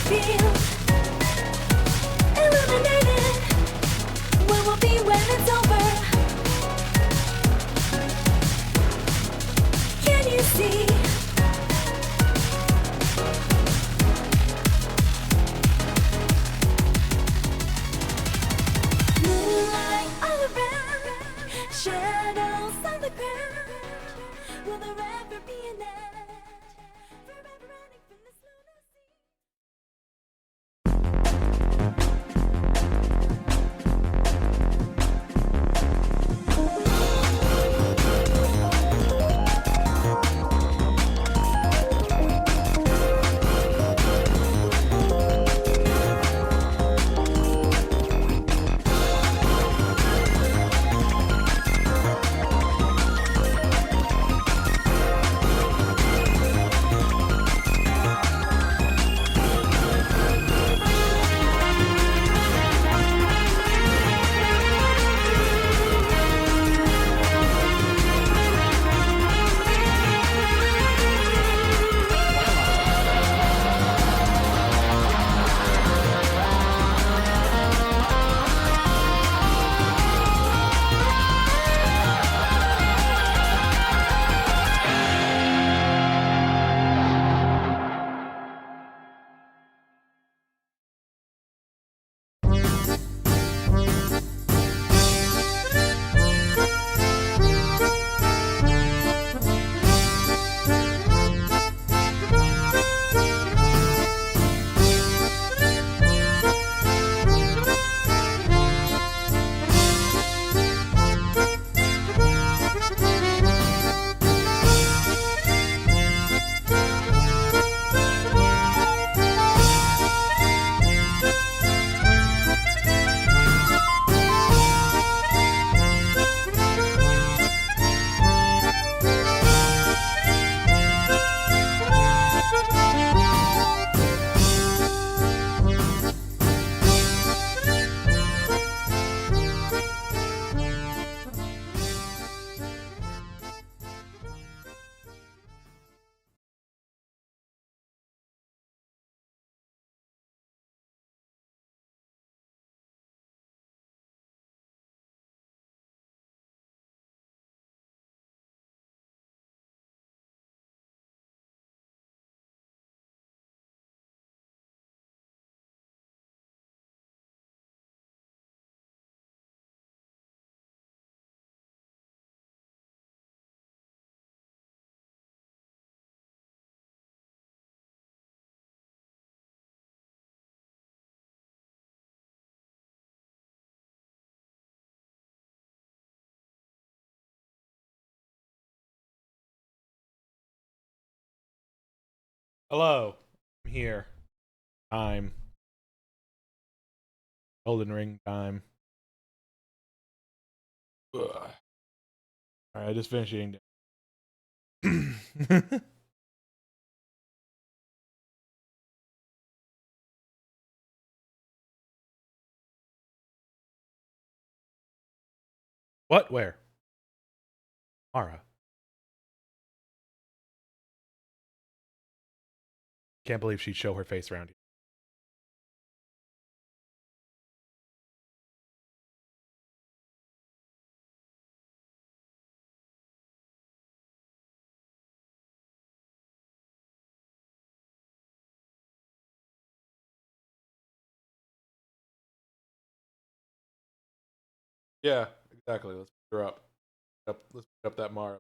feel illuminated. Where we'll be when it's over. Can you see? Moonlight all around, shadows on the ground. Will there ever be an end? Forever running from this lunacy. Hello, I'm here. Time. Golden Ring time. Ugh. Alright, I just finished eating dinner. What? Where? Mara. Can't believe she'd show her face around here. Yeah, exactly. Let's pick her up. Let's pick up that Mara.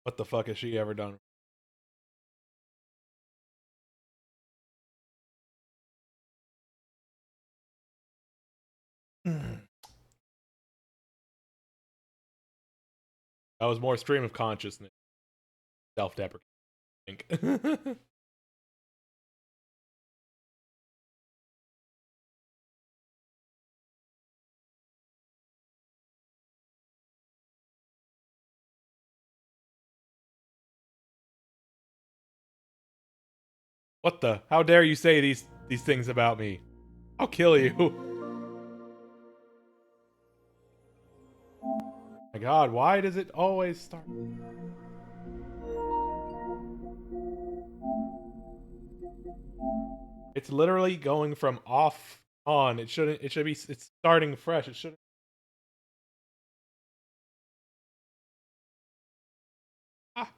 What the fuck has she ever done? That was more stream of consciousness. Self-deprecating, I think. What the? How dare you say these things about me? I'll kill you. My god, why does it always start? It's literally going from off on. It shouldn't. It should be. It's starting fresh. It shouldn't. Ah.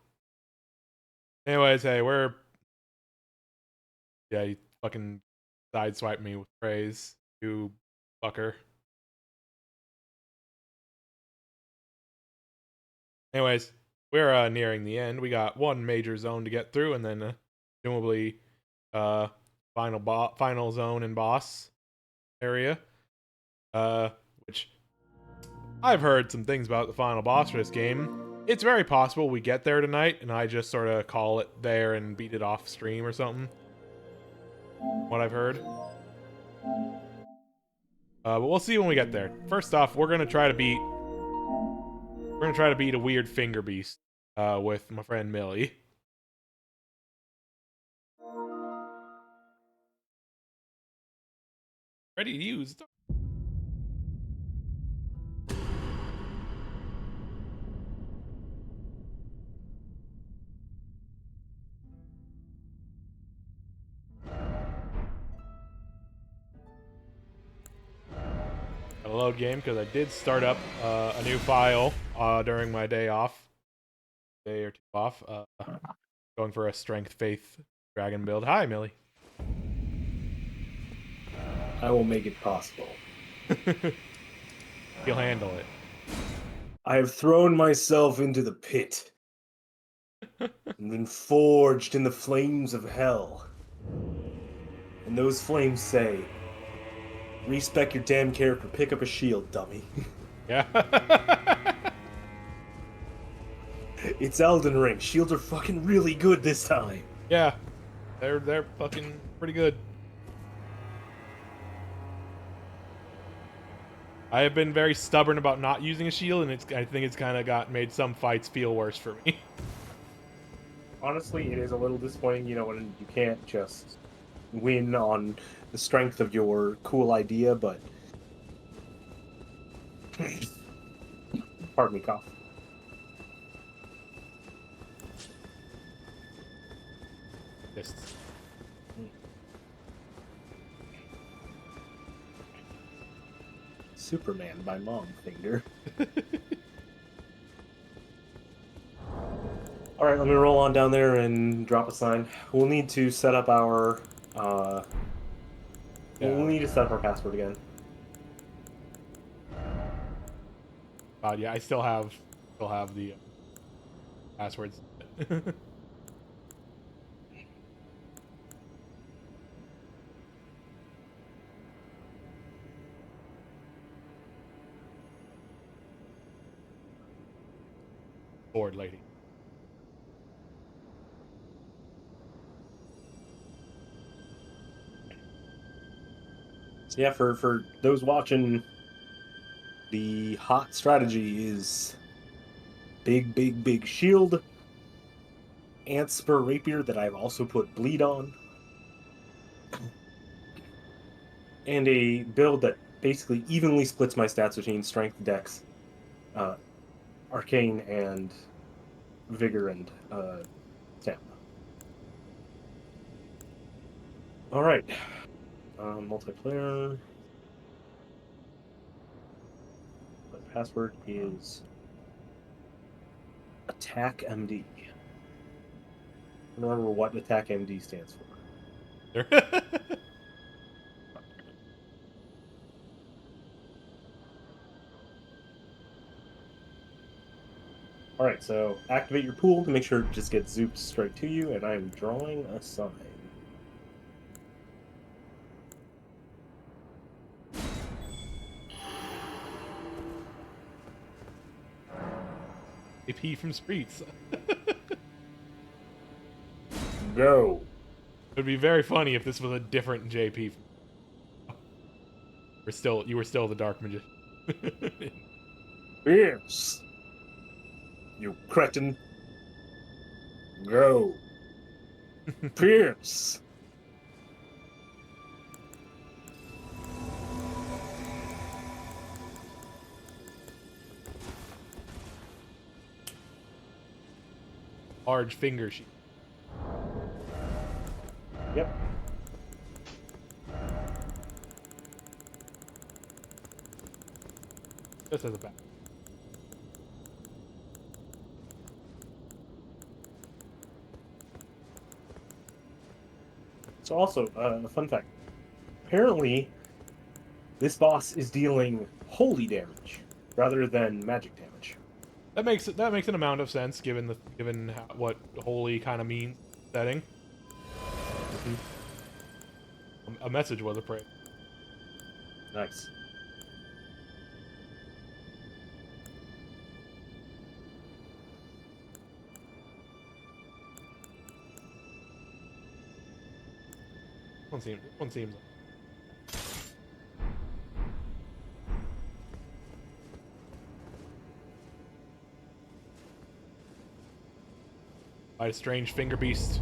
Anyways, hey, we're yeah. You fucking sideswipe me with praise, you fucker. Anyways, we're nearing the end. We got one major zone to get through, and then presumably uh final zone and boss area. Which I've heard some things about the final boss for this game. It's very possible we get there tonight, and I just sort of call it there and beat it off stream or something. What I've heard. But we'll see when we get there. First off, we're gonna try to beat a weird finger beast with my friend Millie. Ready to use. A load game because I did start up a new file during my day or two off. Going for a strength faith dragon build. Hi, Millie. I will make it possible. You'll handle it. I have thrown myself into the pit and been forged in the flames of hell. And those flames say, respec your damn character, pick up a shield, dummy. Yeah. It's Elden Ring. Shields are fucking really good this time. Yeah. They're fucking pretty good. I have been very stubborn about not using a shield, and I think it's kind of made some fights feel worse for me. Honestly, it is a little disappointing, when you can't just win on the strength of your cool idea, but... Pardon me, cough. Fists. Superman by Mom Finger. Alright, let me roll on down there and drop a sign. We'll need to set up our we'll need to set up our password again. Yeah, I still have the passwords. Bored lady. So yeah, for those watching, the hot strategy is big shield, ant spur rapier that I've also put bleed on, and a build that basically evenly splits my stats between strength, dex, arcane, and vigor and stamina. All right, multiplayer. The password is Attack MD. Remember what Attack MD stands for. Alright, so activate your pool to make sure it just gets zooped straight to you, and I'm drawing a sign. AP from Streets. Go! It would be very funny if this was a different JP. You were still the Dark Magician. Yes! You cretin! Go! Pierce! Large finger sheet. Yep. This is a bad. So also, a fun fact. Apparently, this boss is dealing holy damage rather than magic damage. That makes an amount of sense given what holy kind of means setting. A message was a prayer. Nice. One seems. By a strange finger beast.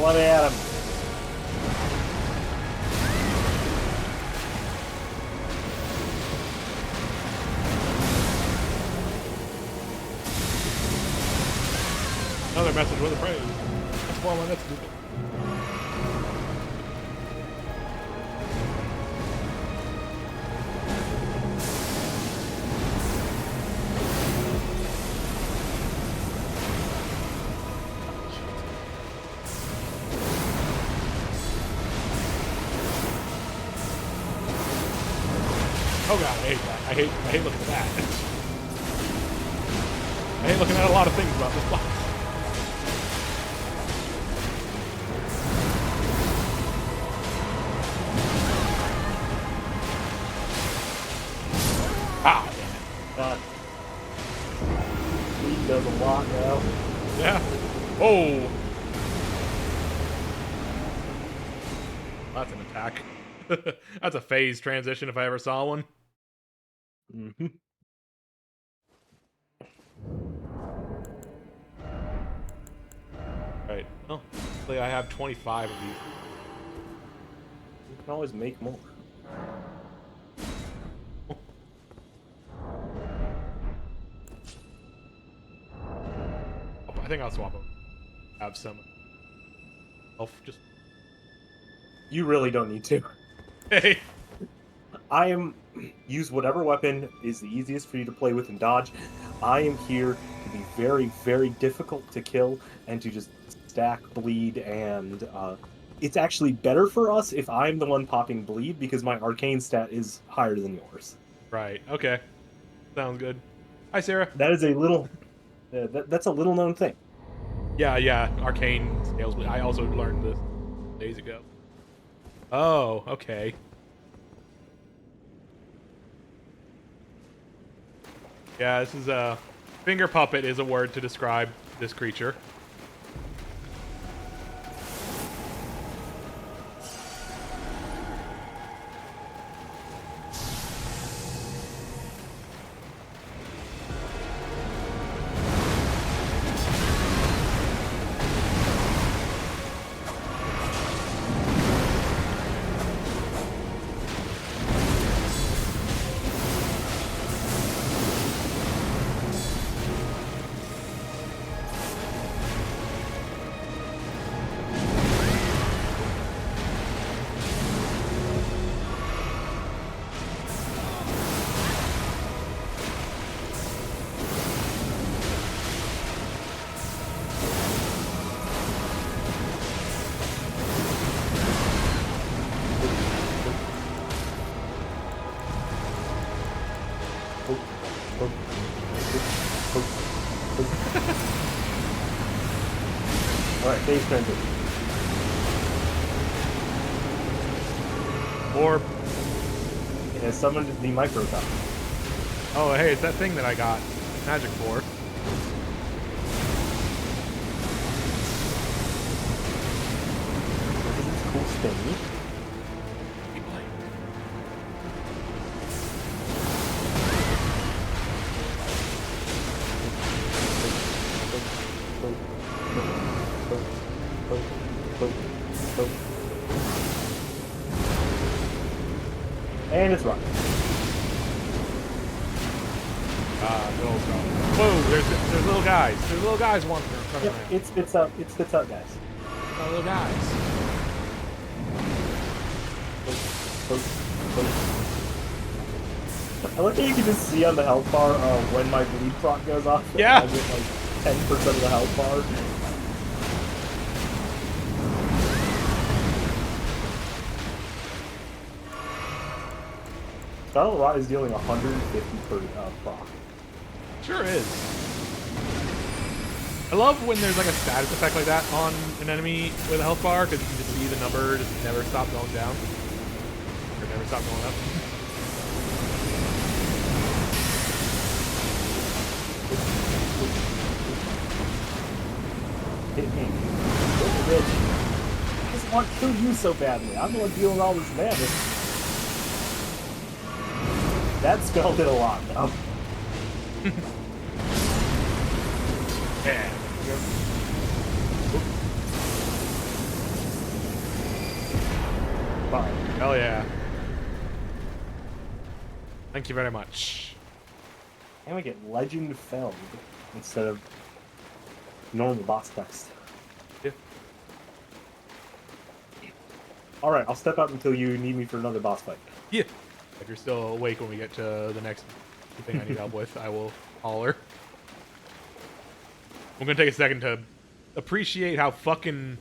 What at him? Another message with a praise. That's more my message. Oh god, I hate that. I hate looking at that. I hate looking at a lot of things about this box. Ah, God. He does a lot now. yeah. Oh, that's an attack. That's a phase transition if I ever saw one. Mm-hmm. Right. Well, luckily I have 25 of these. You can always make more. I think I'll swap them. Have some. Just. You really don't need to. Hey. I am use whatever weapon is the easiest for you to play with and dodge. I am here to be very, very difficult to kill and to just stack bleed, and it's actually better for us if I'm the one popping bleed because my arcane stat is higher than yours. Right. Okay. Sounds good. Hi, Sarah. That is a little that's a little known thing. Yeah. Arcane scales. I also learned this days ago. Oh, okay. Yeah, this is a finger puppet is a word to describe this creature. Alright, phase transition. Or, It has summoned the microtop. oh, hey, it's that thing that I got magic for. This is cool spinny. And it's running. Little Whoa, there's little guys. There's little guys running Yep, around. it spits out guys. Little guys. I like how you can just see on the health bar when my bleed proc goes off. Yeah. I get like 10% of the health bar. Scarlet Rot is dealing 150 per proc. Sure is. I love when there's like a status effect like that on an enemy with a health bar, because you can just see the number just never stop going down. Or never stop going up. Hit me. Bitch. I just want to kill you so badly. I'm the one dealing all this damage. That spell did a lot, though. Yeah. Fine. Hell yeah. Thank you very much. And we get Legend Felled instead of normal boss text. Yeah. Alright, I'll step out until you need me for another boss fight. Yeah. If you're still awake when we get to the next thing I need help with, I will holler. I'm gonna take a second to appreciate how fucking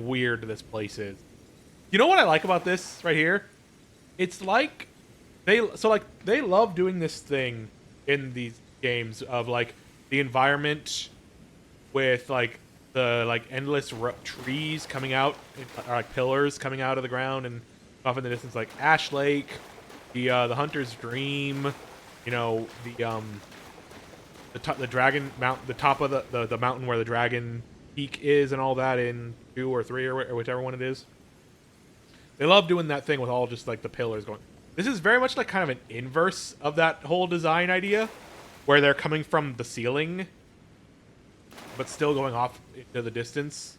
weird this place is. You know what I like about this right here? It's like they love doing this thing in these games of like the environment with like the like endless trees coming out, or like pillars coming out of the ground and off in the distance, like Ash Lake, the Hunter's Dream, you know, the dragon mount, the top of the mountain where the dragon peak is, and all that in 2 or 3 or whichever one it is. They love doing that thing with all just like the pillars going. This is very much like kind of an inverse of that whole design idea, where they're coming from the ceiling, but still going off into the distance.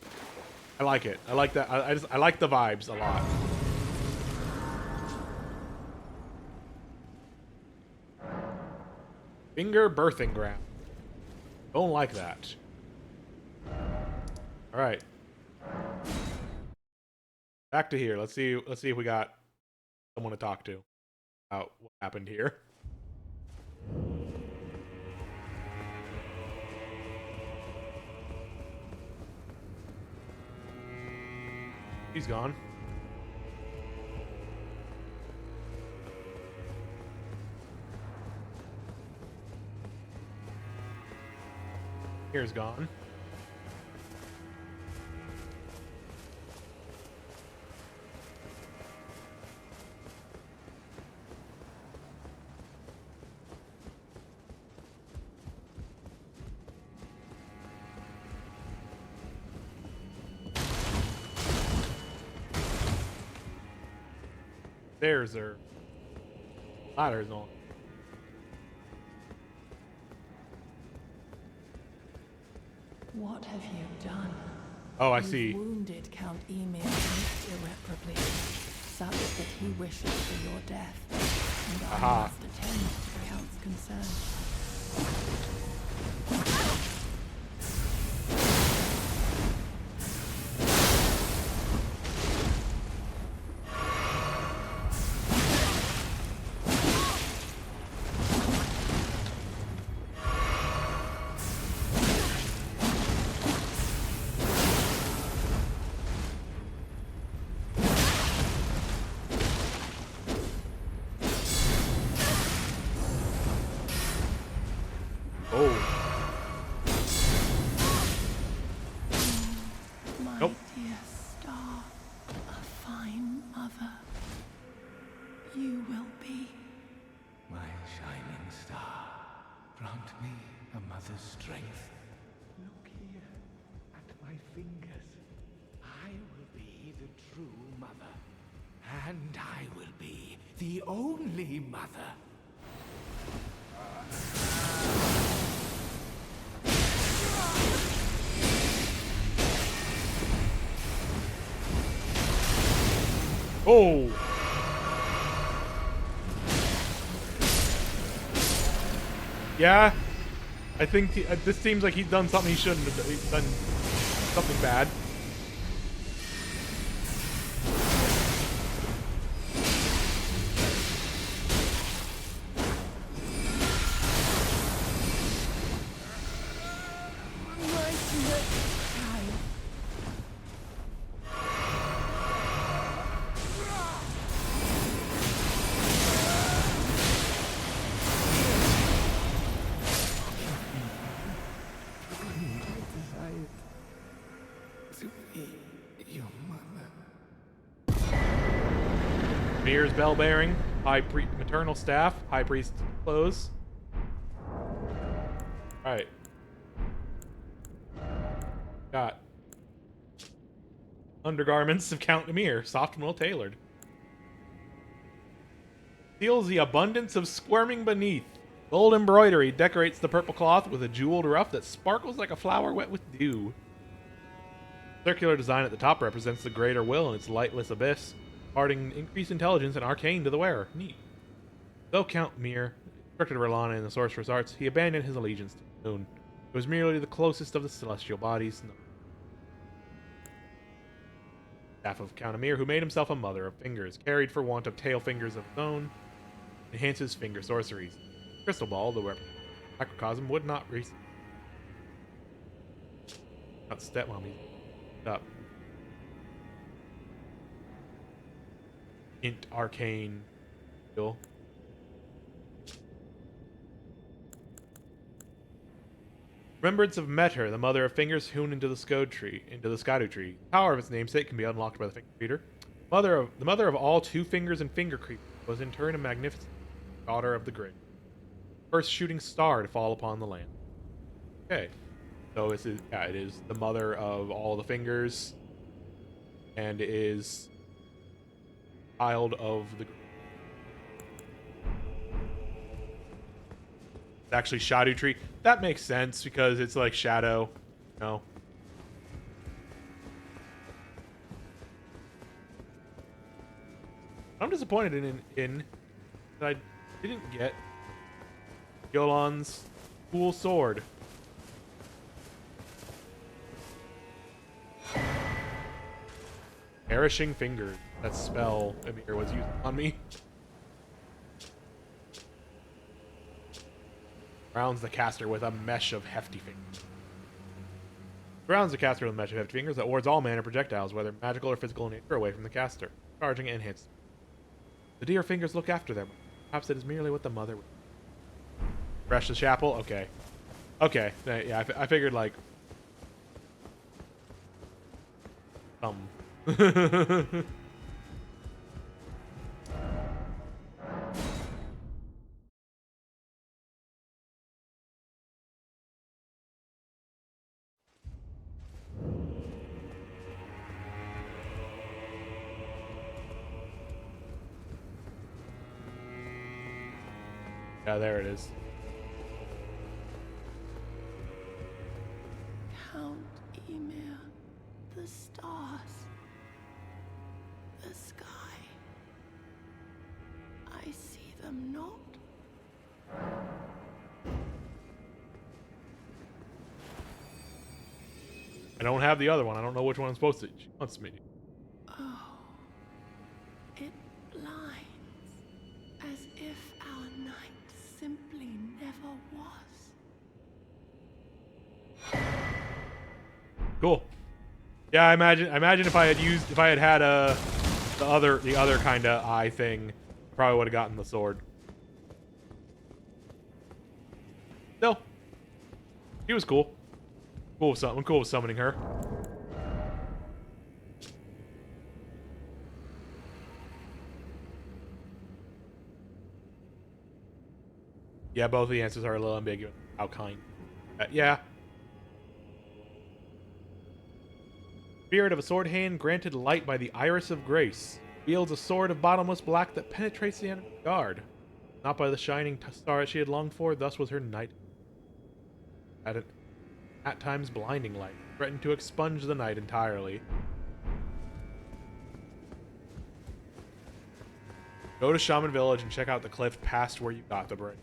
I like it. I like that. I like the vibes a lot. Finger birthing ground. Don't like that. All right. Back to here. Let's see if we got someone to talk to about what happened here. He's gone. Here's gone. Stairs are ladders on. What have you done? Oh, I You've see. wounded Count Emir most irreparably, such that he wishes for your death, and Aha. I must attend to the Count's concerns. Oh, My Nope. dear star, a fine mother, you will be. My shining star, grant me a mother's strength. Look here at my fingers. I will be the true mother. And I will be the only mother. oh! Yeah, I think this seems like he's done something he shouldn't have done. He's done something bad. To be your mother. Mir's bell bearing, maternal staff, high priest clothes. Alright. Got undergarments of Count Emir, soft and well tailored. Feels the abundance of squirming beneath. Gold embroidery decorates the purple cloth with a jeweled ruff that sparkles like a flower wet with dew. Circular design at the top represents the greater will in its lightless abyss, imparting increased intelligence and arcane to the wearer. Neat. Though Count Mir instructed Rolana in the sorcerer's arts, he abandoned his allegiance to the moon. It was merely the closest of the celestial bodies. Staff of Count Emir, who made himself a mother of fingers, carried for want of tail fingers of his own, enhances finger sorceries. Crystal ball, the microcosm, would not receive. Not stepmommy. Up. Int arcane. Skill. Remembrance of Meter, the mother of fingers hewn into the Skadu tree. The power of its namesake can be unlocked by the finger reader. The mother of all two fingers and finger creepers was in turn a magnificent daughter of the grave. First shooting star to fall upon the land. Okay. So it is the mother of all the fingers and is child of the grave. It's actually Shadow Tree. That makes sense because it's like Shadow, you know. I'm disappointed in that I didn't get Yolan's cool sword. Perishing Fingers. That spell Emir was using on me. Surrounds the caster with a mesh of hefty fingers. Surrounds the caster with a mesh of hefty fingers that wards all manner projectiles, whether magical or physical in nature, away from the caster, charging and hits. The dear fingers look after them. Perhaps it is merely what the mother would. Fresh the chapel? Okay. Okay. Yeah, I figured, like... Yeah, there it is. Count Emir, the stars, the sky. I see them not. I don't have the other one. I don't know which one I'm supposed to. She wants me. Oh, it blinds, as if our night simply never was. Cool. Yeah, I imagine if I had had the other kind of eye thing, probably would have gotten the sword. No. He was cool. Cool with summoning her. Yeah, both of the answers are a little ambiguous. How kind? Yeah. Spirit of a sword hand granted light by the iris of grace. Wields a sword of bottomless black that penetrates the enemy's guard. Not by the shining star she had longed for, thus was her night. At times blinding light, threatened to expunge the night entirely. Go to Shaman Village and check out the cliff past where you got the break.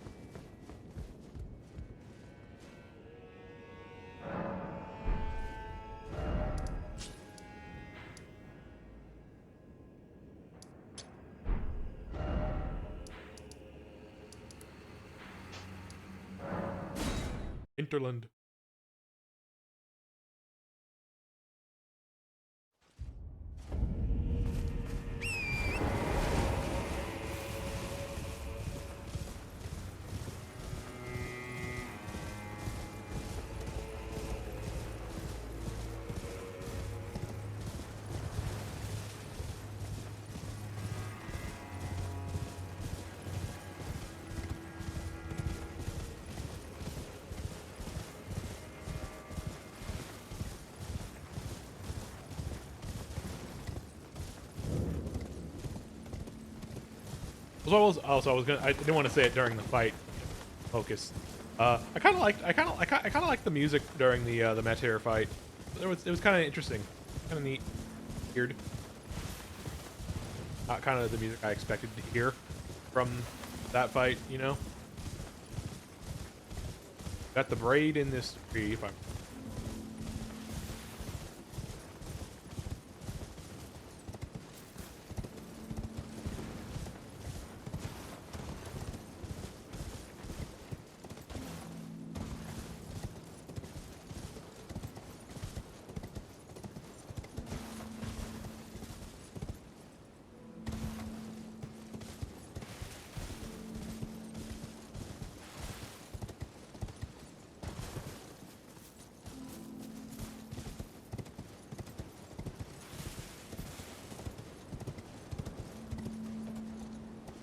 hinterland. I didn't want to say it during the fight. Focus. I kind of liked the music during the Mater fight. It was kind of interesting, kind of neat, weird. Not kind of the music I expected to hear from that fight, you know. Got the braid in this tree. If I'm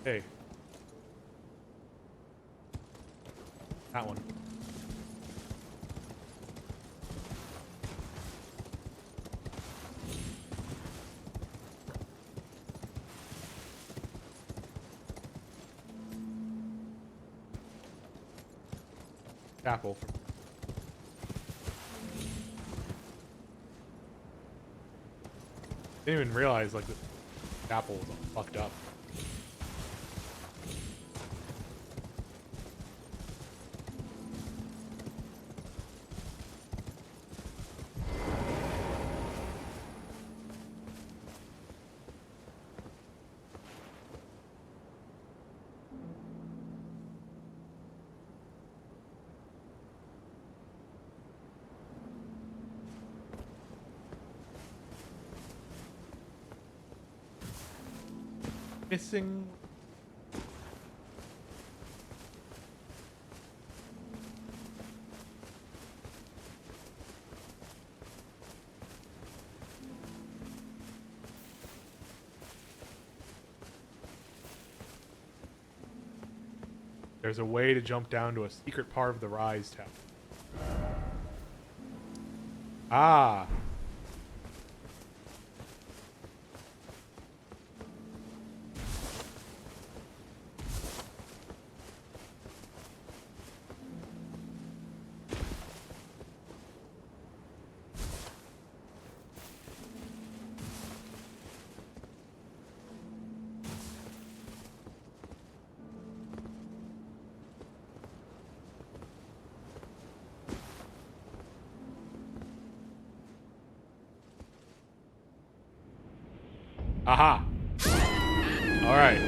Hey. That one. Apple. Didn't even realize like the apple was all fucked up. Missing. There's a way to jump down to a secret part of the Rise Tower. Ah. Aha! Alright.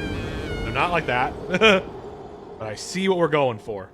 So not like that. But I see what we're going for.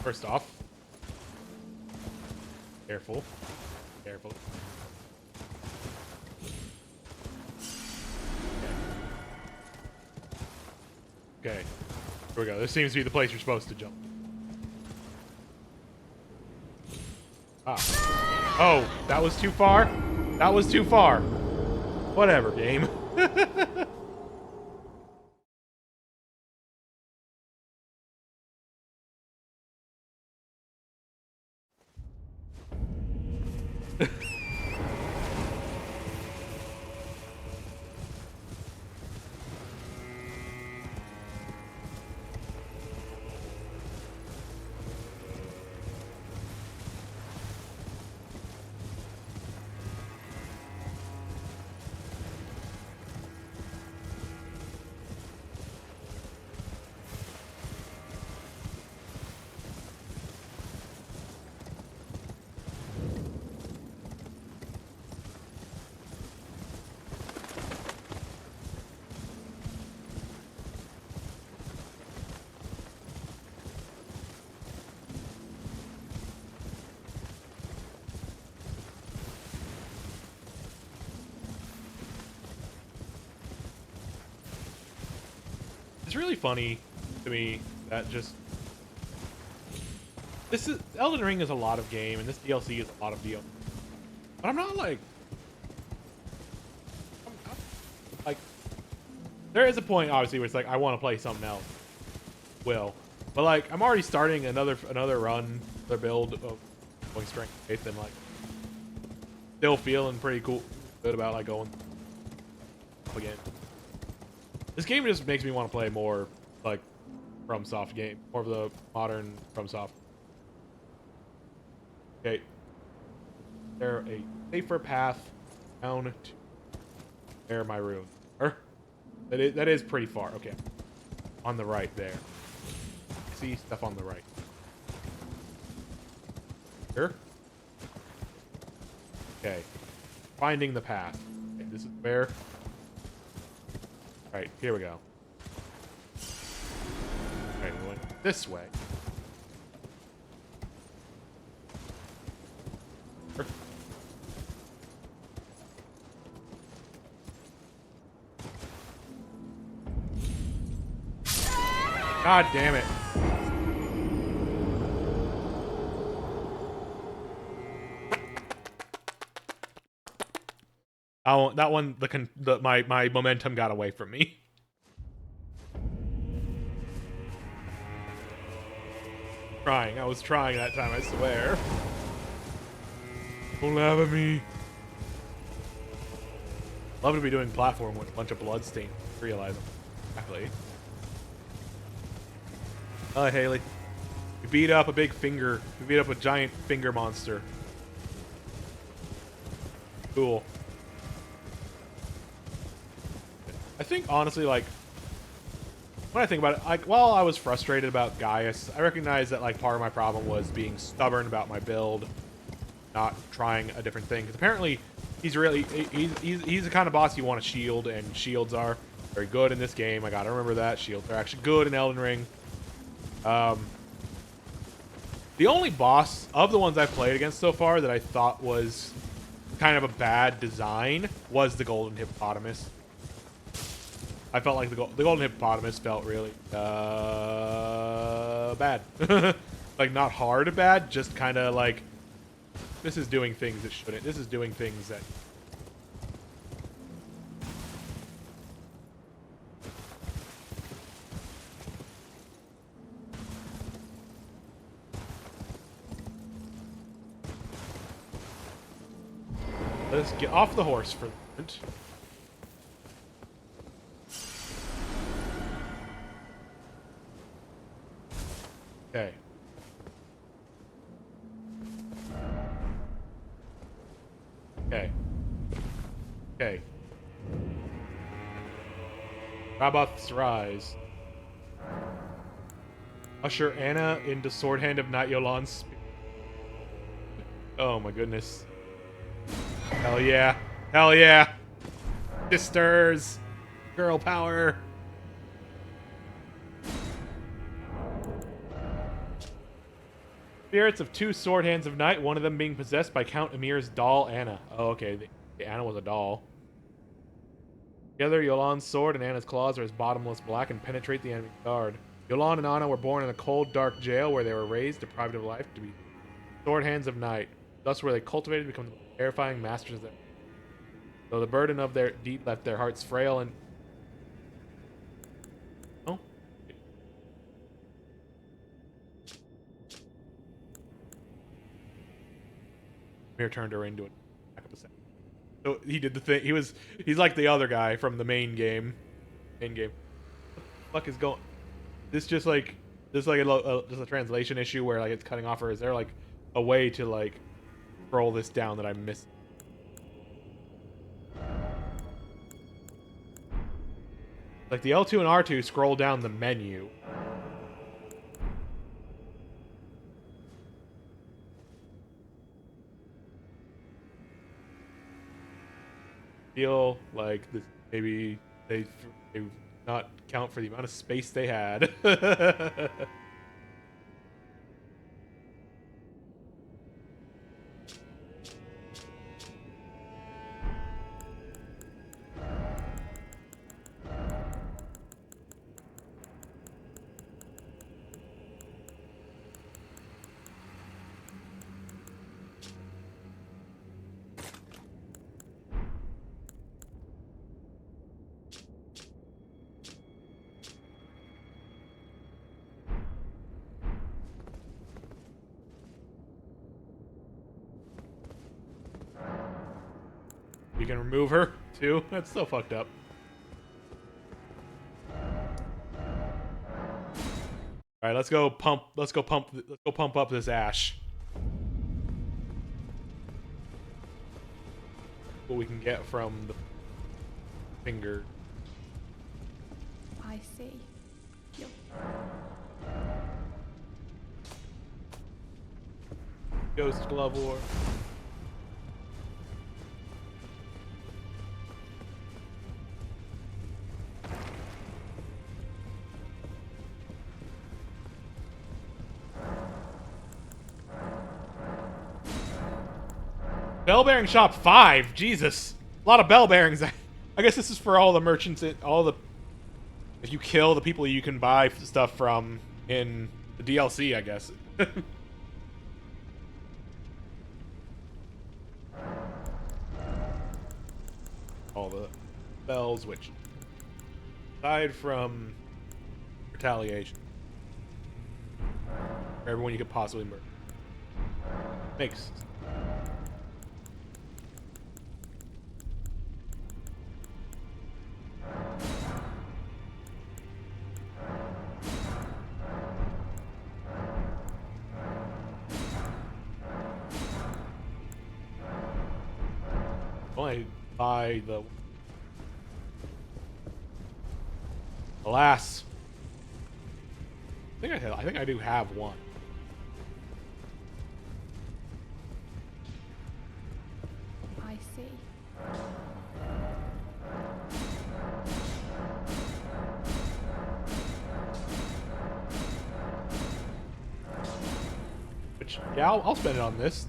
First off, careful, careful. Okay. Okay, here we go. This seems to be the place you're supposed to jump. Ah. Oh, that was too far? That was too far. Whatever, game. It's really funny to me that just this is Elden Ring is a lot of game and this DLC is a lot of deal. But I'm not like like there is a point obviously where it's like I want to play something else. Will. But like I'm already starting another run, another build of going strength faith and like still feeling pretty good about like going up again. This game just makes me want to play more, like, FromSoft game. More of the modern FromSoft. Okay. There a safer path down to where my ruins are. That is pretty far. Okay. On the right there. See stuff on the right. Here. Okay. Finding the path. Okay, this is where... Alright, here we go. Okay, we went this way. God damn it. That one, my momentum got away from me. I was trying that time, I swear. Don't laugh at me. Love to be doing platform with a bunch of blood stains. Realize them. Exactly. Oh, Haley. We beat up a big finger. We beat up a giant finger monster. Cool. I think honestly, like, when I think about it, like, while I was frustrated about Gaius, I recognize that like part of my problem was being stubborn about my build, not trying a different thing. Because apparently, he's the kind of boss you want to shield, and shields are very good in this game. I gotta remember that shields are actually good in Elden Ring. The only boss of the ones I've played against so far that I thought was kind of a bad design was the Golden Hippopotamus. I felt like the Golden Hippopotamus felt really bad. Like, not hard bad, just kind of like, this is doing things it shouldn't. This is doing things that... Let's get off the horse for a moment. Okay. Okay. Okay. Raboth's Rise. Usher Anna into Sword Hand of Night Yolan's. Oh my goodness. Hell yeah. Hell yeah. Sisters. Girl power. Spirits of 2 sword hands of night, one of them being possessed by Count Emir's doll, Anna. Oh, okay. Anna was a doll. Together, Yolan's sword and Anna's claws are as bottomless black and penetrate the enemy guard. Yolan and Anna were born in a cold, dark jail where they were raised, deprived of life, to be sword hands of night. Thus were they cultivated to become the most terrifying masters that. Though the burden of their deed left their hearts frail and. Oh. Mir turned her into a back up a second. So he did the thing. He's like the other guy from the main game. What the fuck is going? This just like just a translation issue where like it's cutting off, or is there like a way to like scroll this down that I missed? Like the L2 and R2 scroll down the menu. Feel like this, maybe they not count for the amount of space they had. You can remove her too. That's so fucked up. All right, let's go pump up this ash. What we can get from the finger. I see. Yep. Ghost glove war. Bell bearing shop 5. Jesus, a lot of bell bearings. I guess this is for all the merchants. If you kill the people you can buy stuff from in the DLC, I guess. All the bells, which aside from retaliation, everyone you could possibly murder. Makes. Only buy the. Alas, I think I do have one. I see. Which, yeah, I'll spend it on this.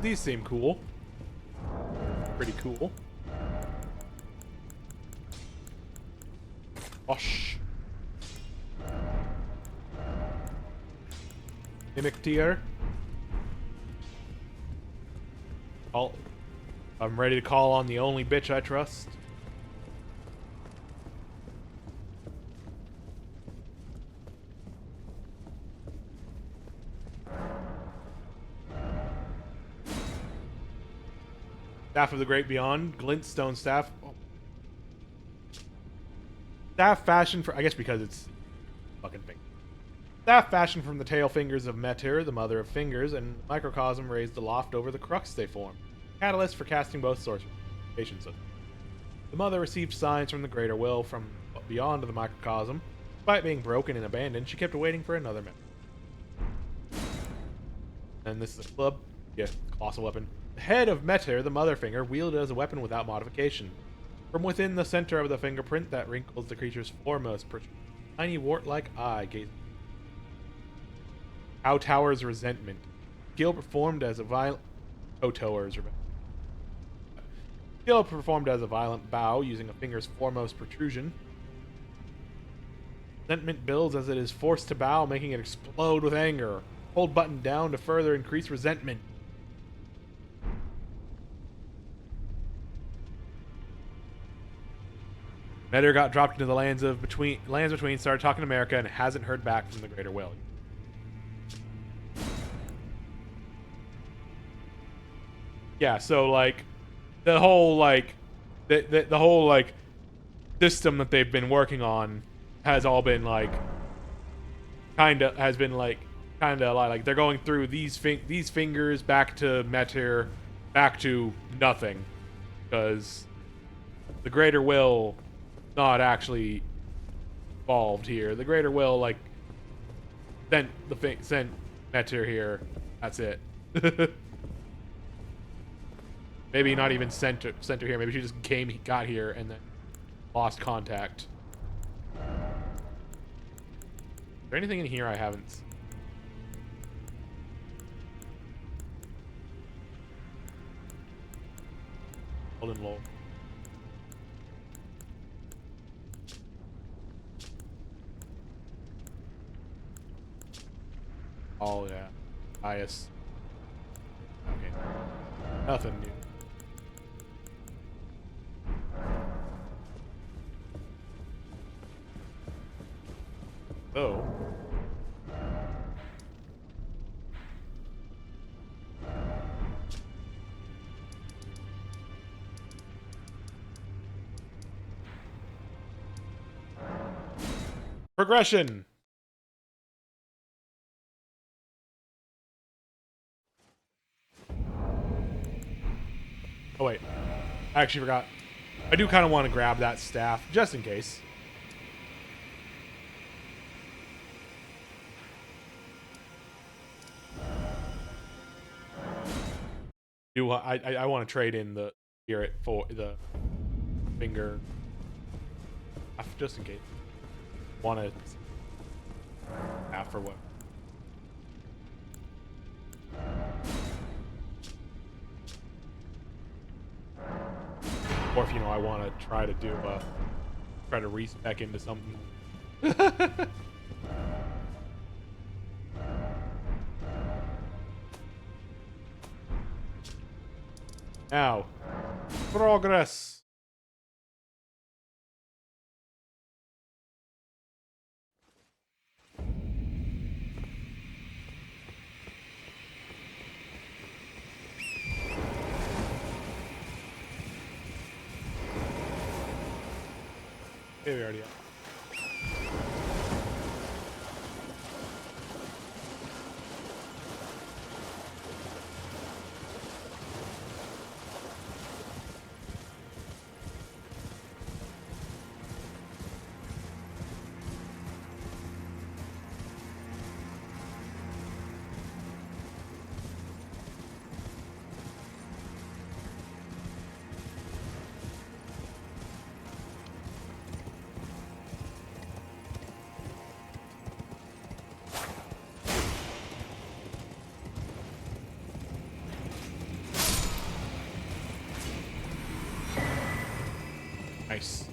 These seem cool. Pretty cool. Osh. Mimic tier. I'm ready to call on the only bitch I trust. Staff of the Great Beyond, glintstone staff. Oh. Staff fashioned for, I guess because it's fucking big. Staff fashioned from the tail fingers of Metir, the mother of fingers, and microcosm raised aloft over the crux they form. Catalyst for casting both sorcery. The mother received signs from the greater will from beyond the microcosm. Despite being broken and abandoned, she kept waiting for another member. And this is a club. Yeah, colossal weapon. The head of Metir, the mother finger, wielded as a weapon without modification. From within the center of the fingerprint that wrinkles the creature's foremost, tiny wart-like eye gazing. Cow Tower's Resentment. Skill performed as a violent... Skill performed as a violent bow using a finger's foremost protrusion. Resentment builds as it is forced to bow, making it explode with anger. Hold button down to further increase resentment. Meteor got dropped into the lands between, started talking to America, and hasn't heard back from the Greater Will. Yeah, so like the whole like the whole like system that they've been working on has all been like kind of like they're going through these fingers back to Meteor, back to nothing, because the Greater Will not actually involved here. The Greater Will like sent Meteor here. That's it. Maybe not even sent her here. Maybe she just got here, and then lost contact. Is there anything in here I haven't seen? Hold in low. Oh yeah, bias. Okay, nothing new. Oh. Progression. Oh wait, I actually forgot. I do kind of want to grab that staff just in case. I want to trade in the spirit for the finger, just in case. Want to for what? Or if I want to try to do try to respec into something. Now, progress. Here we already are. Nice.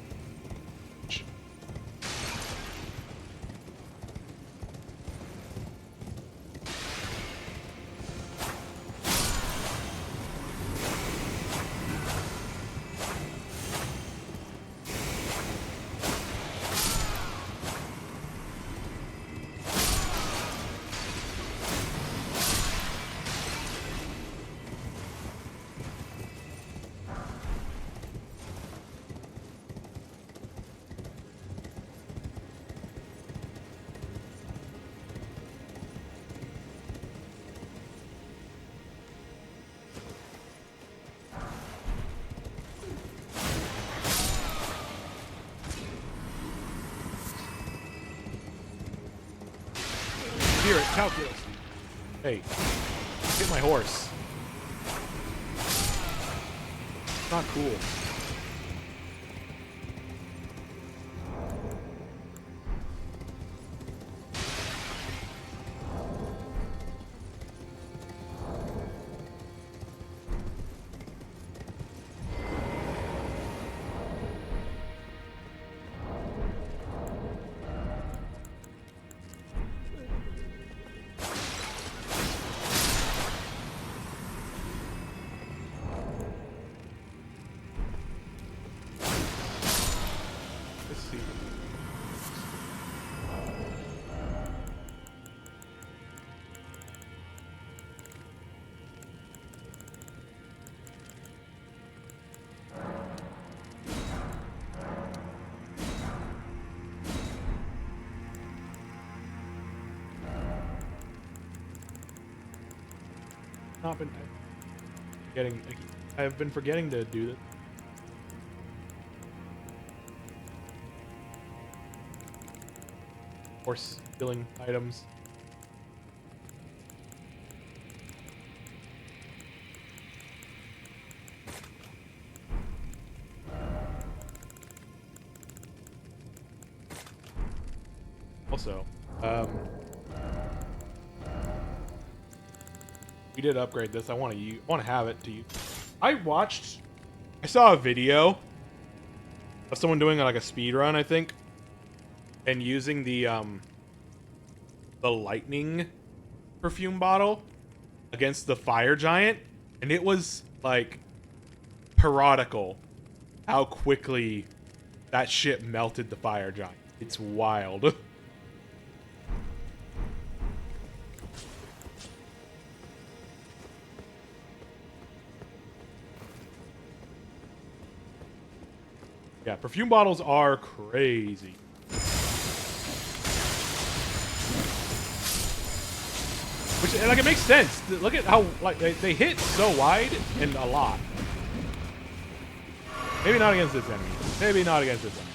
Spirit calculus. Hey, hit my horse. It's not cool. not been getting. I've been forgetting to do this. Or stealing items. Also, we did upgrade this. I want to have it to you. I saw a video of someone doing like a speed run, I think, and using the lightning perfume bottle against the fire giant, and it was like parodical how quickly that shit melted the fire giant. It's wild. Yeah, perfume bottles are crazy. Which, like, it makes sense. Look at how, like, they hit so wide and a lot. Maybe not against this enemy. Maybe not against this enemy.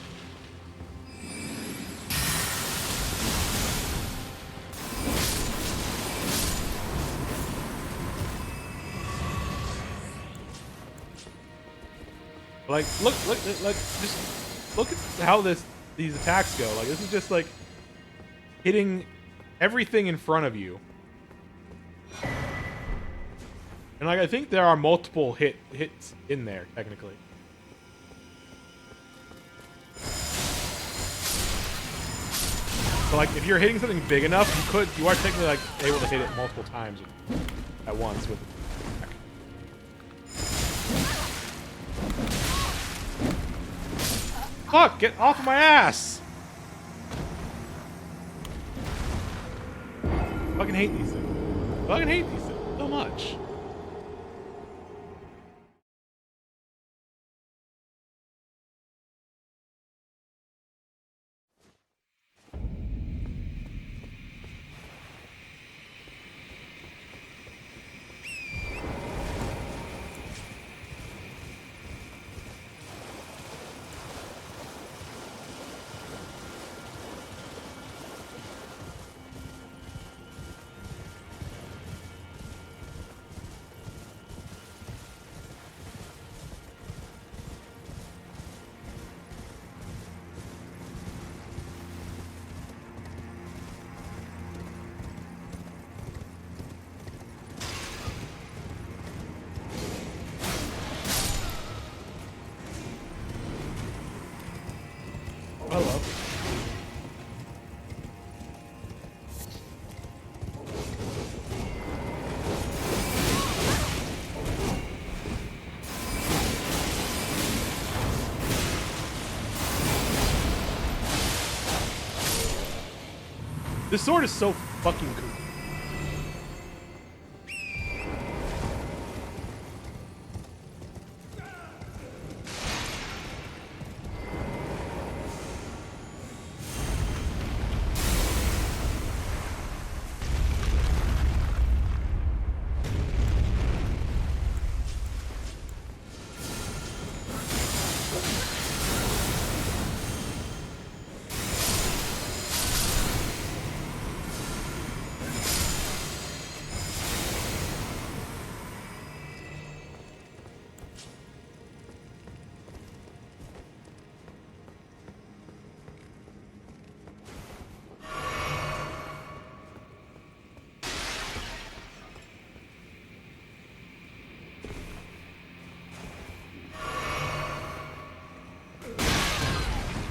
Like, just look at how these attacks go. Like, this is just like hitting everything in front of you. And like, I think there are multiple hits in there technically. So like, if you're hitting something big enough, you are technically like able to hit it multiple times at once with. Fuck! Get off of my ass! Fucking hate these things. Fucking hate these things so much. Hello. This sword is so fucking cool.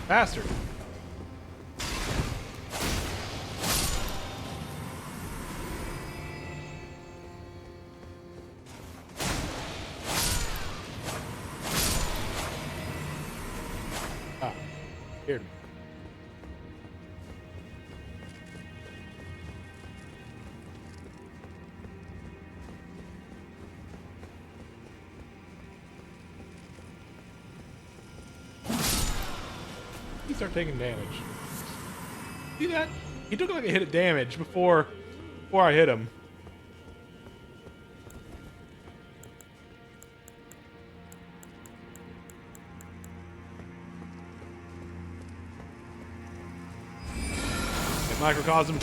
Bastard. Ah, scared me. Start taking damage. See that? He took like a hit of damage before I hit him. Microcosm.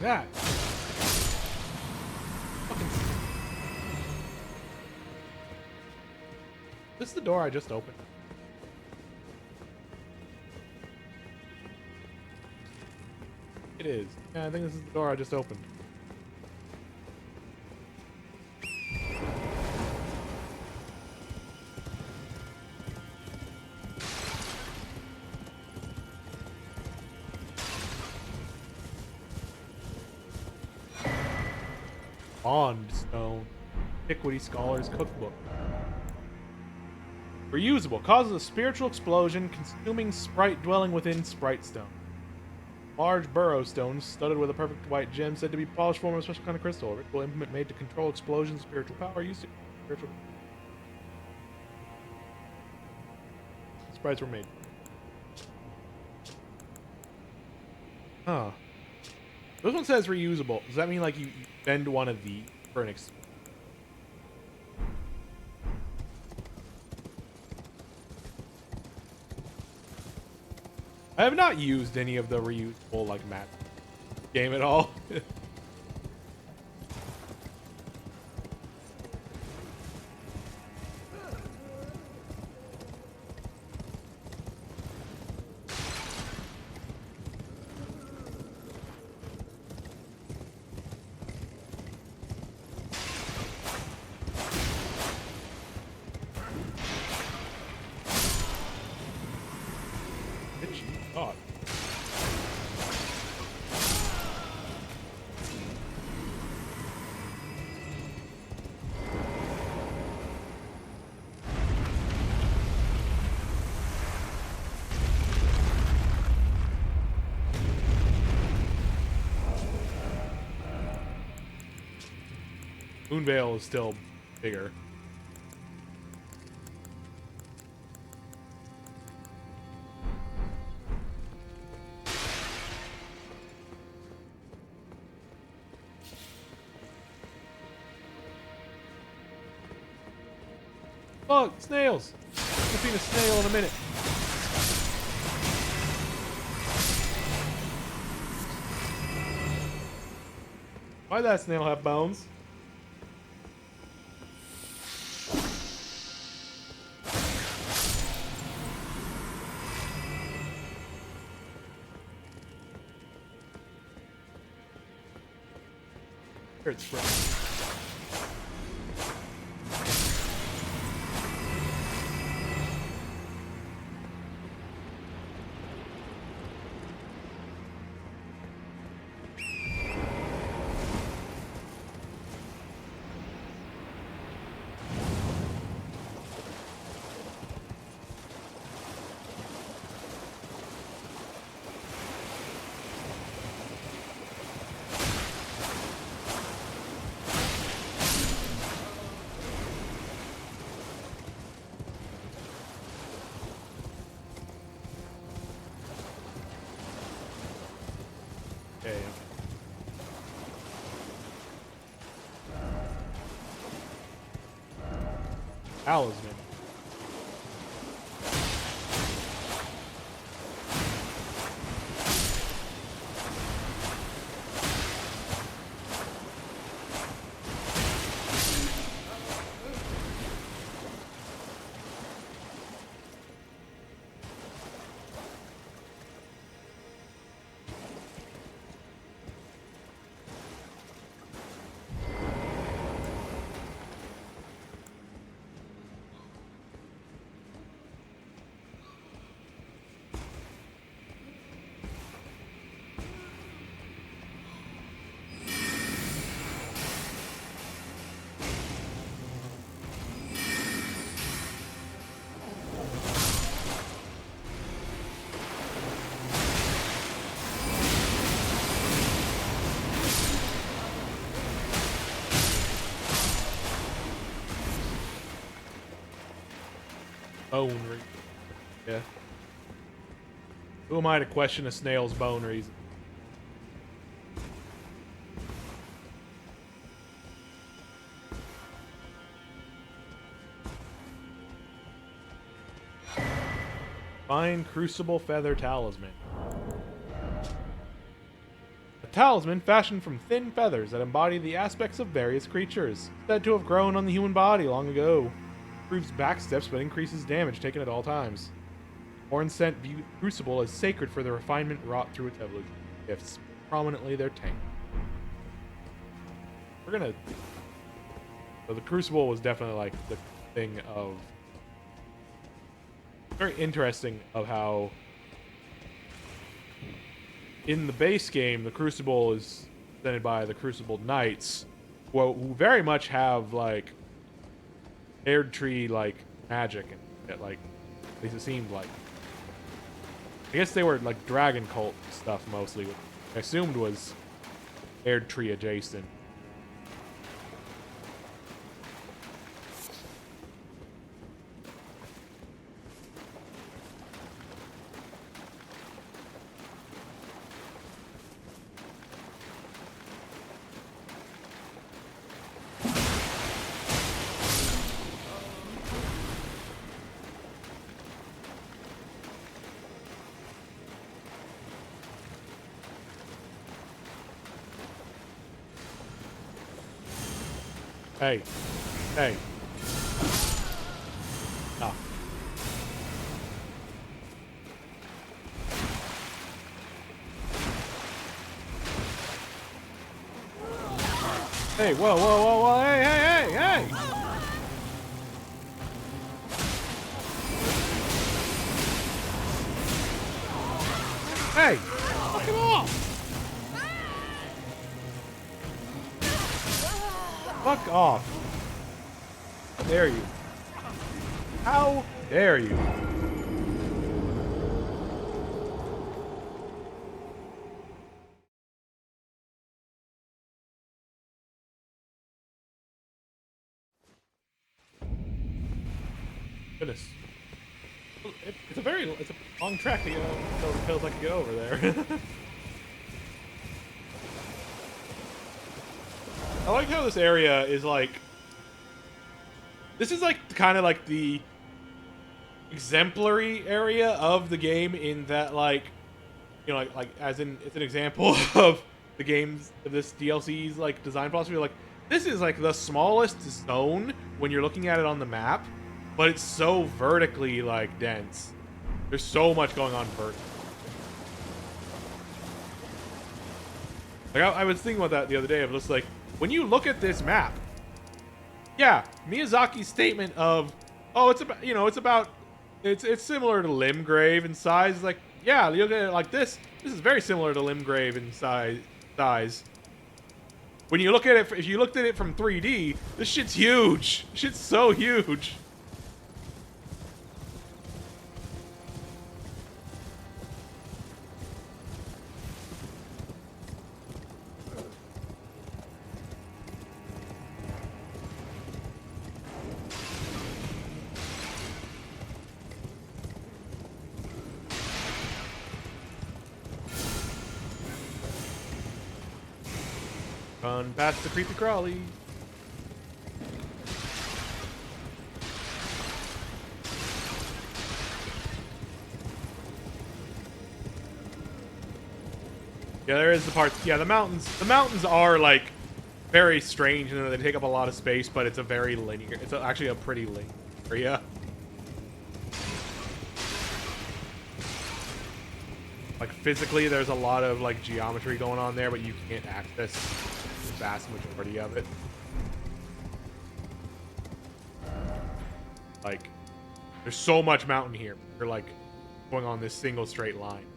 That. Fucking. This is the door I just opened. It is. Yeah, I think this is the door I just opened. Bond Stone. Antiquity Scholar's Cookbook. Reusable. Causes a spiritual explosion, consuming sprite dwelling within Sprite Stone. Large burrow stones studded with a perfect white gem, said to be polished form of a special kind of crystal. A ritual implement made to control explosions of spiritual power used to spiritual. Sprites were made. Huh. This one says reusable. Does that mean like you bend one of these for an I have not used any of the reusable like map game at all. God. Moonveil is still bigger. Look, snails! I've seen a snail in a minute. Why that snail have bones? Here it's from. talisman. Bone reason. Yeah. Who am I to question a snail's bone reason? Fine Crucible Feather Talisman. A talisman fashioned from thin feathers that embody the aspects of various creatures, said to have grown on the human body long ago. Improves backsteps but increases damage taken at all times. Hornsent view Crucible as sacred for the refinement wrought through its evolution. Gifts prominently their tank. We're gonna. So the Crucible was definitely like the thing of. Very interesting of how. In the base game, the Crucible is presented by the Crucible Knights, who very much have like Erdtree like magic and it, like at least it seemed like. I guess they were like dragon cult stuff mostly, which I assumed was Erdtree adjacent. Hey. Hey. Ah. Hey, whoa, whoa, whoa, whoa, hey, hey, hey, hey! Hey! Fuck him off! Fuck off. How dare you? How dare you? Goodness. It's a long track to go. So it feels like to go over there. I like how this area is like. This is like kind of like the exemplary area of the game in that, like, you know, like as in it's an example of the game's this DLC's like design philosophy. Like, this is like the smallest zone when you're looking at it on the map, but it's so vertically like dense. There's so much going on vertically. Like I was thinking about that the other day. Of just like when you look at this map. Yeah, Miyazaki's statement of, oh, it's about, you know, it's similar to Limgrave in size. Like, yeah, you look at it like this. This is very similar to Limgrave in size. When you look at it, if you looked at it from 3D, this shit's huge. Shit's so huge. Run past the creepy crawly. Yeah, there is the parts. Yeah, the mountains. The mountains are like very strange, and they take up a lot of space, but it's a very linear. It's actually a pretty linear area. Like physically, there's a lot of like geometry going on there, but you can't access the vast majority of it. Like, there's so much mountain here. You're like going on this single straight line.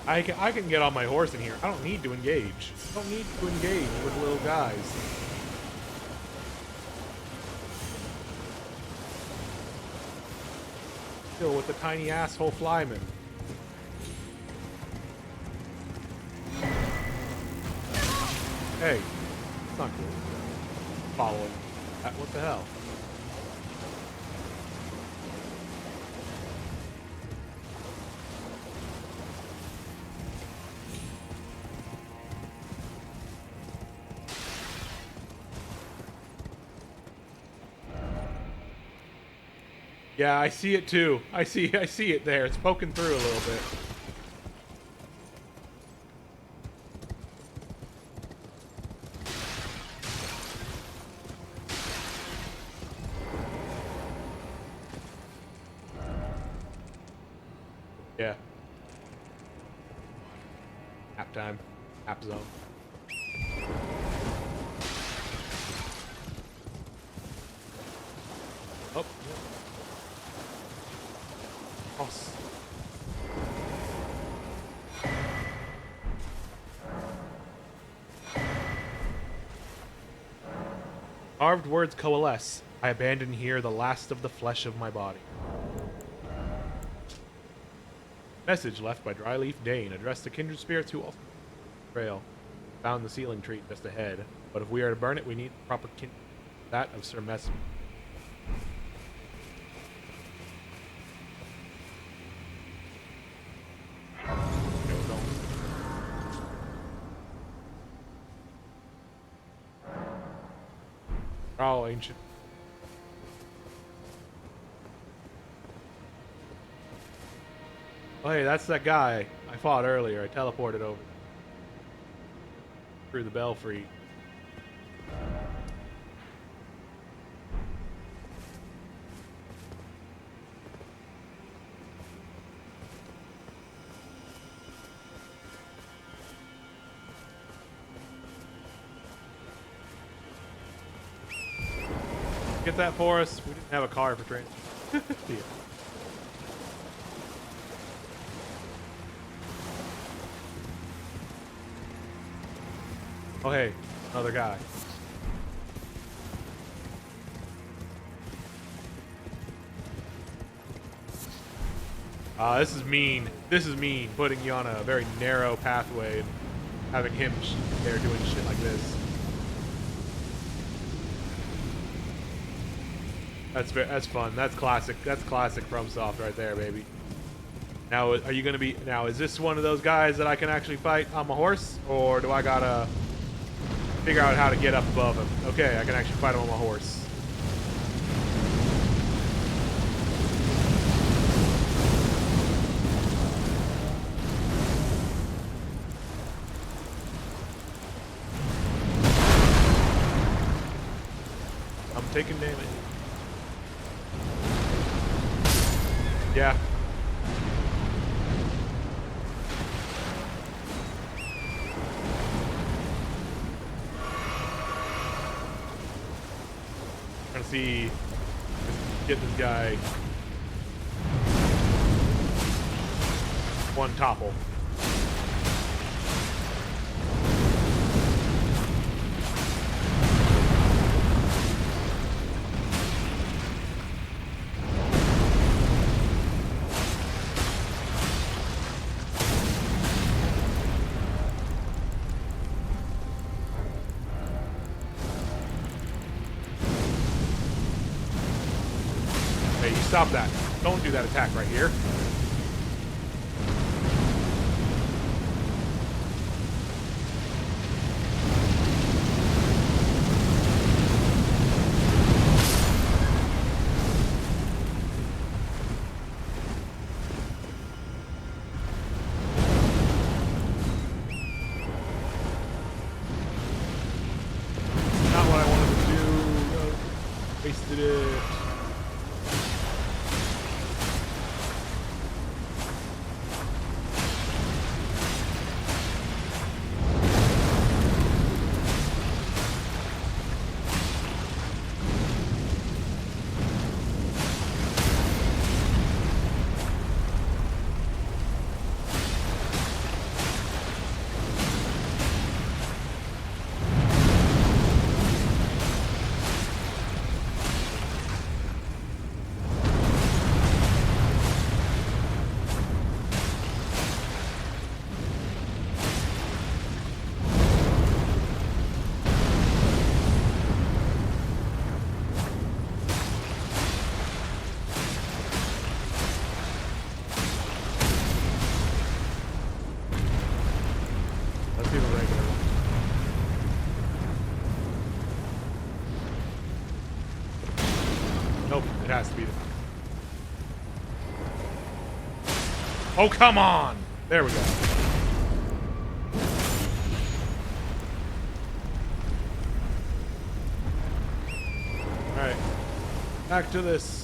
I can get on my horse in here. I don't need to engage. I don't need to engage with little guys. Still with the tiny asshole flyman. Hey, it's not cool. Following. What the hell? Yeah, I see it too. I see it there. It's poking through a little bit. Yeah. Nap time. Nap zone. Oh, yeah. Cross. Carved words coalesce. I abandon here the last of the flesh of my body. Message left by Dryleaf Dane, addressed to kindred spirits who also trail. Found the sealing tree just ahead, but if we are to burn it, we need the proper that of Sir Mesmer. Okay, we're going. Oh, ancient. Oh, hey, that's that guy I fought earlier. I teleported over through the belfry. Get that for us. We didn't have a car for training. Yeah. Oh, hey, another guy. This is mean. This is mean, putting you on a very narrow pathway and having him there doing shit like this. That's fun. That's classic. That's classic FromSoft right there, baby. Now, are you gonna be? Now, is this one of those guys that I can actually fight on my horse, or do I gotta figure out how to get up above him? Okay, I can actually fight him on my horse. I'm taking damage. Yeah. Trying to see, get this guy one topple. Hey, you stop that. Don't do that attack right here. Did it. Let's see the regular one. Nope, it has to be the... Oh, come on! There we go. Alright. Back to this.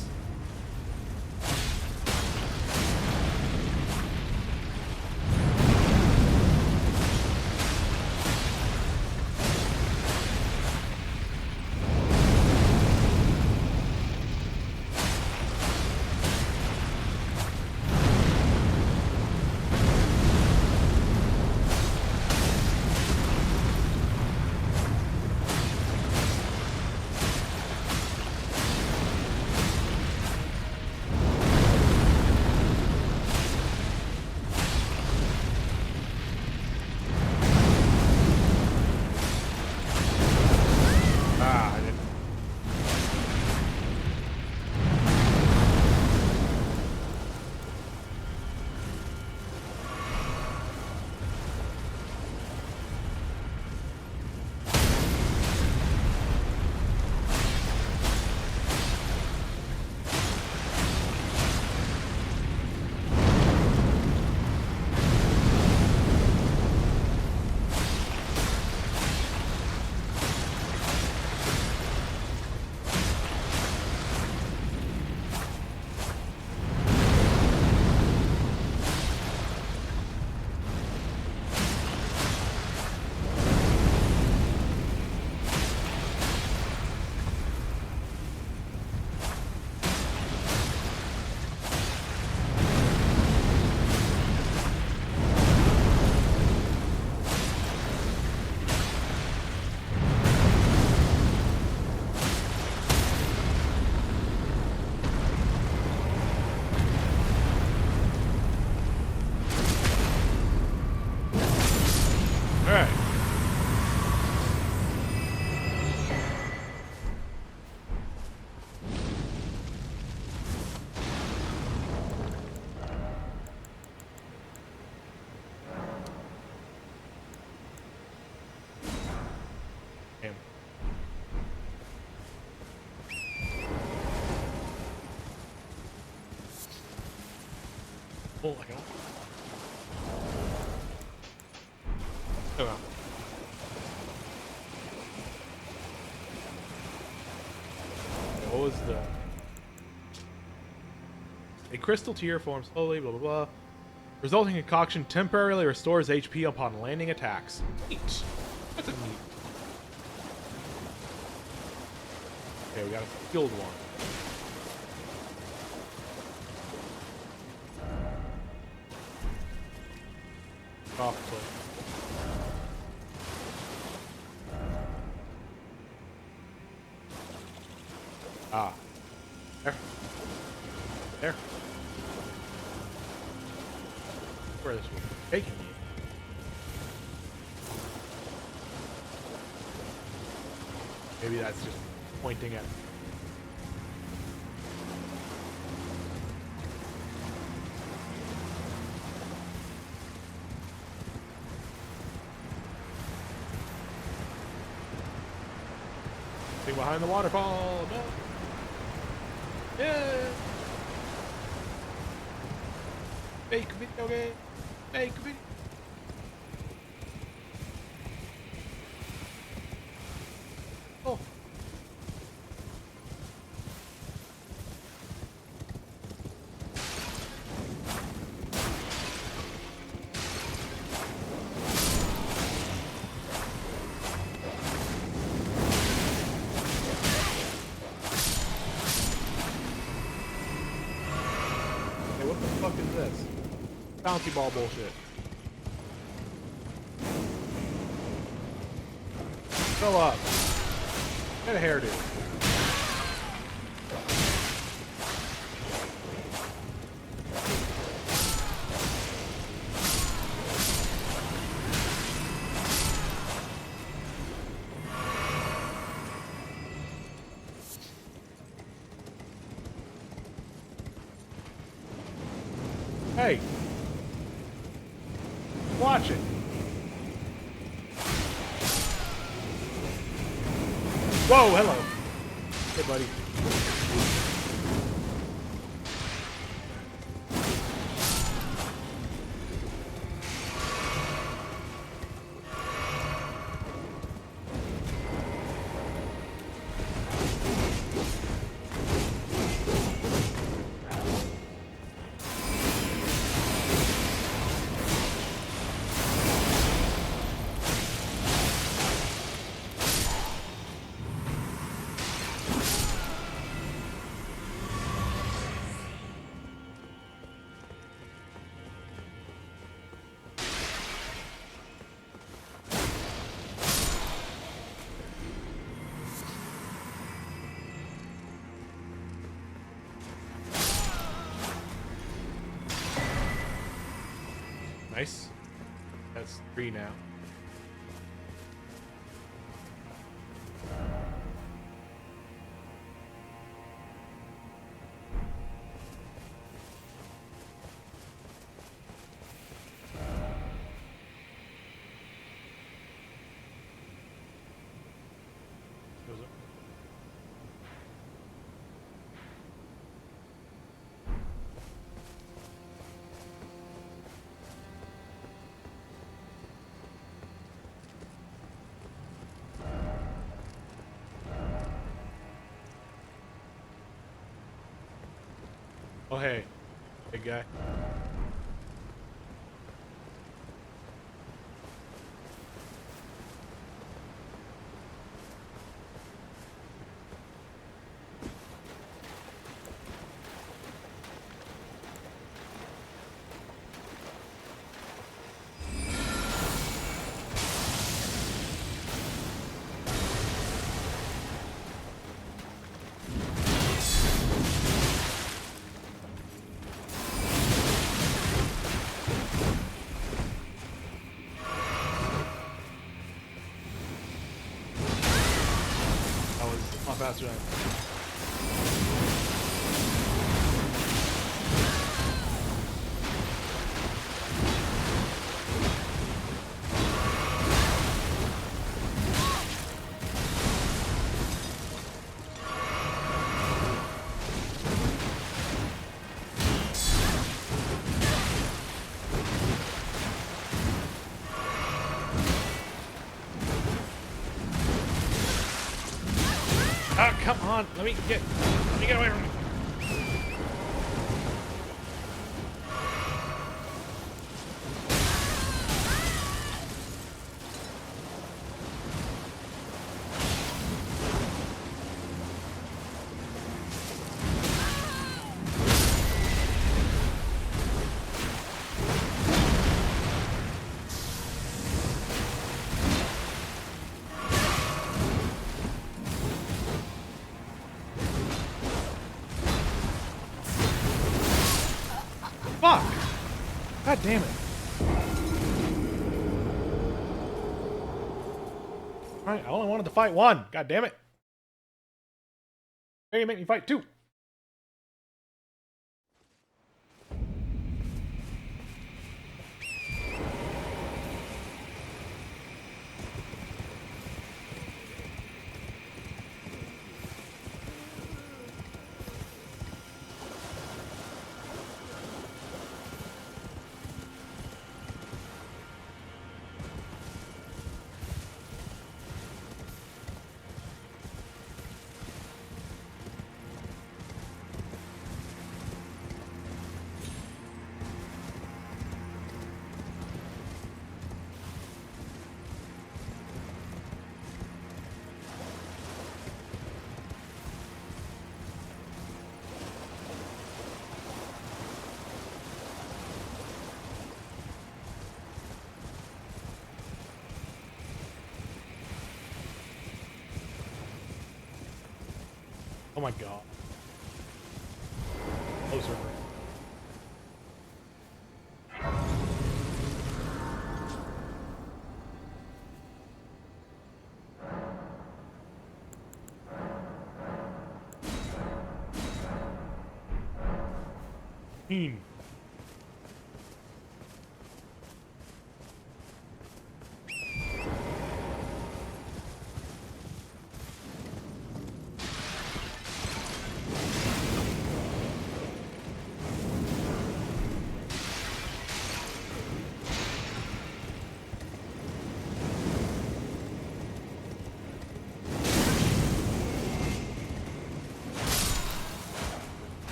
Ah, I didn't. Alright. Damn. Oh, I can. Oh, wow. What was the... A crystal tear forms slowly, blah, blah, blah. Resulting concoction temporarily restores HP upon landing attacks. Neat. That's a neat. Okay, we got a skilled one. Off click. Ah. There. There. Where this was taking me. Maybe that's just pointing at... Thing behind the waterfall. No. Yeah. Fake video game. Fake video. Oh. bouncy ball bullshit. Fill up. Get a hairdo. Hey. Watch it. Whoa, hello. Hey, buddy. Nice. That's 3 now. Goes up. Oh, hey, big guy. That was a lot faster than Ah, come on! Let me get away from me! Fuck! God damn it! Alright, I only wanted to fight one. God damn it! Hey, you make me fight two. my god. Closer. Mean.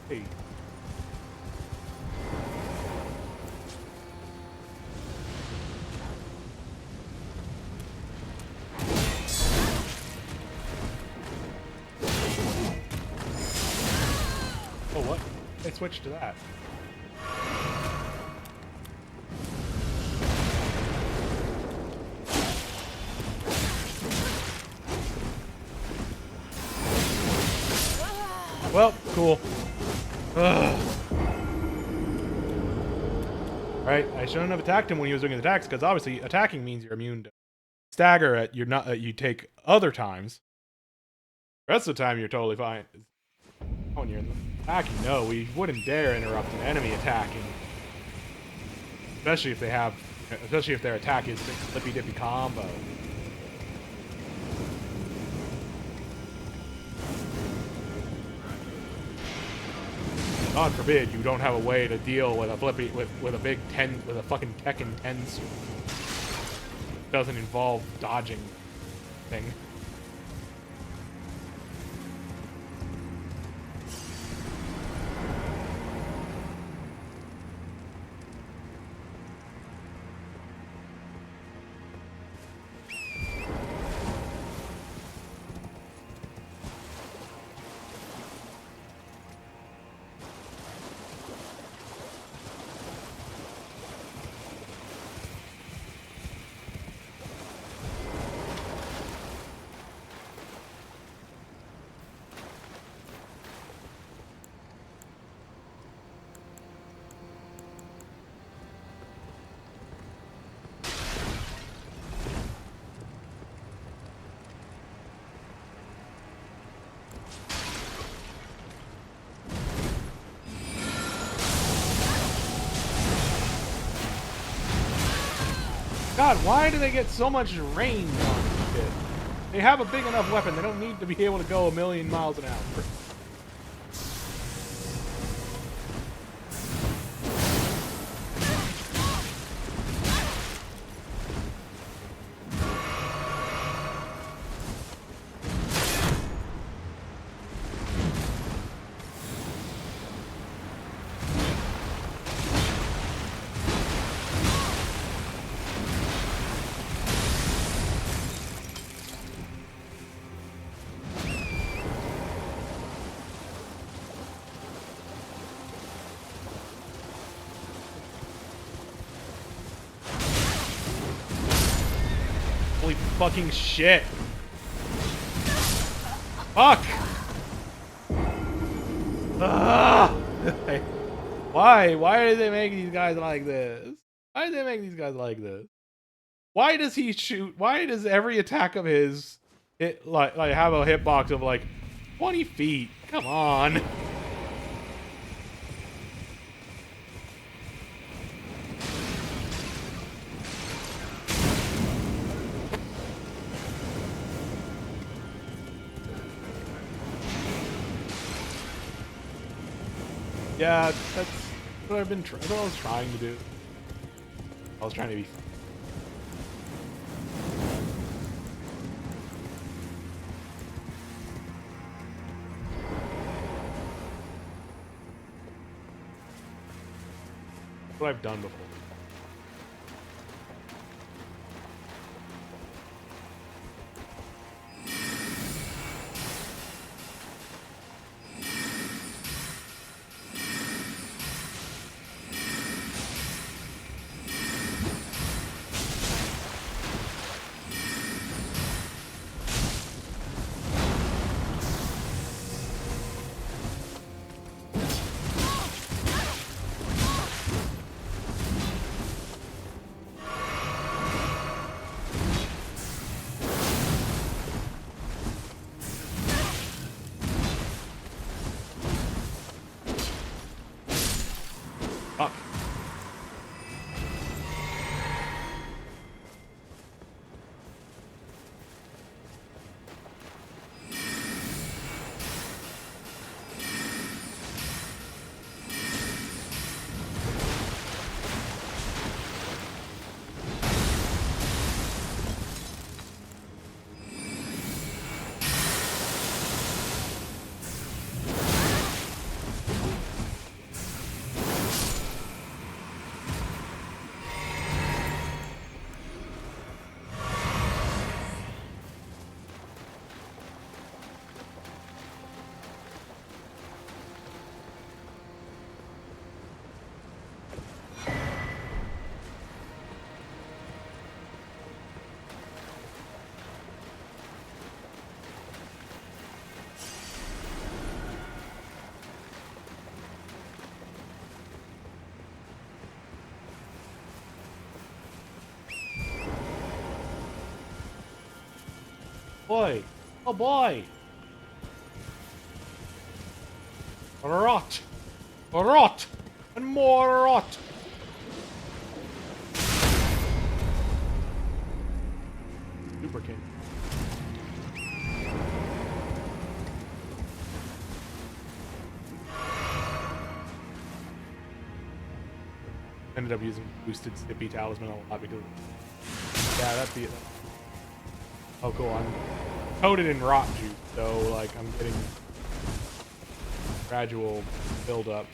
Hey. Oh, what? They switched to that. Well, cool. Ugh. Right, I shouldn't have attacked him when he was doing his attacks, because obviously attacking means you're immune to stagger at you're not you take other times. The rest of the time you're totally fine. When you're attacking, no, we wouldn't dare interrupt an enemy attacking. Especially if their attack is a flippy dippy combo. God forbid you don't have a way to deal with a with a big 10 with a fucking Tekken 10 sword. Doesn't involve dodging thing. God, why do they get so much range on this shit? They have a big enough weapon. They don't need to be able to go 1,000,000 miles an hour. Holy fucking shit. Fuck! Ah! Why? Why do they make these guys like this? Why do they make these guys like this? Why does he shoot? Why does every attack of his like have a hitbox of like 20 feet? Come on. Yeah, that's what I've been that's what I was trying to do. I was trying to be. What I've done before. Boy. Oh boy. Rot. Rot. And more rot. Super King. Ended up using boosted Stippy Talisman a lot because yeah, that'd be it. Oh cool, I'm coated in rot juice, so like I'm getting gradual build up.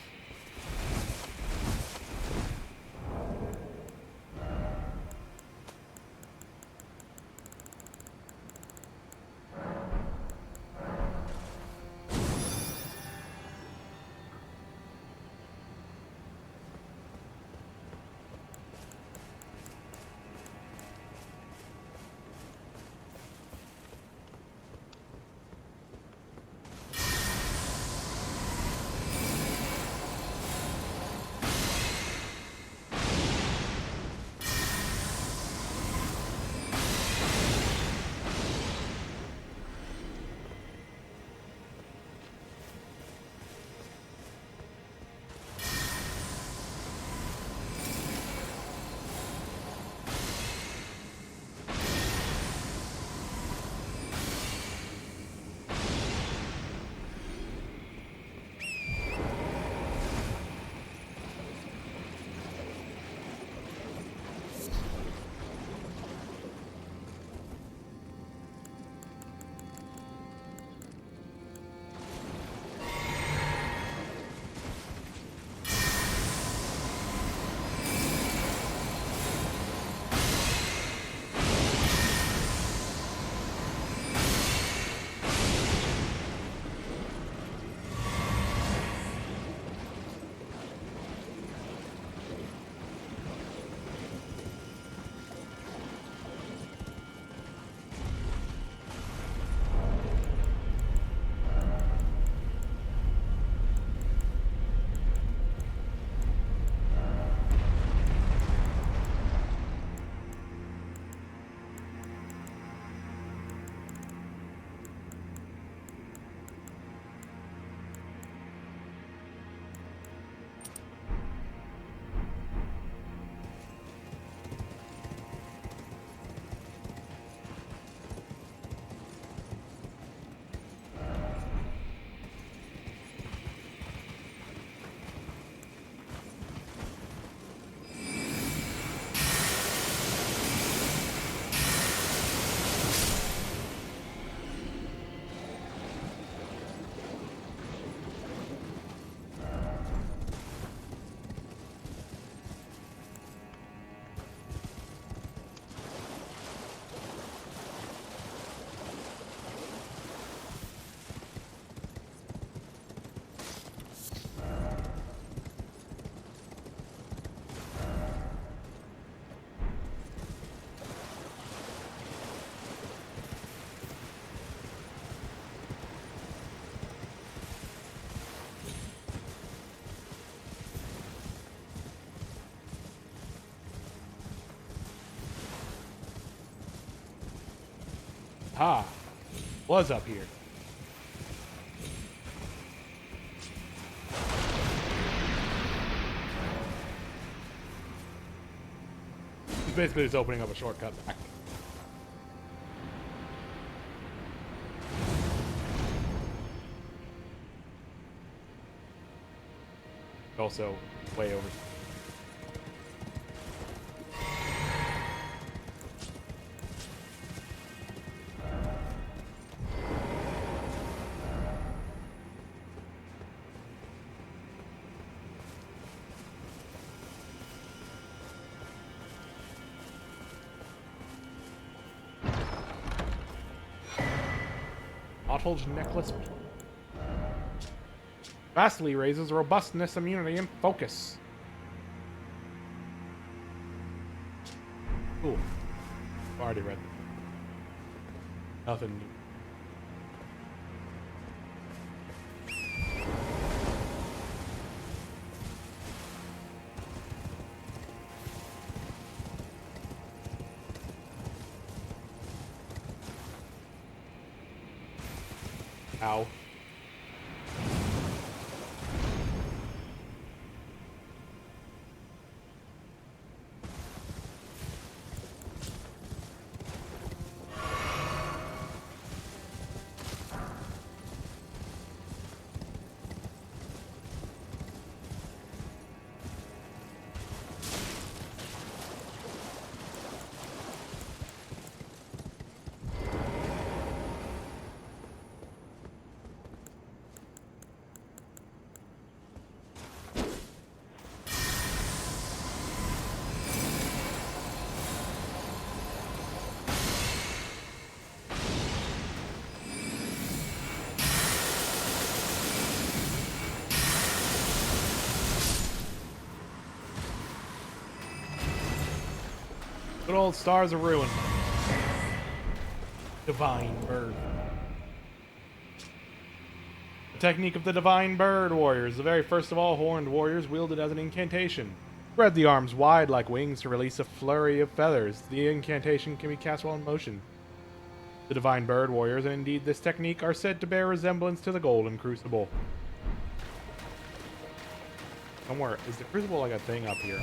Ha! Was up here. He's basically just opening up a shortcut back. Also, way over. Bottled necklace. Vastly raises robustness, immunity, and focus. Cool. Already read them. Nothing new. Ow. Good old Stars of Ruin. Divine Bird. The technique of the Divine Bird Warriors. The very first of all horned warriors wielded as an incantation. Spread the arms wide like wings to release a flurry of feathers. The incantation can be cast while in motion. The Divine Bird Warriors, and indeed this technique, are said to bear resemblance to the Golden Crucible. Somewhere, is the Crucible like a thing up here?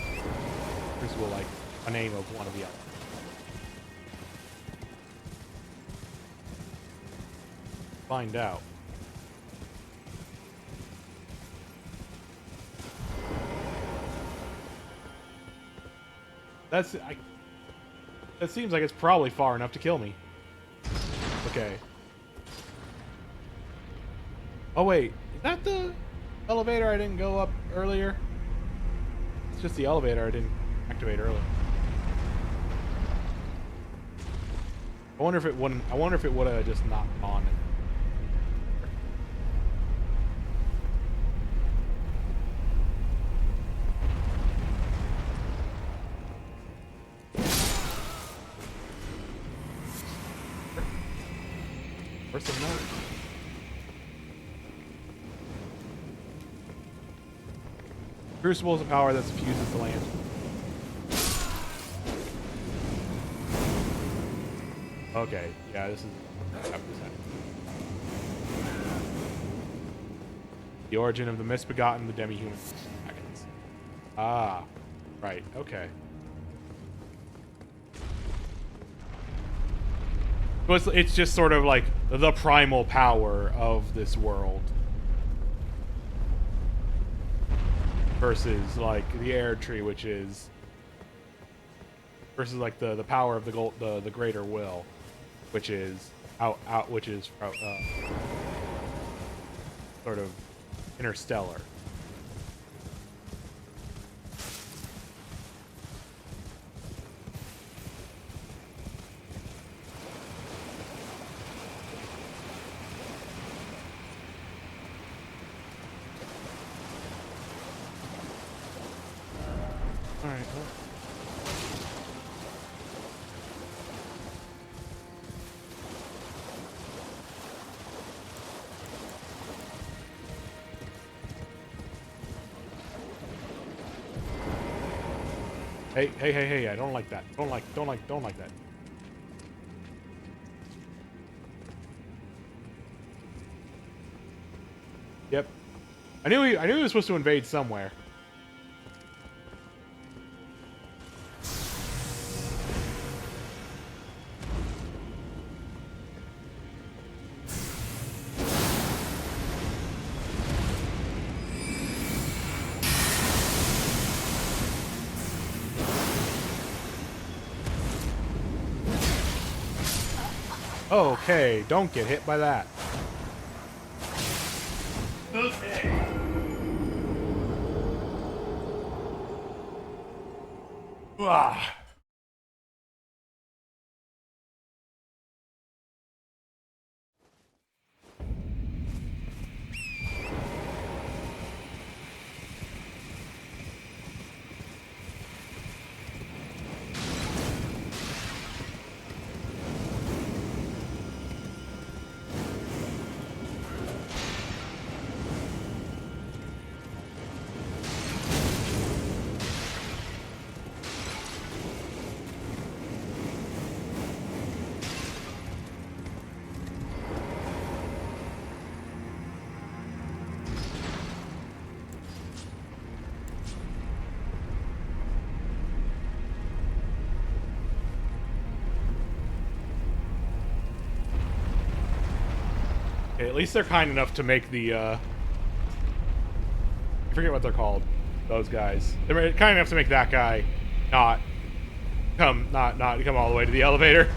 Crucible like a name of one of the elements. Find out. That seems like it's probably far enough to kill me. Okay. Oh wait, is that the elevator I didn't go up earlier? It's just the elevator I didn't activate earlier. I wonder if it wouldn't. I wonder if it would have just not gone. Where's the note? Crucible is a power that suffuses the land. Okay, yeah, this is the origin of the misbegotten, the demi-human dragons. Ah, right, okay. So it's just sort of like the primal power of this world versus like the Erdtree, which is versus like the power of the greater will, which is sort of interstellar. All right. Well. Hey, I don't like that. Don't like that. Yep. I knew he was supposed to invade somewhere. Okay, don't get hit by that. Okay. Ah. Okay, at least they're kind enough to make the, I forget what they're called. Those guys. They're kind enough to make that guy not come all the way to the elevator.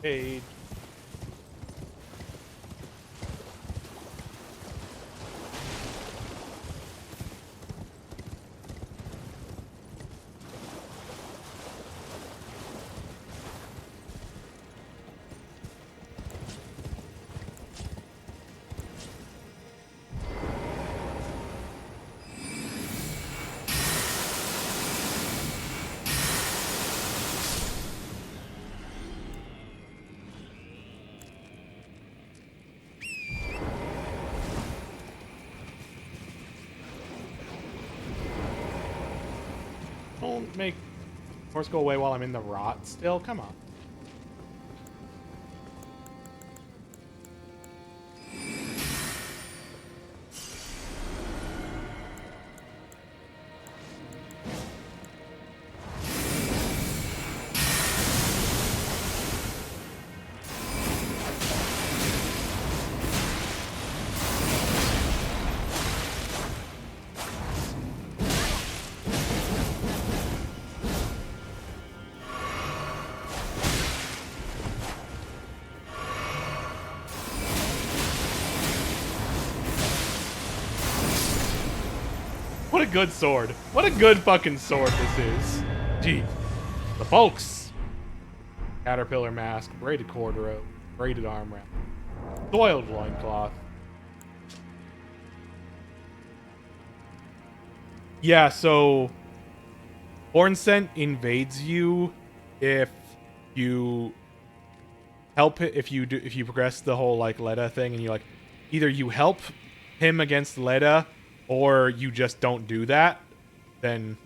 Hey. Don't make horse go away while I'm in the rot still. Come on. What a good sword. What a good fucking sword this is. Gee. The folks. Caterpillar mask, braided cord rope, braided arm wrap, soiled loincloth. Yeah, so Horn Scent invades you if you help it, if you progress the whole like Leda thing, and you like either you help him against Leda or you just don't do that, then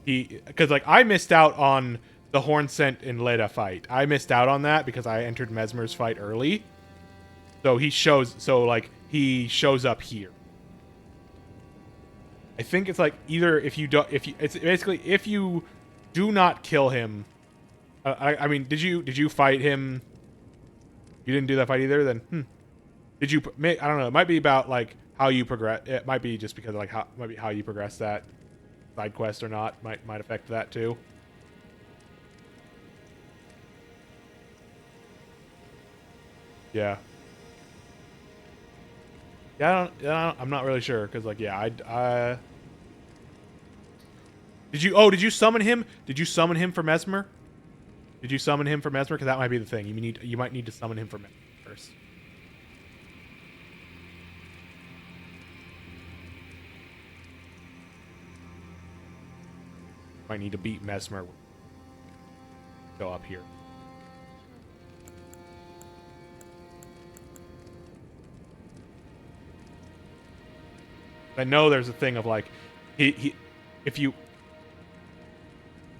because like I missed out on the Horn Scent and Leda fight. I missed out on that because I entered Mesmer's fight early. So he shows up here. I think it's like either if you it's basically if you do not kill him. I mean, did you fight him? You didn't do that fight either. Then did you? I don't know. It might be about like how you progress. It might be just because of like how you progress that side quest or not might affect that too. Yeah. I'm not really sure because like yeah did you summon him? Did you summon him for Mesmer? Did you summon him for Mesmer? Because that might be the thing. You might need to summon him for Mesmer first. Might need to beat Mesmer. Go up here. I know there's a thing of like if you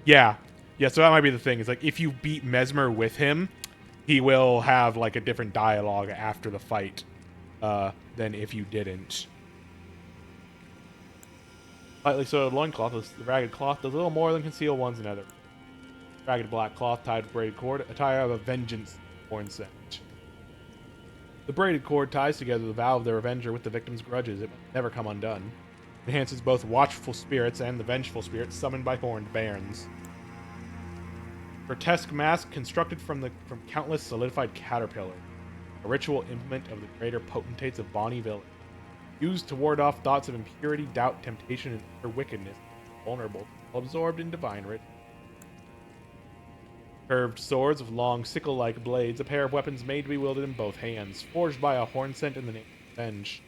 yeah so that might be the thing. Is like if you beat Mesmer with him, he will have like a different dialogue after the fight than if you didn't. Lightly soiled loincloth, the ragged cloth does a little more than conceal one's nether. Ragged black cloth tied with braided cord, attire of a vengeance Horn Scent. The braided cord ties together the vow of the revenger with the victim's grudges. It will never come undone. It enhances both watchful spirits and the vengeful spirits summoned by horned bairns. Grotesque mask constructed from countless solidified caterpillars. A ritual implement of the greater potentates of Bonnie Village. Used to ward off thoughts of impurity, doubt, temptation, and utter wickedness. Vulnerable, absorbed in divine ritual. Curved swords with long sickle-like blades, a pair of weapons made to be wielded in both hands, forged by a Horn Scent in the name of revenge.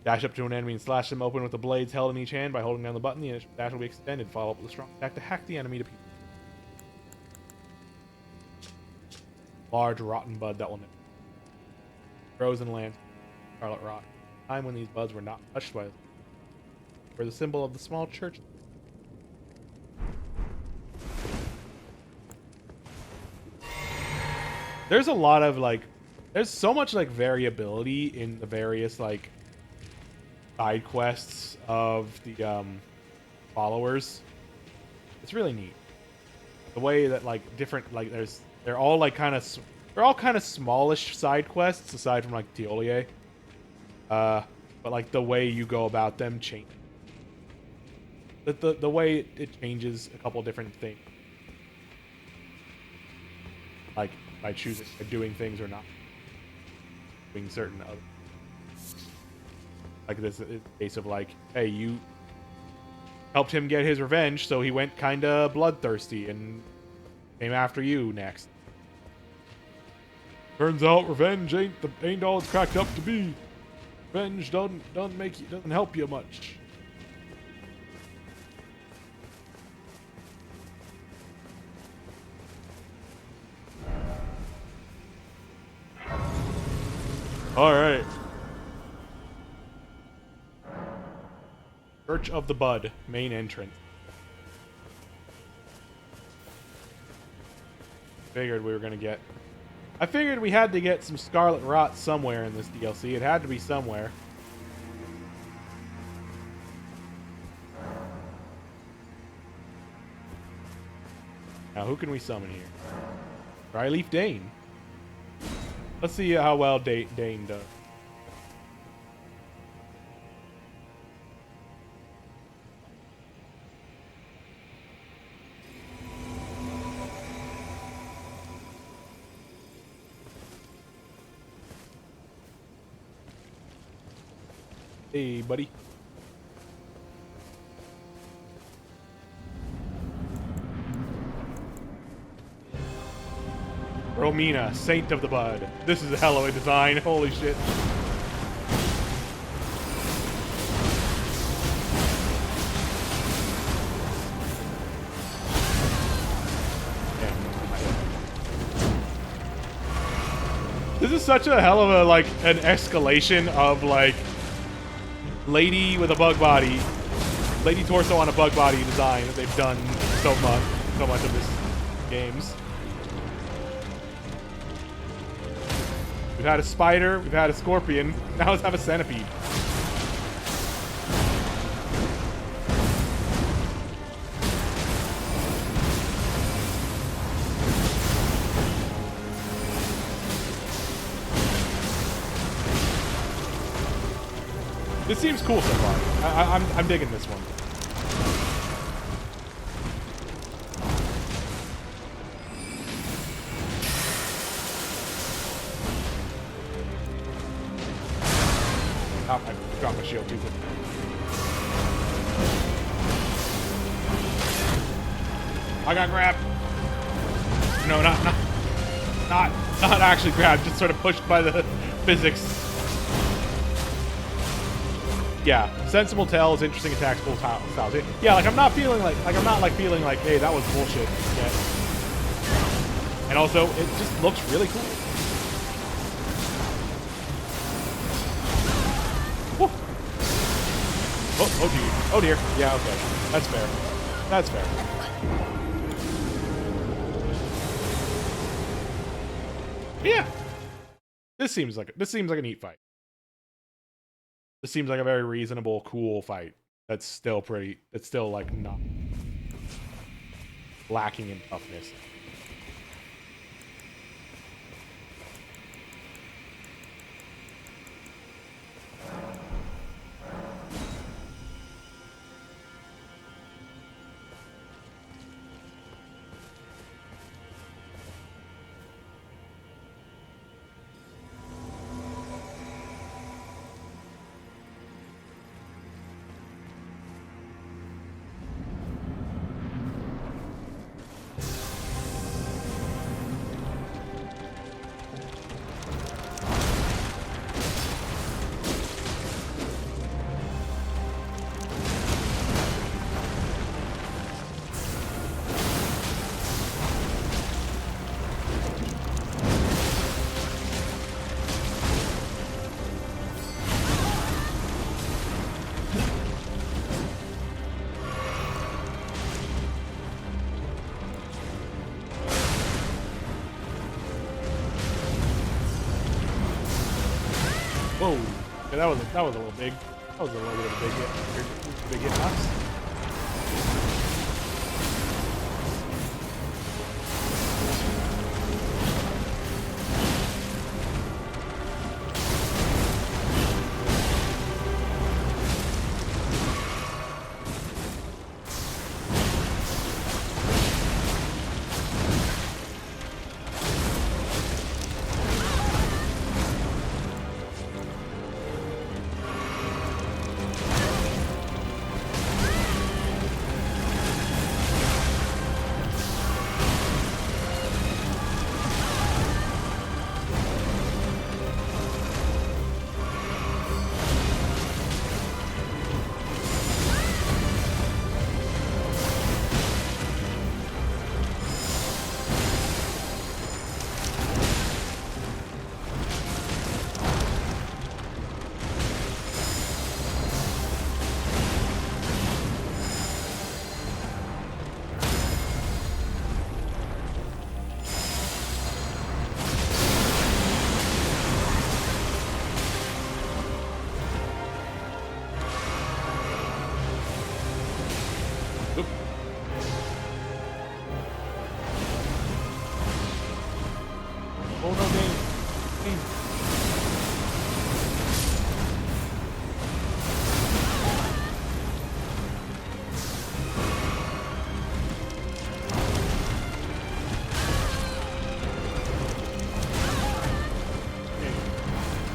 Dash up to an enemy and slash them open with the blades held in each hand. By holding down the button, the initial dash will be extended. Follow up with a strong attack to hack the enemy to pieces. Large rotten bud that will never grows and lands scarlet rot. Time when these buds were not touched by were the symbol of the small church. there's a lot of like, there's so much like variability in the various like side quests of the followers. It's really neat. The way that like different like they're all like they're all kind of smallish side quests aside from like Tiolier. But like the way you go about them change. The way it changes a couple different things. Like by choosing by doing things or not doing certain other. Like this case of like, hey, you helped him get his revenge, so he went kind of bloodthirsty and came after you next. Turns out revenge ain't all it's cracked up to be. Revenge doesn't help you much. All right. Church of the Bud, main entrance. Figured we were gonna get. I figured we had to get some Scarlet Rot somewhere in this DLC. It had to be somewhere. Now, who can we summon here? Dryleaf Dane. Let's see how well Dane does. Hey, buddy. Romina, Saint of the Bud. This is a hell of a design. Holy shit. This is such a hell of a, like, an escalation of, like, lady with a bug body, lady torso on a bug body design that they've done so much of this games. We've had a spider, we've had a scorpion, now let's have a centipede. This seems cool so far. I'm digging this one. Oh, I dropped my shield too quick. I got grabbed. No, not actually grabbed. Just sort of pushed by the physics. Yeah, sensible tells, interesting attacks, cool styles. Yeah, like I'm not feeling like feeling like, hey, that was bullshit yet. And also, it just looks really cool. Woo. Oh dear. Yeah, okay. That's fair. That's fair. Yeah. This seems like a neat fight. This seems like a very reasonable, cool fight. That's still like not lacking in toughness. that was a little big. That was a little bit of a big hit, nuts. Oh no, Dane.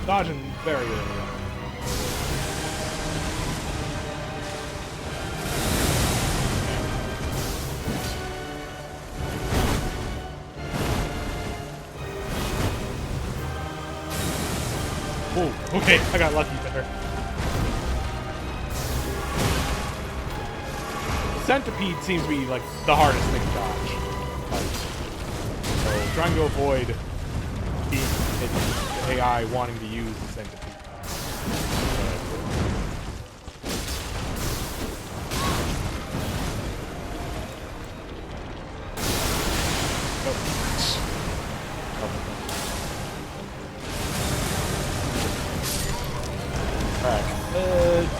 Dodging very early on. Oh, okay, I got lucky there. The centipede seems to be like the hardest thing to dodge. So trying to avoid the AI wanting to use the centipede.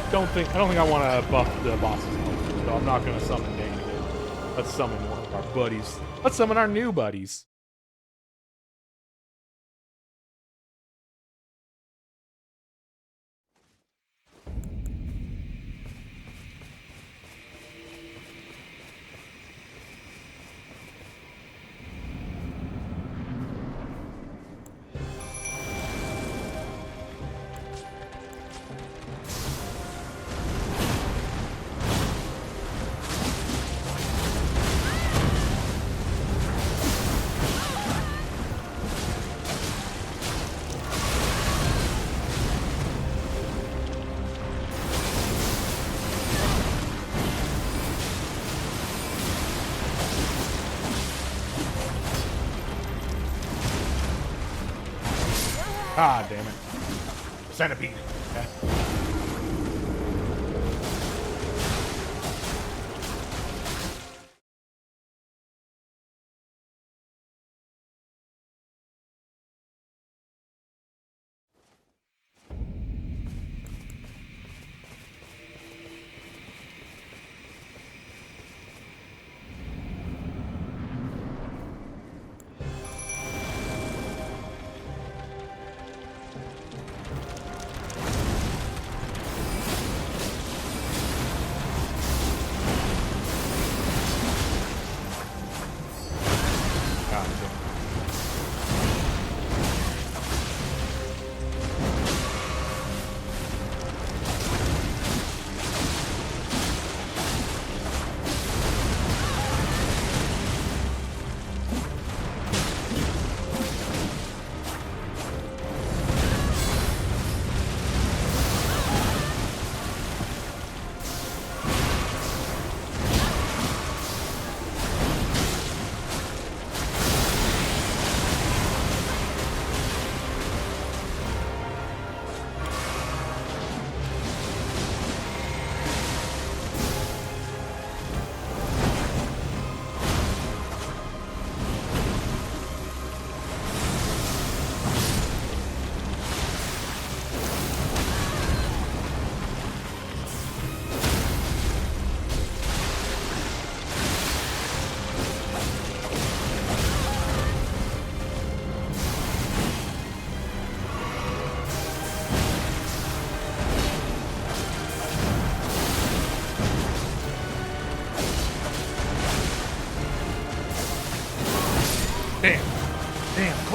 I don't think I want to buff the bosses, so I'm not going to summon Dane again. Let's summon one of our buddies. Let's summon our new buddies. Ah, damn it. Centipede. Okay.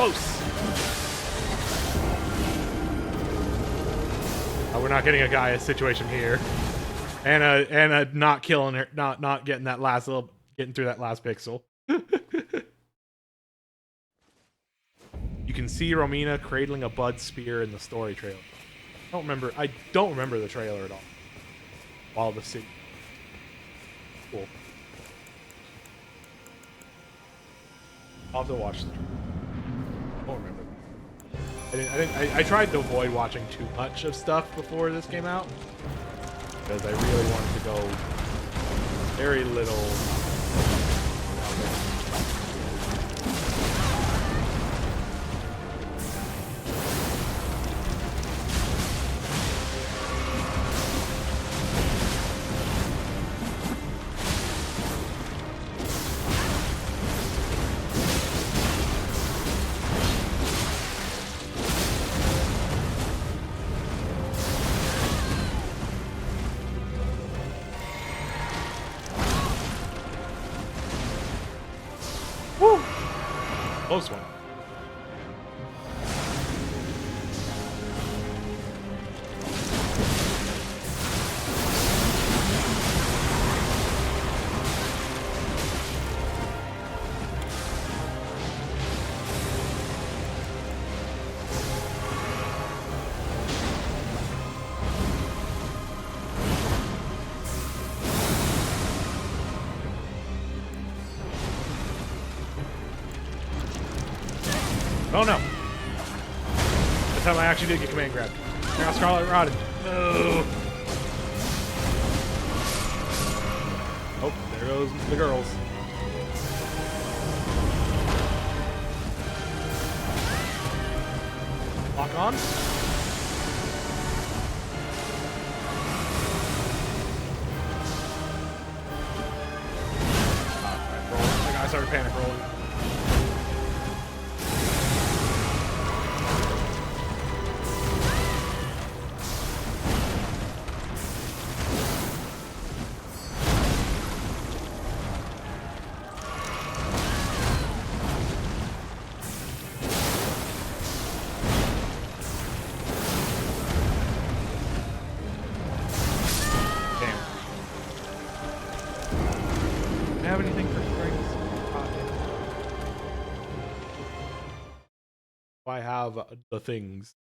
close. We're not getting a Gaia situation here, and a not killing her, not getting that last little, getting through that last pixel. You can see Romina cradling a bud spear in the story trailer. I don't remember the trailer at all. While the city. Cool. I'll have to watch the trailer. I don't remember. I tried to avoid watching too much of stuff before this came out, because I really wanted to go very little. Close one. Oh no! This time I actually did get command grabbed. Now Scarlet Rotted. No! Oh, there goes the girls. Lock on. I started panic rolling. Have anything for strength? I have the things.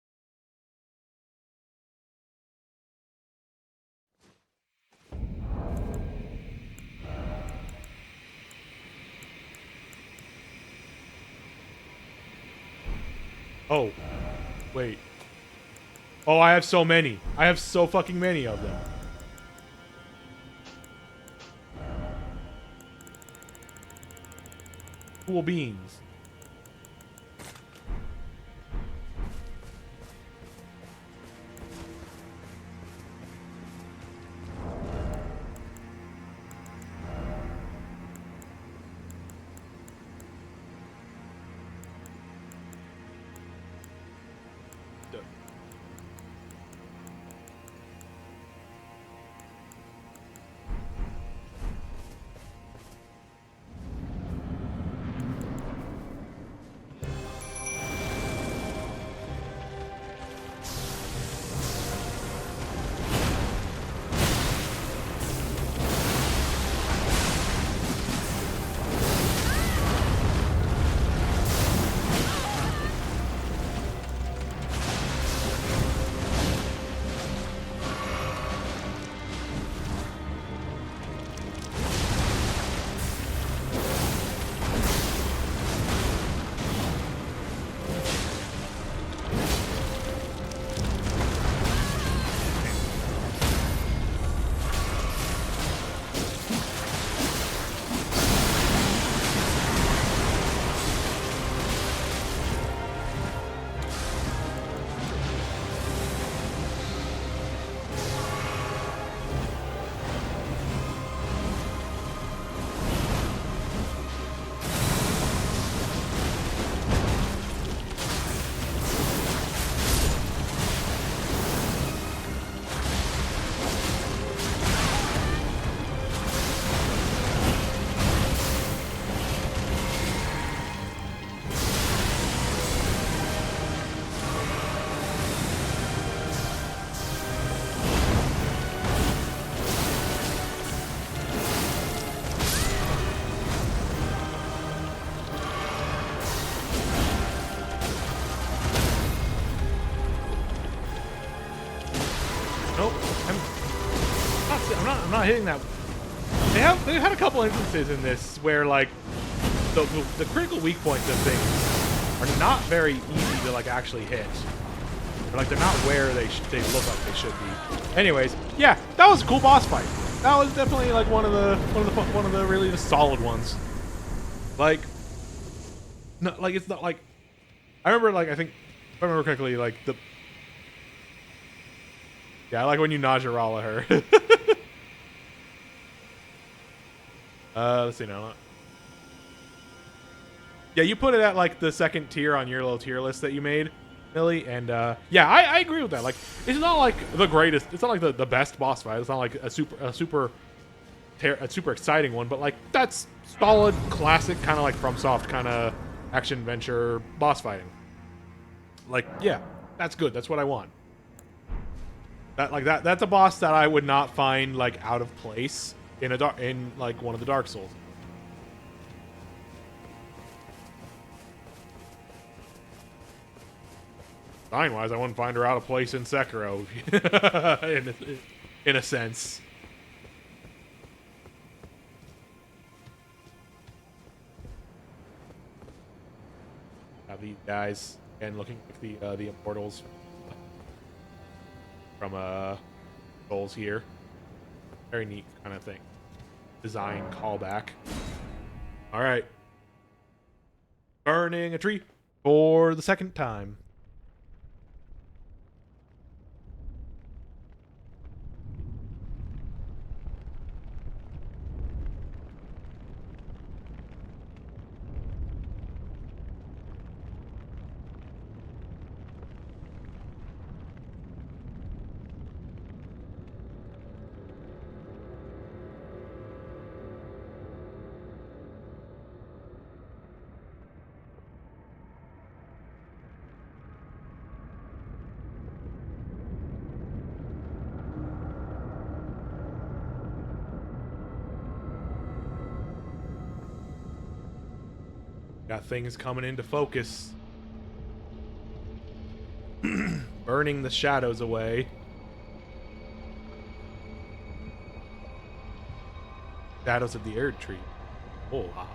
Oh, wait. Oh, I have so many. I have so fucking many of them. Cool beans. I'm not hitting that. They've had a couple instances in this where like the critical weak points of things are not very easy to like actually hit. Or, like they're not where they look like they should be. Anyways, yeah, that was a cool boss fight. That was definitely like one of the really solid ones. Like, no, like it's not like I remember like I think if I remember correctly like the I like when you Najarala her. Let's see now. Yeah, you put it at like the second tier on your little tier list that you made, Millie, and yeah, I agree with that. Like, it's not like the greatest. It's not like the best boss fight. It's not like a super exciting one, but like that's solid, classic kind of like FromSoft kind of action adventure boss fighting. Like, yeah, that's good. That's what I want. That's a boss that I would not find like out of place in like one of the Dark Souls. Design-wise, I wouldn't find her out of place in Sekiro, in a sense. Have these guys and looking like the immortals from Souls here. Very neat kind of thing. Design callback. All right. Burning a tree for the second time. Got things coming into focus. Burning the shadows away. Shadows of the Erdtree. Oh, wow.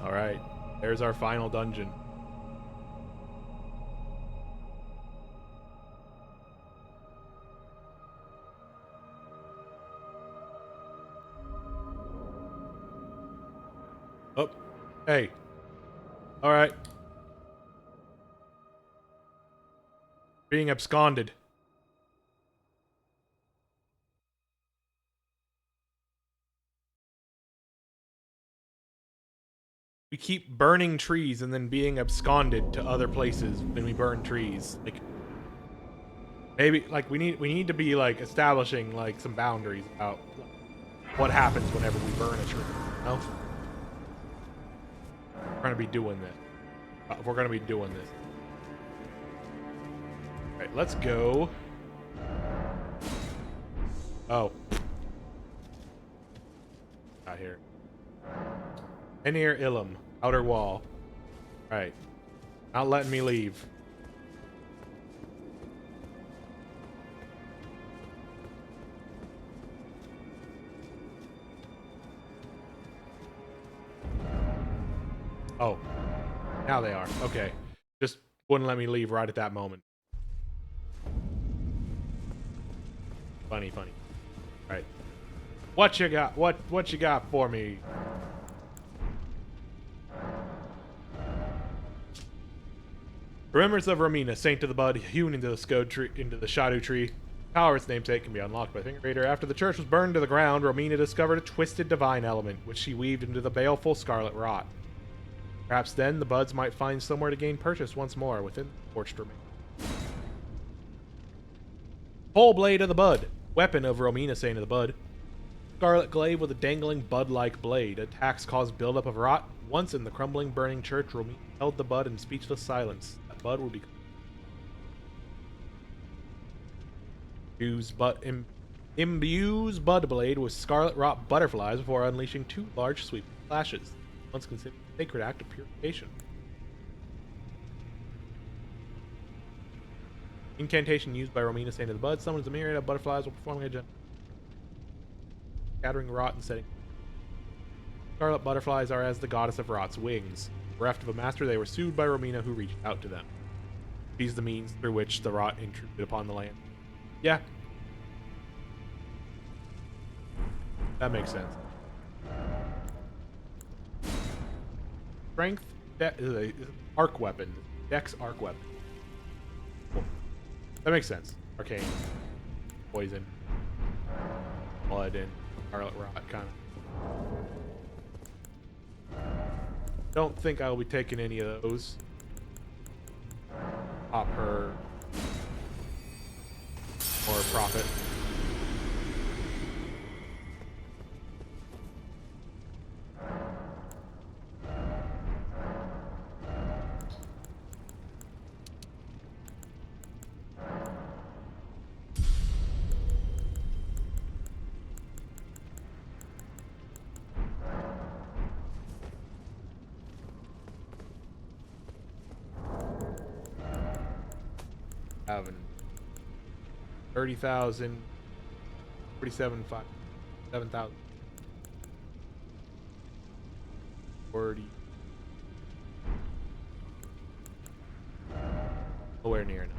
All right, there's our final dungeon. Oh, hey. All right. Being absconded. We keep burning trees and then being absconded to other places when we burn trees. Like, maybe like we need to be like establishing like some boundaries about what happens whenever we burn a tree. You know? We're gonna be doing this. We're gonna be doing this. All right, let's go. Oh, not here. Enir Ilum, outer wall. All right, not letting me leave. Oh, now they are. Okay. Just wouldn't let me leave right at that moment. Funny. All right. What you got? What you got for me? Remembrance of Romina, Saint of the Bud, hewn into the Shadow Tree. Power its namesake can be unlocked by Finger Raider. After the church was burned to the ground, Romina discovered a twisted divine element, which she weaved into the baleful scarlet rot. Perhaps then the buds might find somewhere to gain purchase once more within the torched remains. Pole Blade of the Bud, weapon of Romina, Saint of the Bud. Scarlet glaive with a dangling bud-like blade. Attacks cause buildup of rot. Once in the crumbling, burning church, Romina held the bud in speechless silence. That bud would become Imbues Budblade with scarlet rot butterflies before unleashing 2 large sweeping flashes. Once considered a sacred act of purification. Incantation used by Romina Saint of the Bud summons a myriad of butterflies while performing a gentle scattering rot and setting. Scarlet butterflies are as the goddess of rot's wings. Bereft of a master, they were sued by Romina, who reached out to them. She's the means through which the rot intruded upon the land. Yeah. That makes sense. Strength arc weapon. Dex arc weapon. Cool. That makes sense. Arcane. Poison. Blood and scarlet rot kind of. Don't think I will be taking any of those. Pop her. Or profit. Having 30,000, 7,000, 40. Nowhere near enough.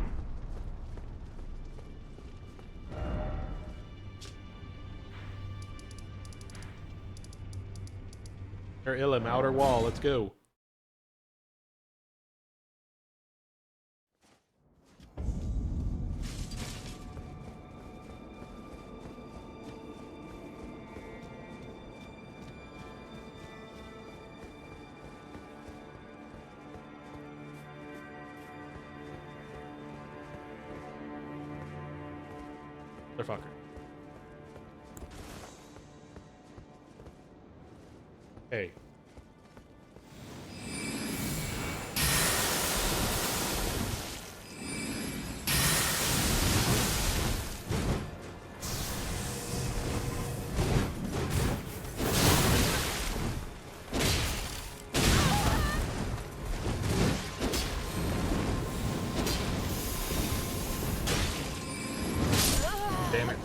Illim, outer wall, let's go. Motherfucker. Hey. Damn it.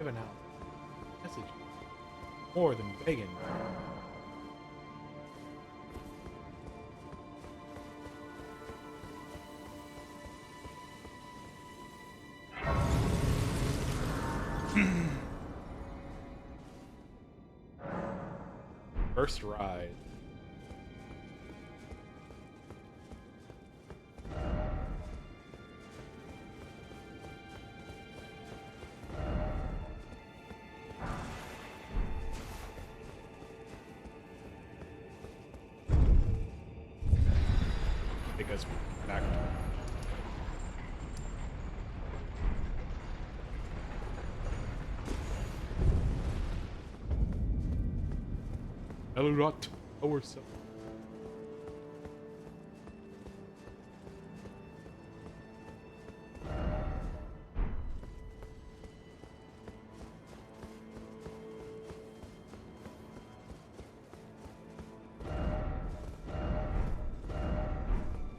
Given out. Message. More than begging. First ride. Take us back. Elurot ourselves.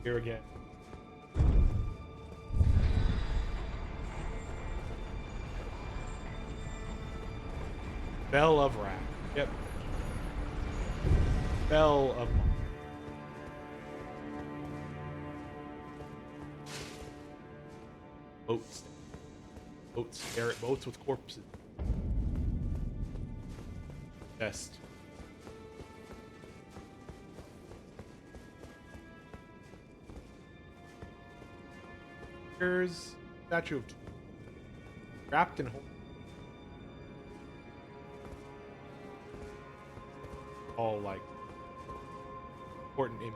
Here again. Bell of Wrath. Yep. Bell of Moth. Boats. Boats stare at boats with corpses. Chest. Here's statue of wrapped in all like important image.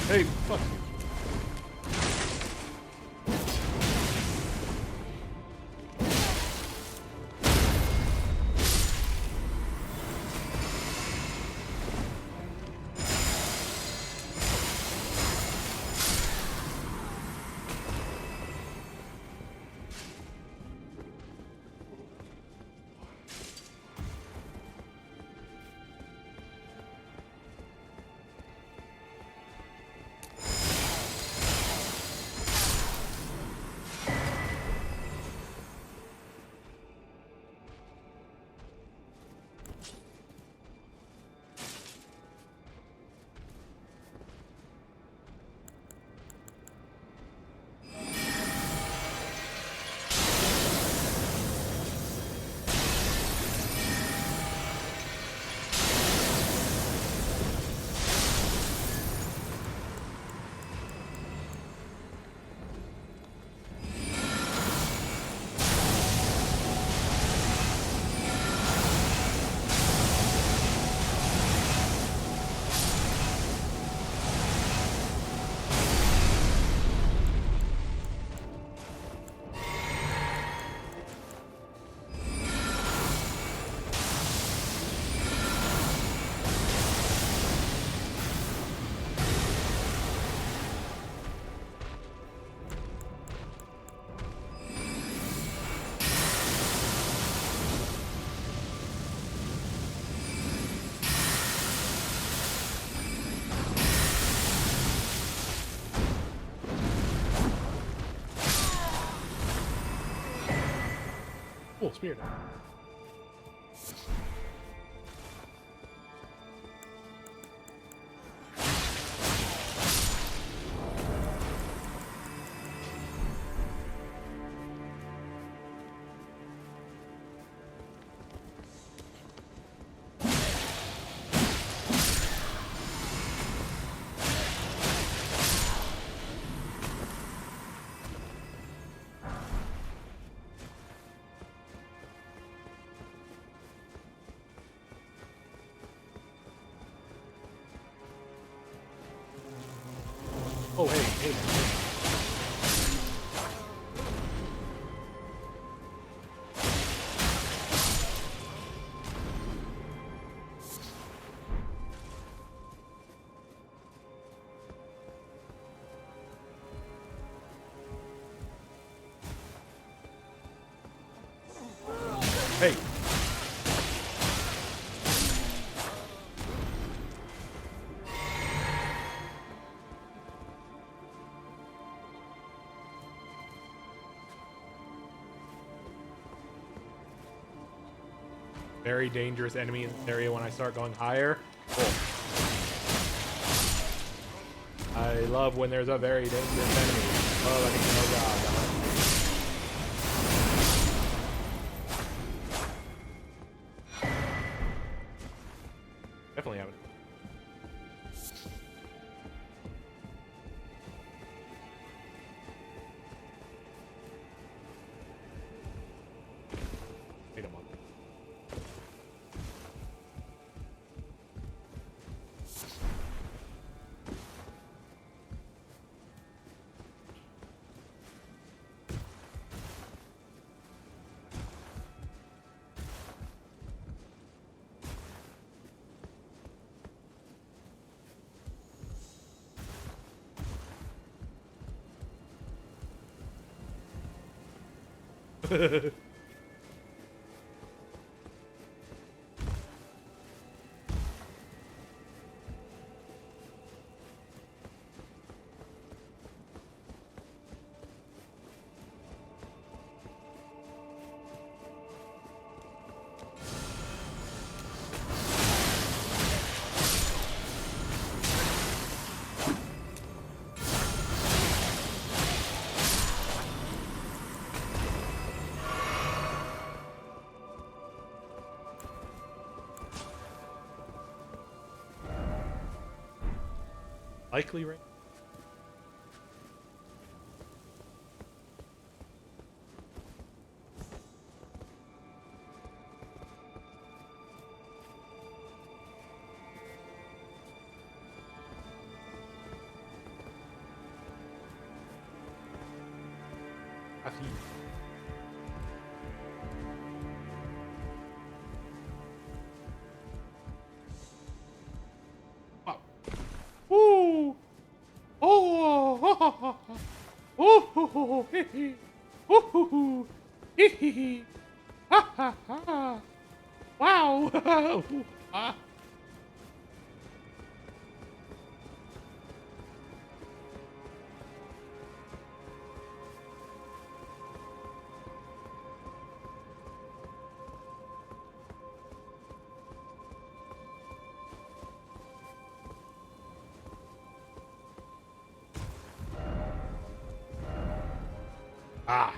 Hey, fuck you. Cool, spear. Oh, hey, hey. Hey. Very dangerous enemy in this area when I start going higher. Cool. I love when there's a very dangerous enemy. Oh, I mean, oh god. Definitely have it. Likely range. I see. Wow. Woo! Oh! Oh! Hee hee! Oh! Hee hee! Ha ha ha! Wow! Ah. Ah.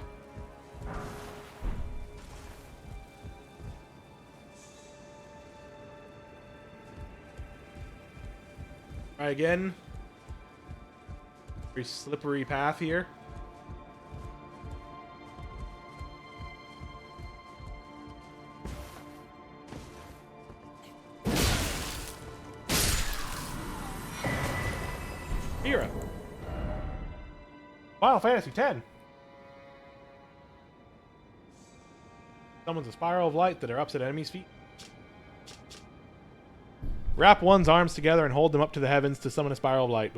Try again. Very slippery path here. Hero. Final Fantasy X. Summons a spiral of light that erupts at enemies' feet. Wrap one's arms together and hold them up to the heavens to summon a spiral of light.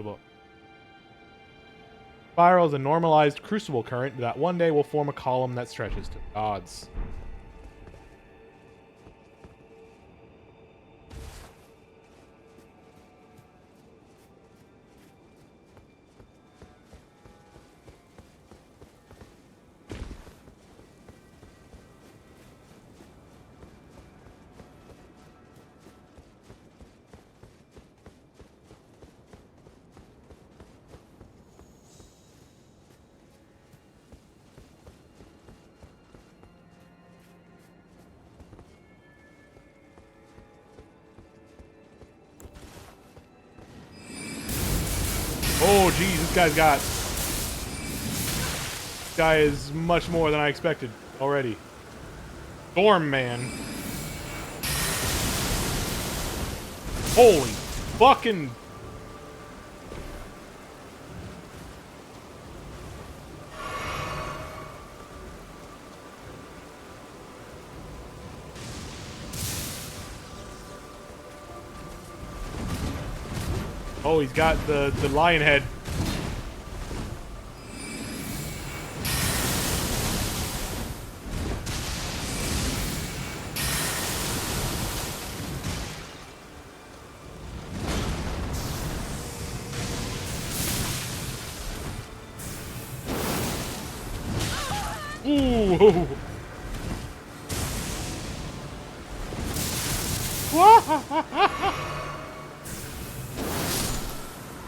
Spiral is a normalized crucible current that one day will form a column that stretches to the gods. Oh, geez, this guy is much more than I expected already. Storm Man. Holy fucking... Oh, he's got the lion head. Ooh.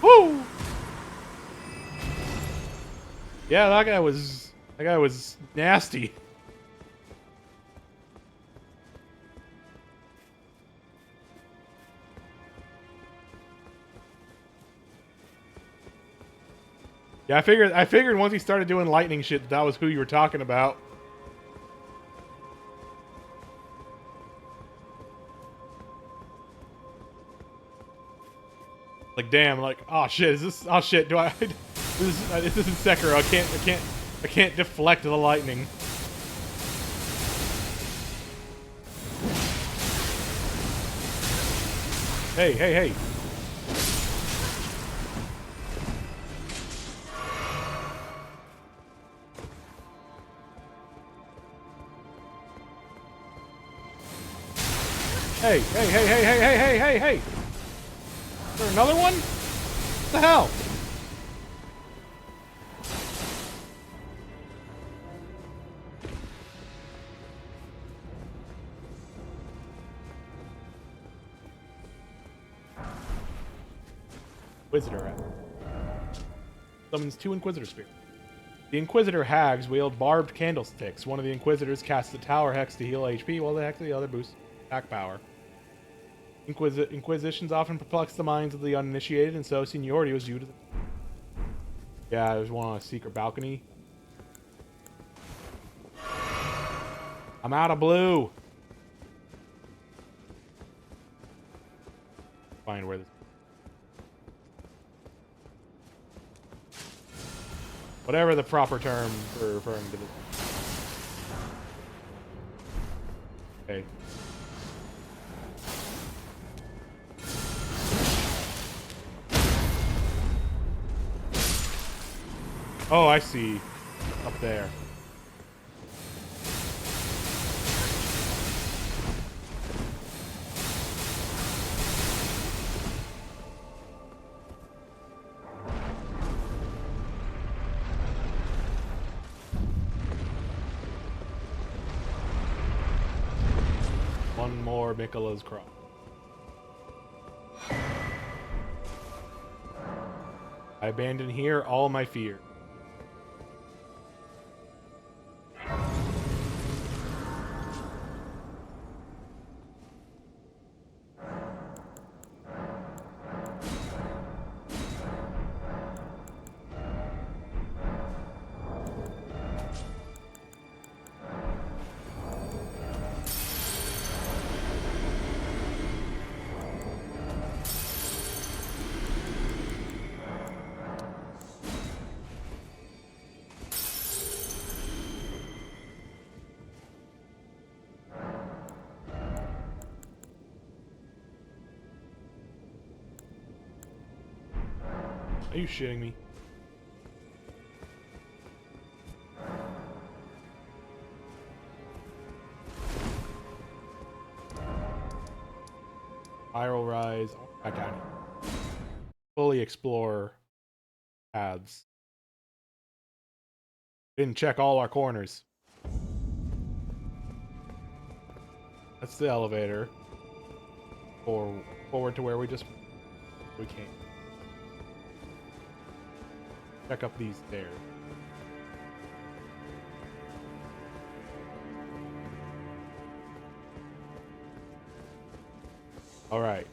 Woo! Yeah, that guy was nasty. Yeah, I figured once he started doing lightning shit that was who you were talking about. Like, damn, like, oh shit, oh shit, this isn't Sekiro, I can't deflect the lightning. Hey. Hey, hey, hey, hey, hey, hey, hey, hey, hey! Is there another one? What the hell? Inquisitor summons 2 Inquisitor spirits. The Inquisitor hags wield barbed candlesticks. One of the Inquisitors casts the Tower Hex to heal HP, while the other boosts attack power. Inquisitions often perplex the minds of the uninitiated, and so seniority was due to the... Yeah, there's one on a secret balcony. I'm out of blue! Find where this... Whatever the proper term for referring to this. Okay. Oh, I see. Up there. One more Miquella's Cross. I abandon here all my fear. Are you shitting me? Spiral rise. Back down. Fully explore paths. Didn't check all our corners. That's the elevator. Forward to where we came. Check up these stairs. All right.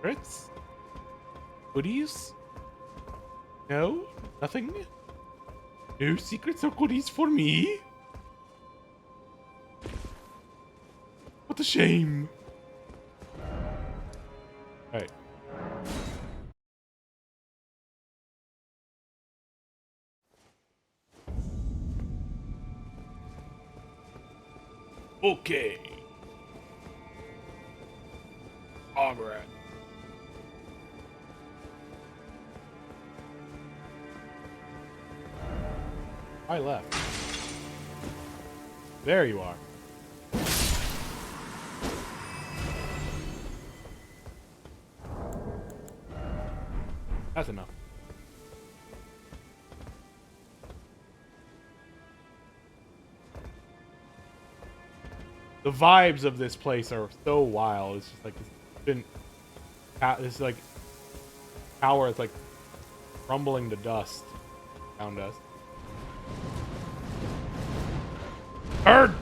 Crits? Goodies? No? Nothing? No secrets or goodies for me? What a shame. Alright. Okay. Alright. I left. There you are. That's enough. The vibes of this place are so wild. It's just like this like tower is like crumbling to dust around us. Bird!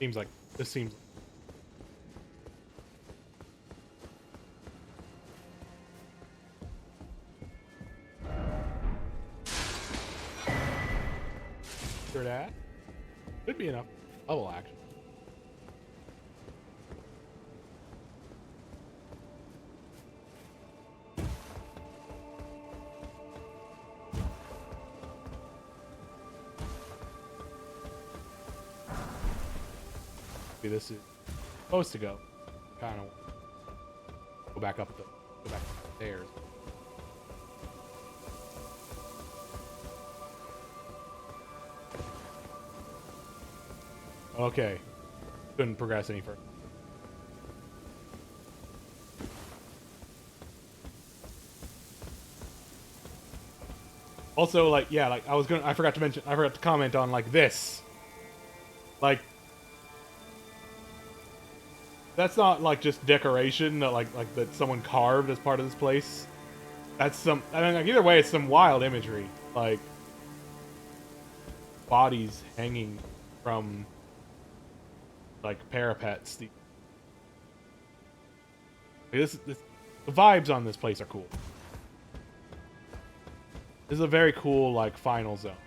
Seems like this seems. Sure that could be enough level action. Maybe this is supposed to go. Kind of go back up the stairs. Okay. Couldn't progress any further. Also, like, yeah, like, I forgot to comment on, like, this. Like, that's not, like, just decoration that, like, that someone carved as part of this place. That's some, I mean, like, either way, it's some wild imagery. Like, bodies hanging from, like, parapets. The vibes on this place are cool. This is a very cool, like, final zone.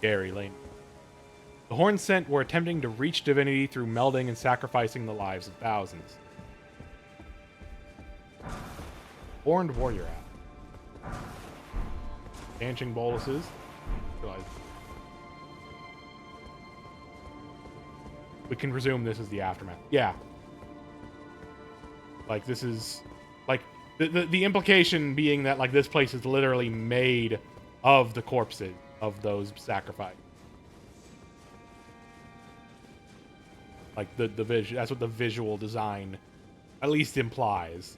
Gary Lane. The Horn Sent were attempting to reach divinity through melding and sacrificing the lives of thousands. Horned Warrior app. Dancing boluses. We can presume this is the aftermath. Yeah. Like, this is... Like, the implication being that, like, this place is literally made of the corpses of those sacrificed. Like, the visual... That's what the visual design at least implies.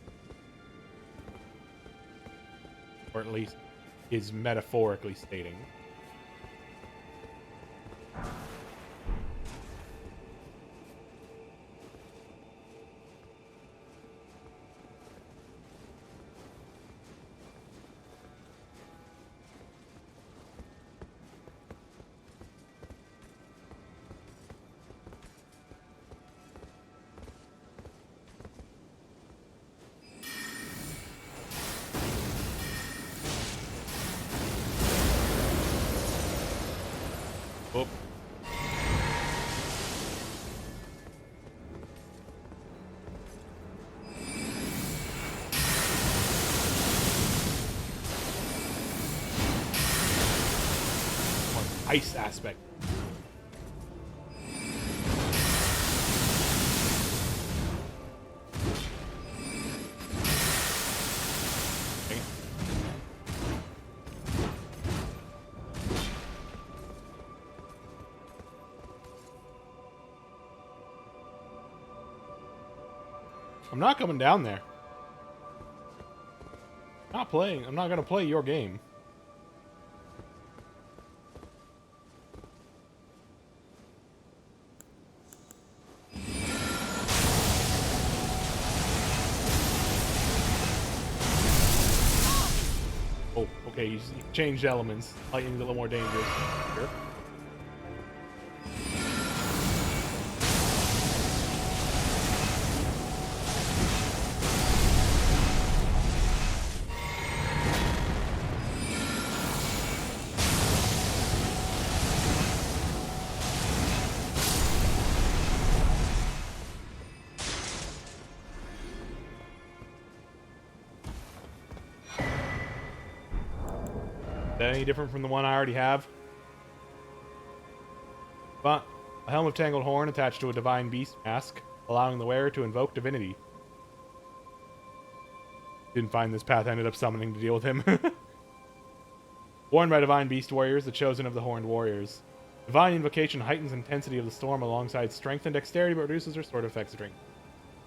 Or at least is metaphorically stating. Oh. Ice aspect. Okay. I'm not coming down there. Not playing. I'm not gonna play your game. Oh, okay, you changed elements. Lightning's a little more dangerous. Sure. Is that any different from the one I already have? But a helm of tangled horn attached to a divine beast mask, allowing the wearer to invoke divinity. Didn't find this path, ended up summoning to deal with him. Worn by divine beast warriors, the chosen of the horned warriors. Divine invocation heightens intensity of the storm alongside strength and dexterity, but reduces her sword effects during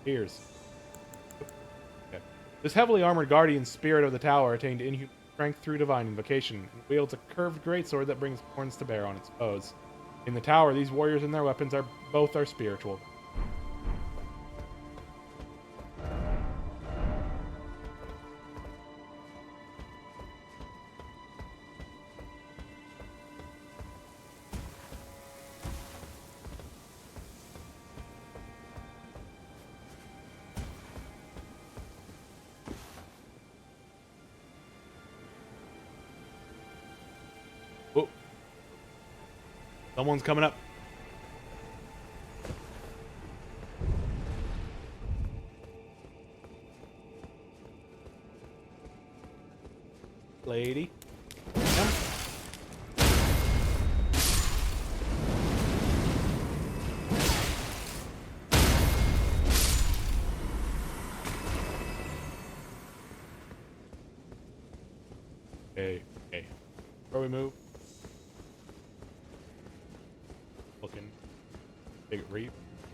tears. Okay. This heavily armored guardian spirit of the tower attained inhuman strength through divine invocation, and wields a curved greatsword that brings horns to bear on its foes. In the tower, these warriors and their weapons are spiritual. Oh. Someone's coming up. Lady. Yep. Okay. Before we move. Looking.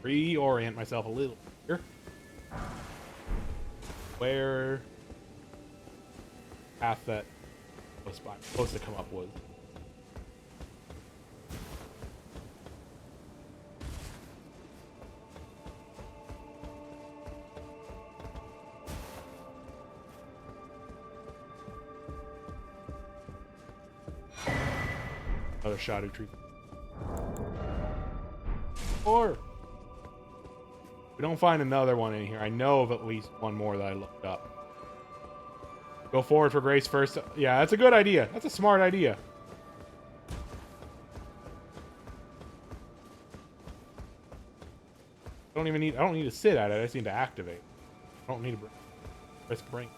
Reorient myself a little here. Where path that was supposed to come up was. Another shadow tree. Or we don't find another one in here. I know of at least one more that I looked up. Go forward for grace first. Yeah, that's a good idea. That's a smart idea. I don't need to sit at it. I just need to activate. I don't need to risk brain.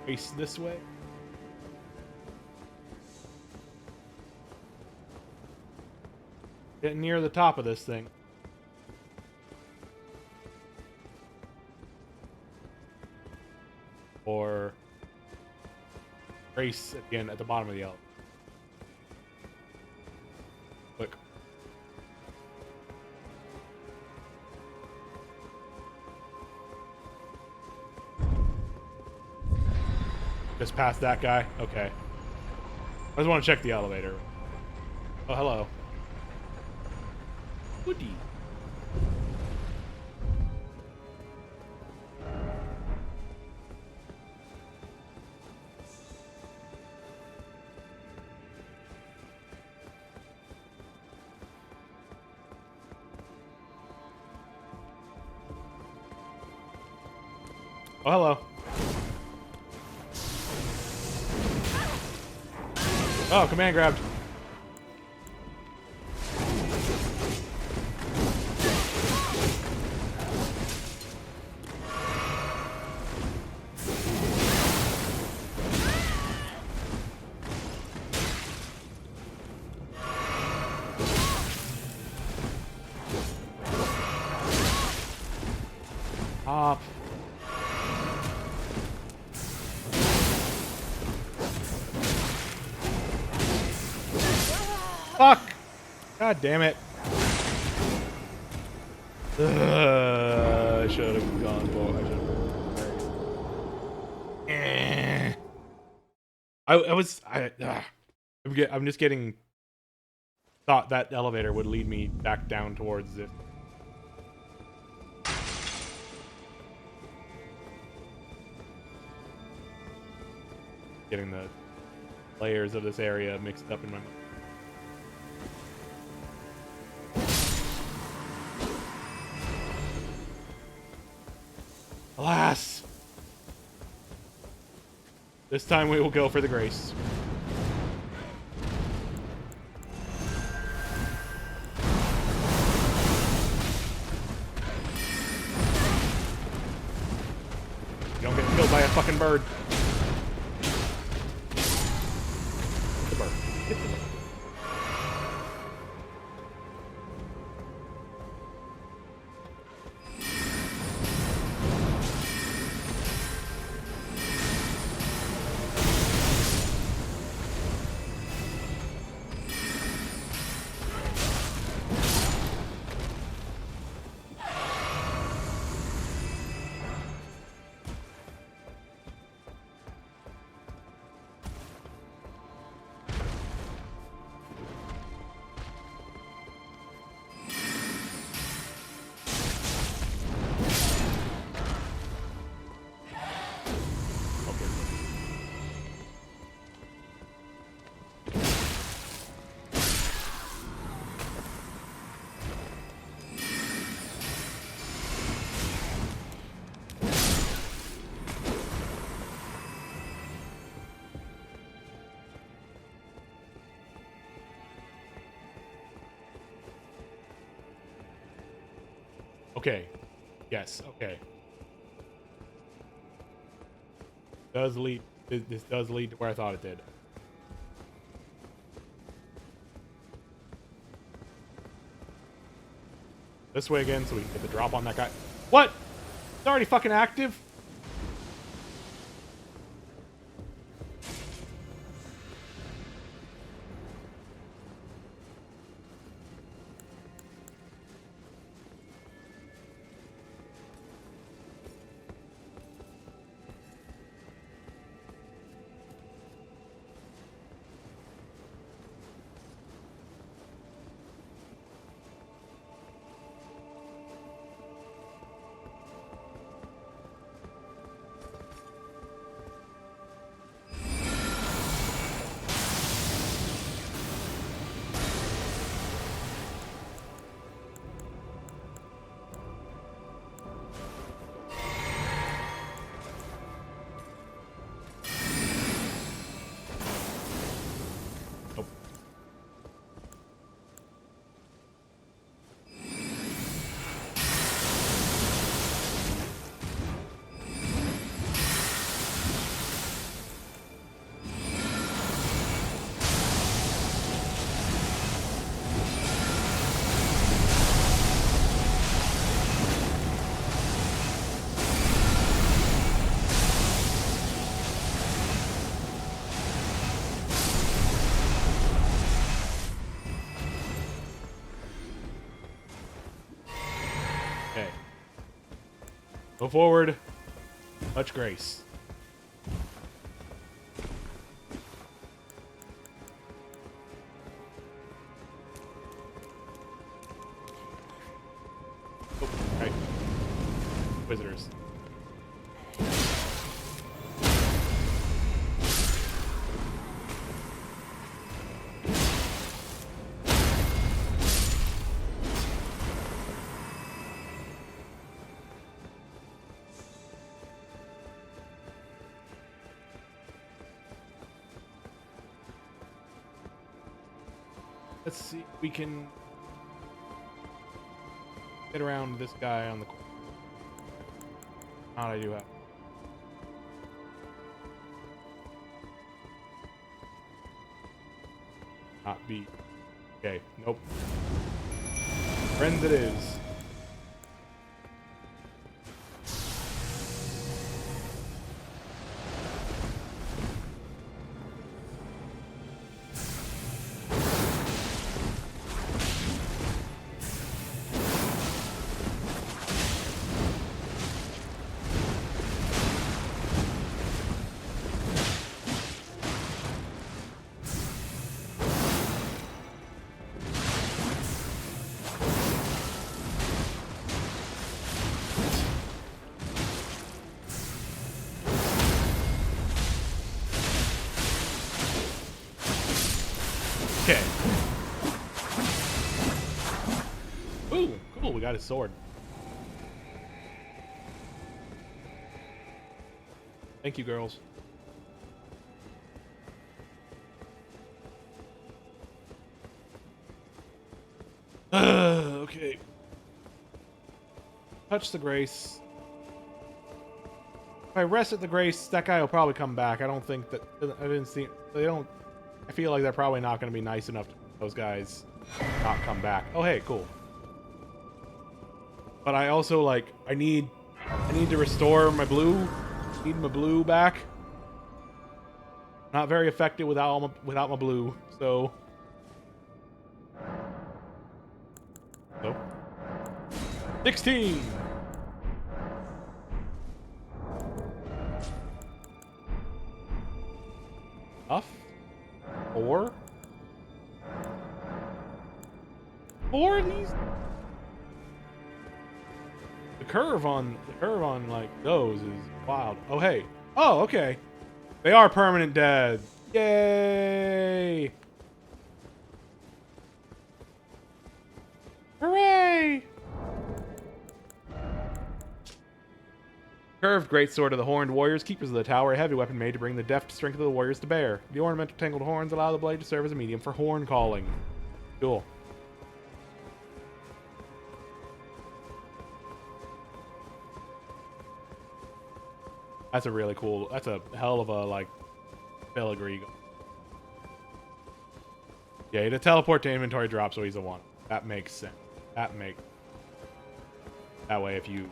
Face this way. Get near the top of this thing. Or race again at the bottom of the elevator. Click. Just past that guy? Okay. I just want to check the elevator. Oh, hello. Woody. Oh, hello. Oh, command grabbed. Hop. Fuck! God damn it. I should have gone for it. I'm just getting thought that elevator would lead me back down towards it. Getting the layers of this area mixed up in my mind. Alas! This time we will go for the grace. You don't get killed by a fucking bird. The bird. Hit the bird. Okay. Yes. Okay. Does lead. This does lead to where I thought it did. This way again, so we can get the drop on that guy. What? It's already fucking active? Nope. Okay. Go forward. Much grace. Oh, right. Visitors. Let's see if we can get around this guy on the corner. Not I do have. Not B. Okay, nope. Friends it is. Okay. Ooh, cool, we got his sword. Thank you, girls. Okay. Touch the grace. If I rest at the grace, that guy will probably come back. I don't think that... I didn't see... They don't... I feel like they're probably not going to be nice enough to those guys not come back. Oh, hey, cool. But I also, like... I need to restore my blue. Need my blue back. Not very effective without my blue, so... So... 16! Enough? 4? 4 of these? The curve on like those is wild. Oh hey. Oh, okay. They are permanent dead. Yay! Hooray! Curved greatsword of the horned warriors, keepers of the tower, a heavy weapon made to bring the deft strength of the warriors to bear. The ornamental tangled horns allow the blade to serve as a medium for horn calling. Cool. That's a really cool. That's a hell of a like filigree. Yeah, to teleport to inventory drop, so he's a one. That makes sense. That way if you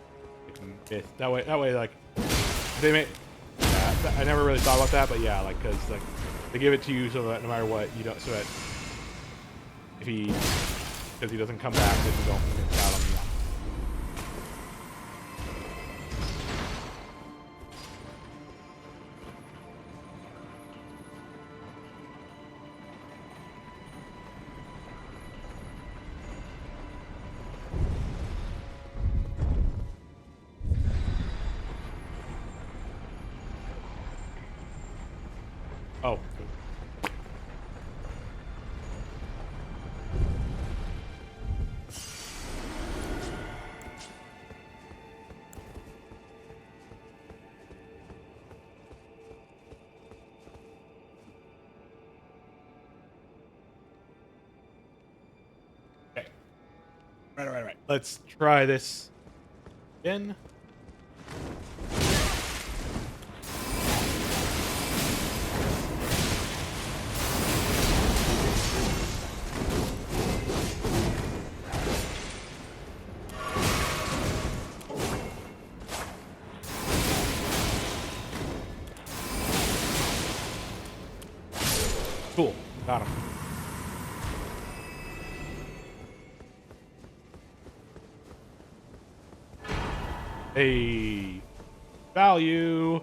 miss that way like they may. Yeah, I never really thought about that, but yeah, like because like they give it to you so that no matter what you don't, so that if because he doesn't come back, then you don't miss out on the. Oh. Okay. Right. Let's try this again. Cool. Got him. Hey. Value.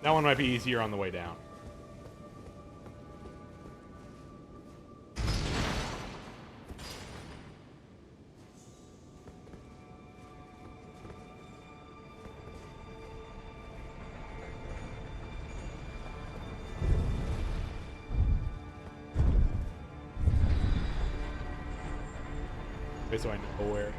That one might be easier on the way down. Okay, so I know where.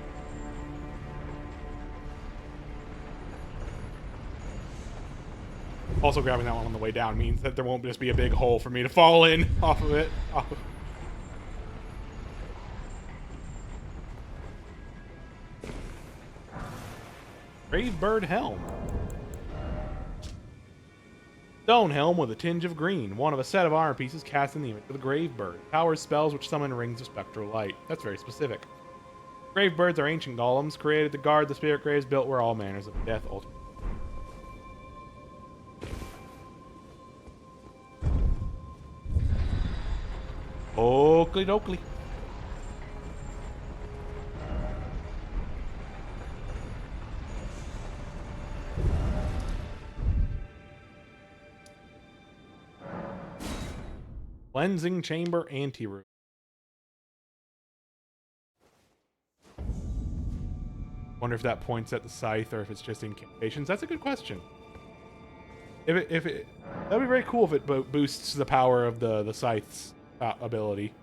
Also, grabbing that one on the way down means that there won't just be a big hole for me to fall in off of it. Gravebird Helm. Stone helm with a tinge of green. One of a set of armor pieces cast in the image of the Gravebird. Powers spells which summon rings of spectral light. That's very specific. Gravebirds are ancient golems created to guard the spirit graves built where all manners of death ultimately. Oakley dokley. Cleansing chamber anteroom. Wonder if that points at the scythe or if it's just incantations. That's a good question. If it that'd be very cool if it boosts the power of the scythe's ability.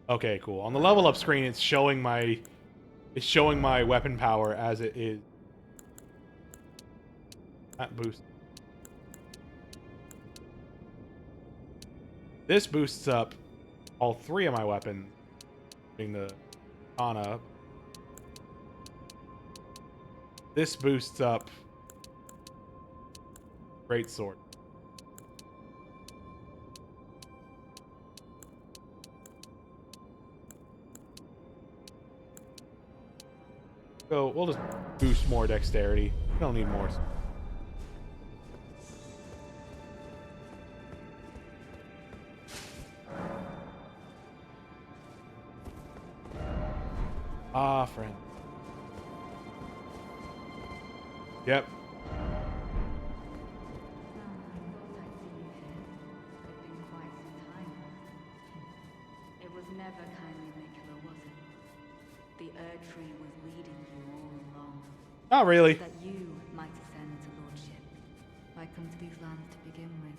Okay, cool. On the level up screen, it's showing my weapon power as it is. That boost. This boosts up all three of my weapons, including the katana. This boosts up greatsword. So we'll just boost more dexterity. We don't need more. Ah, friend. Yep. It was never kindly, Miquella, was it? The Erdtree was leading you all along. Not really. That you might ascend to lordship. Why come to these lands to begin with?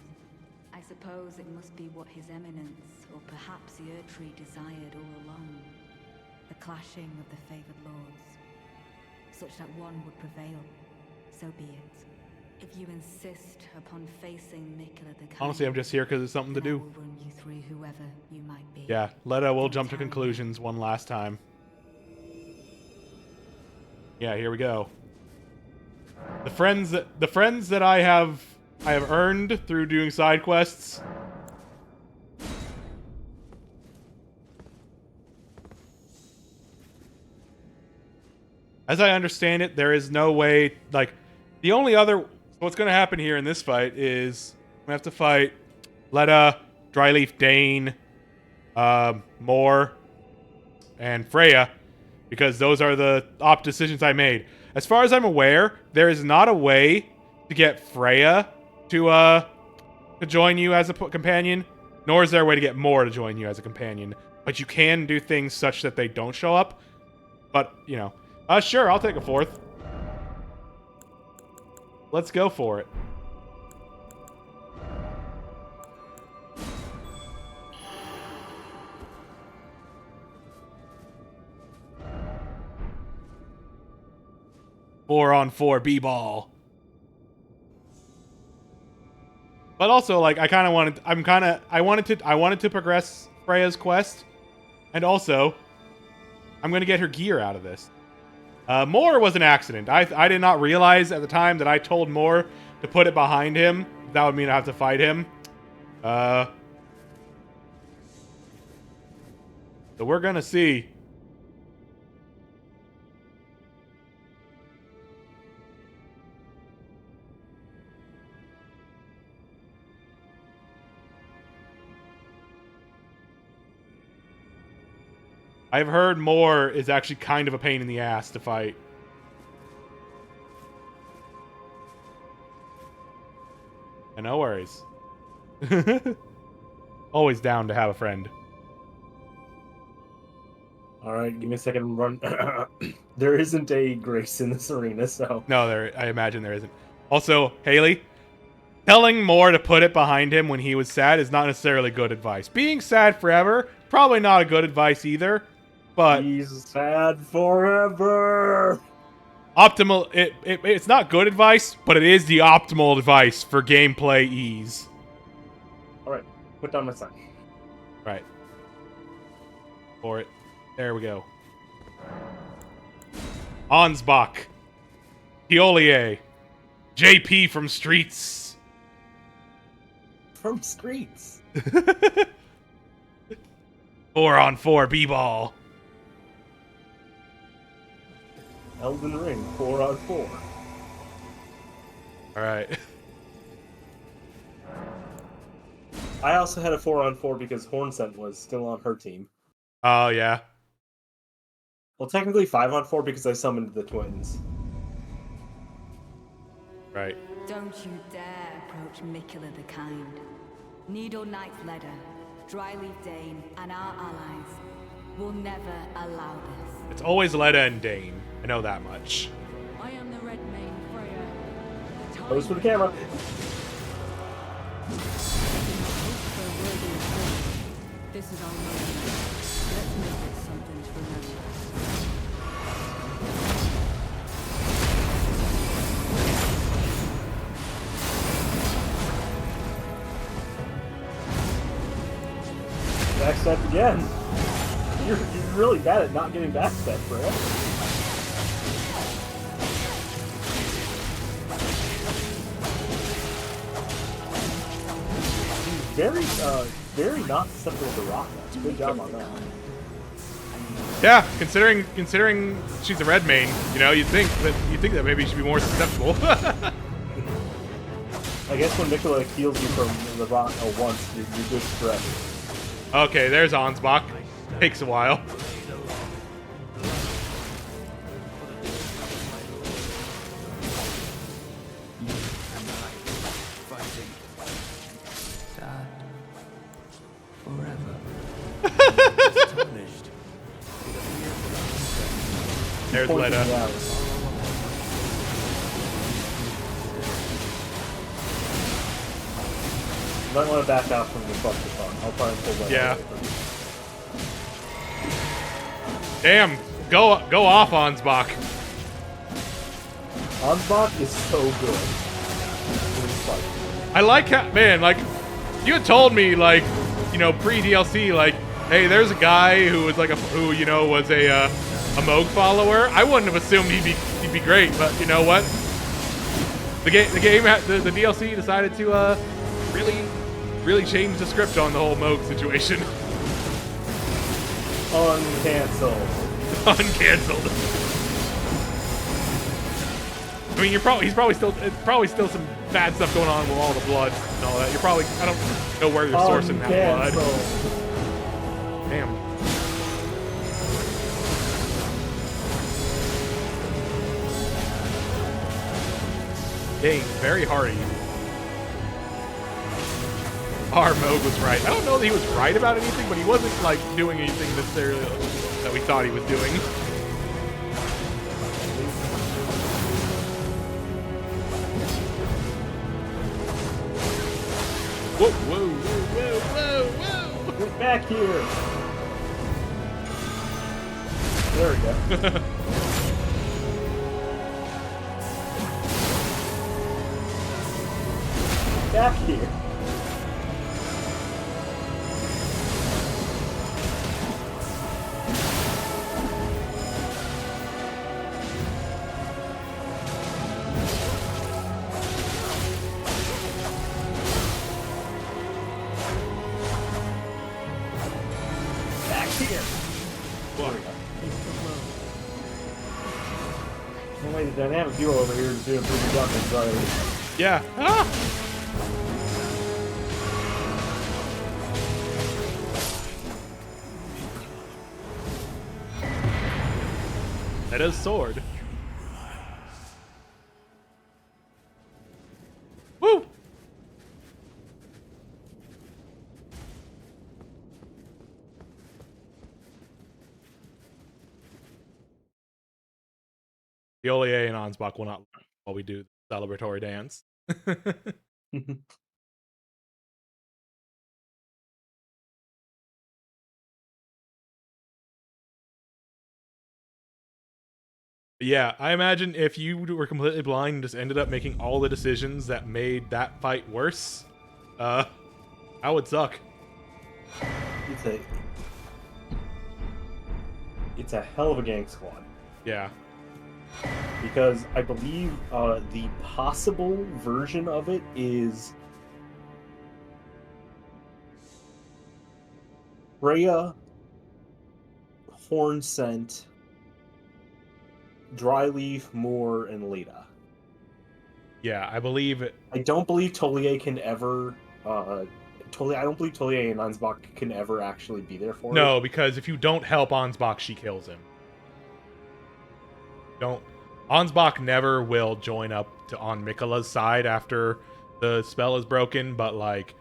I suppose it must be what His Eminence, or perhaps the Erdtree desired all along. The clashing of the favored lords. Such that one would prevail. So be it. If you insist upon facing Miquella the Kind, Honestly, I'm just here because it's something to then I do. will run you through whoever you might be. Yeah, Letta will jump to Entirely. conclusions one last time. Yeah, here we go. The friends that I have earned through doing side quests. As I understand it, there is no way, like, the only other, what's going to happen here in this fight is we have to fight Letta, Dryleaf Dane, Moore, and Freya, because those are the op decisions I made. As far as I'm aware, there is not a way to get Freya to join you as a companion, nor is there a way to get Moore to join you as a companion. But you can do things such that they don't show up. But, you know, sure, I'll take a fourth. Let's go for it. Four on four B-ball. But also, like, I wanted to progress Freya's quest, and also, I'm gonna get her gear out of this. Moore was an accident. I did not realize at the time that I told Moore to put it behind him. That would mean I have to fight him. So we're gonna see. I've heard Moore is actually kind of a pain in the ass to fight. And no worries. Always down to have a friend. Alright, give me a second and run. There isn't a Grace in this arena, so... No, I imagine there isn't. Also, Haley, telling Moore to put it behind him when he was sad is not necessarily good advice. Being sad forever, probably not a good advice either. But he's sad forever! optimal, it's not good advice, but it is the optimal advice for gameplay ease. Alright, put down my sign. Right. For it. There we go. Ansbach. Piolier. JP from Streets. From Streets. 4 on 4 B-ball. Elden Ring, 4 on 4. Alright. I also had a 4 on 4 because Hornsent was still on her team. Oh, yeah. Well, technically 5 on 4 because I summoned the twins. Right. Don't you dare approach Miquella the Kind. Needle Knight's Ledder, Dryleaf Dane, and our allies will never allow this. It's always Letta and Dane. I know that much. I am the Red Mane, Freya. Pose for the camera. This is our moment. Let's make it something to remember. Backstep again. You're really bad at not getting backstep, Freya. Very not susceptible to rock. Good job on that. Yeah, considering she's a red main, you know, you'd think that maybe she'd be more susceptible. I guess when Miquella heals you from the rock once, you're good stretch. Okay, there's Ansbach. Takes a while. Sad. Forever. Tarnished. There's Pointing Letta. me out. might want to back out from the fuck. I'll try and pull that Yeah. away from you. Damn, go off, Ansbach. Ansbach is so good. It's like, I like how, man, like, you had told me, like, you know, pre-DLC, like, hey, there's a guy who was like was a Moog follower. I wouldn't have assumed he'd be great, but you know what? The DLC decided to really change the script on the whole Moog situation. uncancelled. Uncancelled. I mean, it's probably still some bad stuff going on with all the blood and all that. I don't know where you're sourcing that blood. Uncancelled. Damn. Dang, very hardy. Our Moog was right. I don't know that he was right about anything, but he wasn't like doing anything necessarily that we thought he was doing. Whoa, whoa, whoa, whoa, whoa, whoa! Get back here. There we go. Back here. Back here. What? Anyway, the dynamic duo over here is doing pretty good job already. Yeah. Ah! That is sword. Woo! The Olier and Ansbach will not learn while we do the celebratory dance. Yeah, I imagine if you were completely blind and just ended up making all the decisions that made that fight worse, that would suck. It's a hell of a gang squad. Yeah. Because I believe the possible version of it is Freya, Hornscent, Dryleaf, Moore, and Leda. Yeah, I believe it. I don't believe Tolier can ever. I don't believe Tolier and Ansbach can ever actually be there for it. No, because if you don't help Ansbach, she kills him. Don't. Ansbach never will join up on Miquella's side after the spell is broken, but like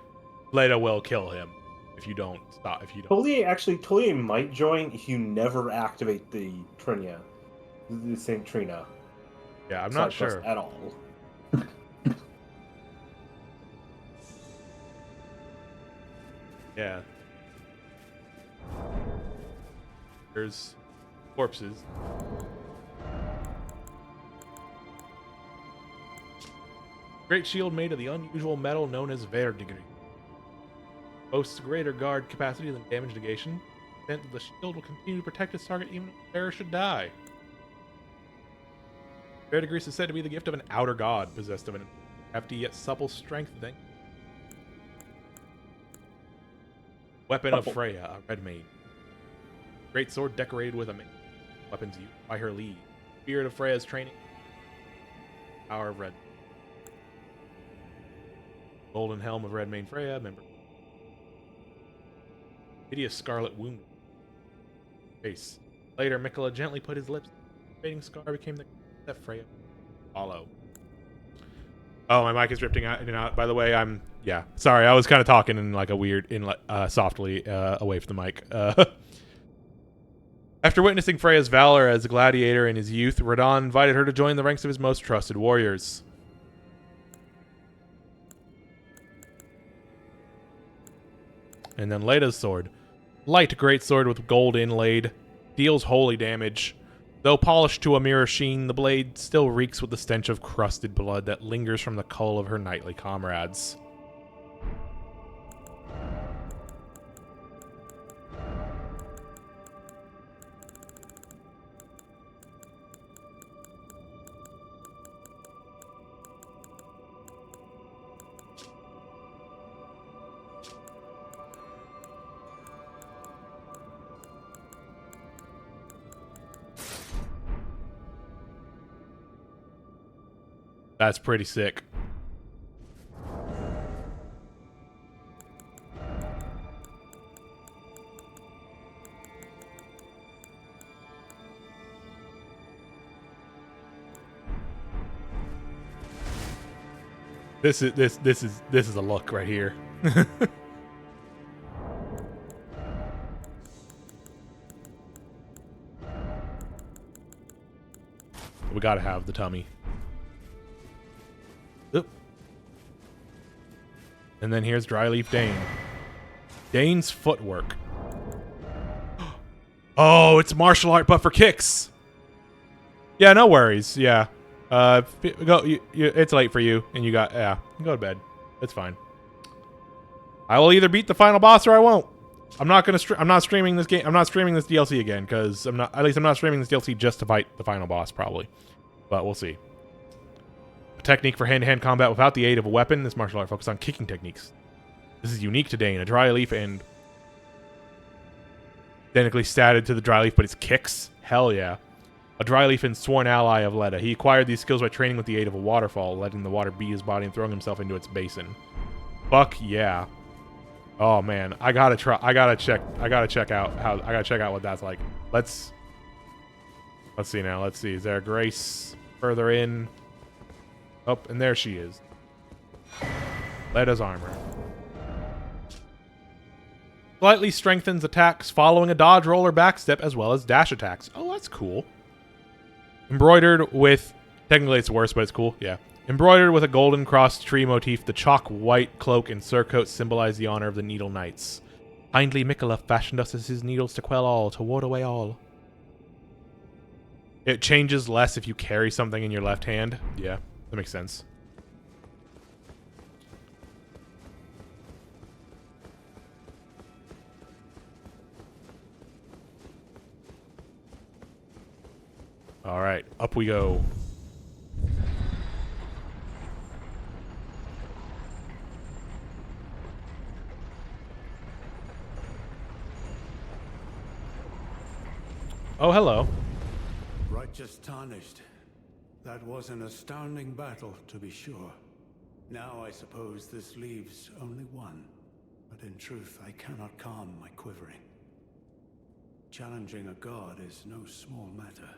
Leda will kill him if you don't stop. If you don't. Tolier might join if you never activate the Trina, the Saint Trina. Yeah, I'm not side quest sure. at all. Yeah. There's corpses. Great shield made of the unusual metal known as Erdtree. Boasts greater guard capacity than damage negation. Meant that the shield will continue to protect its target even if the bearer should die. Erdtree is said to be the gift of an outer god, possessed of an hefty yet supple strength. Weapon of Freya, a red mane. Great sword decorated with a mane. Weapons used by her lead. Spirit of Freya's training. Power of red. Golden helm of red mane Freya, member. Hideous scarlet wound. Face. Later, Miquella gently put his lips. The fading scar became the that Freya follow. Oh, my mic is drifting out and out. By the way, yeah. Sorry, I was kind of talking in like a weird, softly away from the mic. After witnessing Freya's valor as a gladiator in his youth, Radon invited her to join the ranks of his most trusted warriors. And then Leda's sword. Light great sword with gold inlaid. Deals holy damage. Though polished to a mirror sheen, the blade still reeks with the stench of crusted blood that lingers from the cull of her knightly comrades. That's pretty sick. This is a look right here. We gotta have the tummy. Oop. And then here's Dryleaf Dane. Dane's footwork. Oh, it's martial art, but for kicks. Yeah, no worries. Yeah, go. It's late for you, and you got go to bed. It's fine. I will either beat the final boss or I won't. I'm not gonna. I'm not streaming this game. I'm not streaming this DLC again because I'm not. At least I'm not streaming this DLC just to fight the final boss, probably. But we'll see. A technique for hand-to-hand combat without the aid of a weapon. This martial art focuses on kicking techniques. This is unique to Dane. A dry leaf and identically statted to the dry leaf, but it's kicks. Hell yeah. A dry leaf and sworn ally of Leda. He acquired these skills by training with the aid of a waterfall, letting the water beat his body and throwing himself into its basin. Fuck yeah. Oh man, I gotta check out what that's like. Let's see now. Let's see. Is there a Grace further in? Oh, and there she is. Leda's armor. Slightly strengthens attacks following a dodge, roll, or backstep, as well as dash attacks. Oh, that's cool. Embroidered with... Technically it's worse, but it's cool. Yeah. Embroidered with a golden cross tree motif, the chalk white cloak and surcoat symbolize the honor of the Needle Knights. Kindly Miquella fashioned us as his needles to quell all, to ward away all. It changes less if you carry something in your left hand. Yeah, that makes sense. All right, up we go. Oh, hello. Righteous Tarnished. That was an astounding battle, to be sure. Now I suppose this leaves only one. But in truth, I cannot calm my quivering. Challenging a god is no small matter.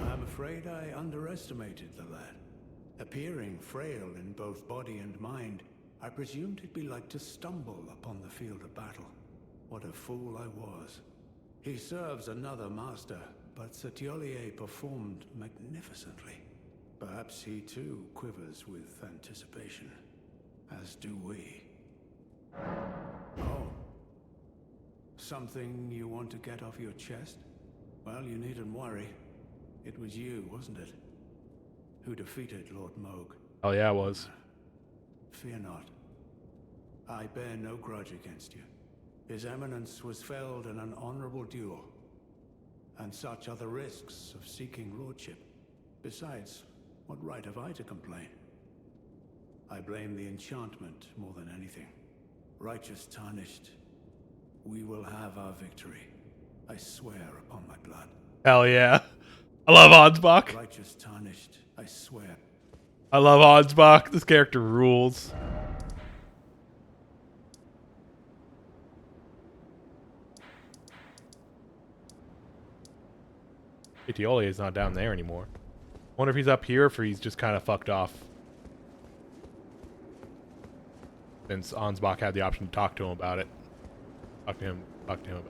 I'm afraid I underestimated the lad. Appearing frail in both body and mind, I presumed it'd be like to stumble upon the field of battle. What a fool I was. He serves another master, but Satiolier performed magnificently. Perhaps he too quivers with anticipation, as do we. Oh. Something you want to get off your chest? Well, you needn't worry. It was you, wasn't it? Who defeated Lord Moog. Oh yeah, it was. Fear not. I bear no grudge against you. His Eminence was felled in an honorable duel. And such are the risks of seeking lordship. Besides, what right have I to complain? I blame the enchantment more than anything. Righteous Tarnished, we will have our victory. I swear upon my blood. Hell yeah. I love Ansbach. Righteous Tarnished, I swear. I love Ansbach. This character rules. Etioli is not down there anymore. Wonder if he's up here or if he's just kind of fucked off. Since Ansbach had the option to talk to him about it. Talk to him about him.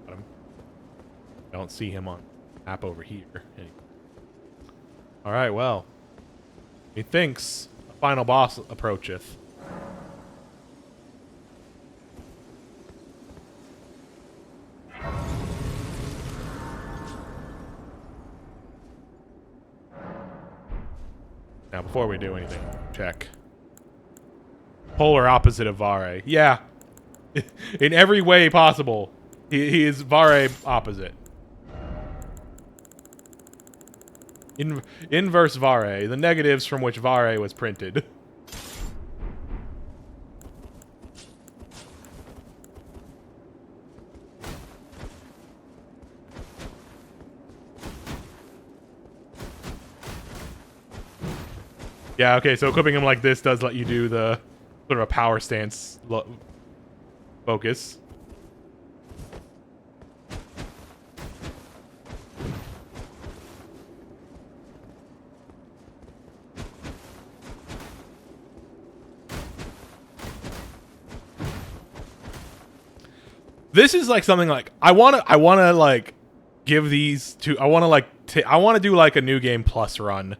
I don't see him on the map over here. Alright, well. He thinks a final boss approacheth. Now, before we do anything, check. Polar opposite of Vare. Yeah. In every way possible, he is Vare opposite. Inverse Vare, the negatives from which Vare was printed. Yeah, okay, so equipping him like this does let you do the sort of a power stance focus. This is like something like I wanna like give these to I wanna do like a new game plus run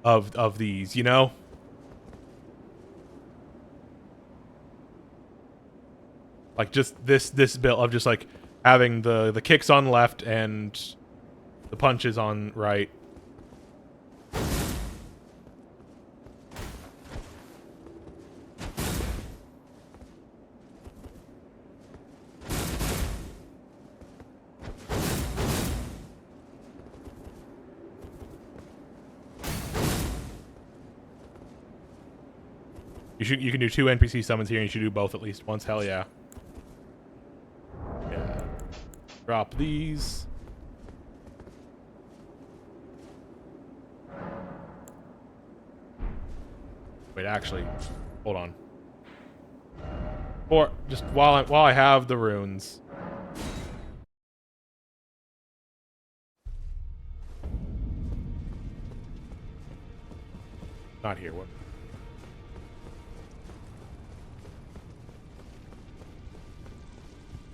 of these, you know? Like just this build of just like having the kicks on left and the punches on right. You can do 2 NPC summons here, and you should do both at least once. Hell yeah. Yeah. Drop these. Wait, actually, hold on. Or just while I have the runes. Not here. What?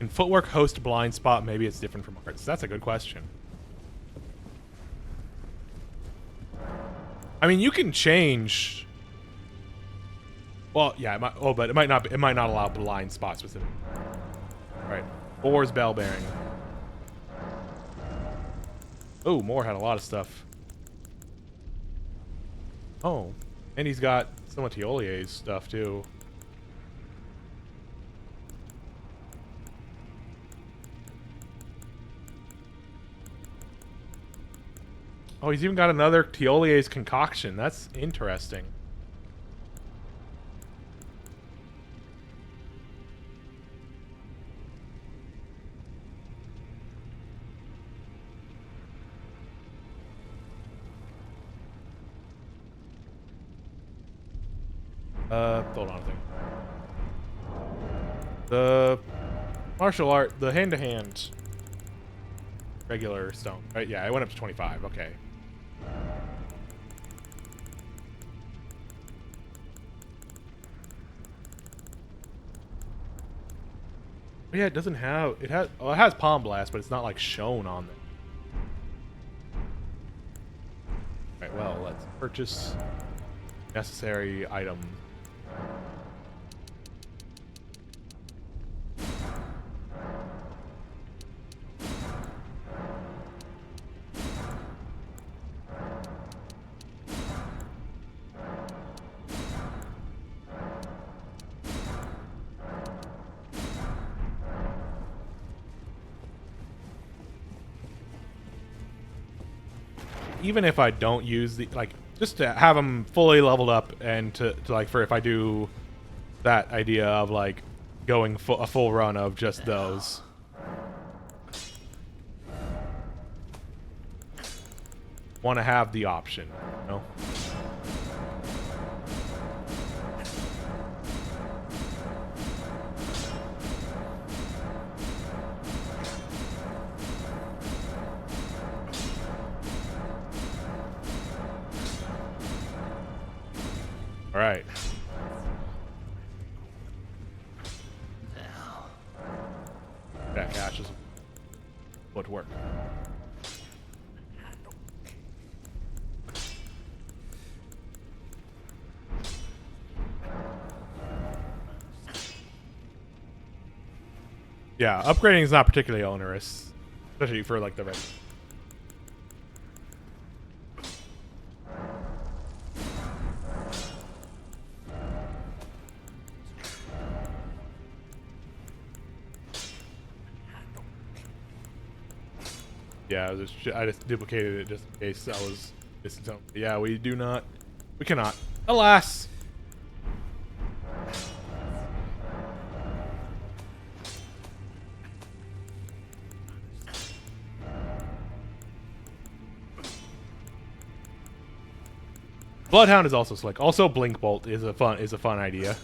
Can footwork host blind spot? Maybe it's different from arts. That's a good question. I mean, you can change. Well, yeah, it might, but it might not. It might not allow blind spot specific. All right, 4's bell bearing. Oh, Moore had a lot of stuff. Oh, and he's got some of Tiolier's stuff too. Oh, he's even got another Tiolier's concoction. That's interesting. Hold on a second. The martial art, the hand-to-hand regular stone. Right, yeah, it went up to 25. Okay. But yeah, it doesn't have it has well, it has Palm Blast, but it's not like shown on there. Alright, well, let's purchase necessary item. Even if I don't use the like just to have them fully leveled up and to like for if I do that idea of like going a full run of just those. Want to have the option, you know? All right. Back ashes. What work? Yeah, upgrading is not particularly onerous, especially for like the regular. Yeah, I just duplicated it just in case I was missing something. Yeah, we do not. We cannot. Alas! Bloodhound is also slick. Also, Blink Bolt is a fun idea.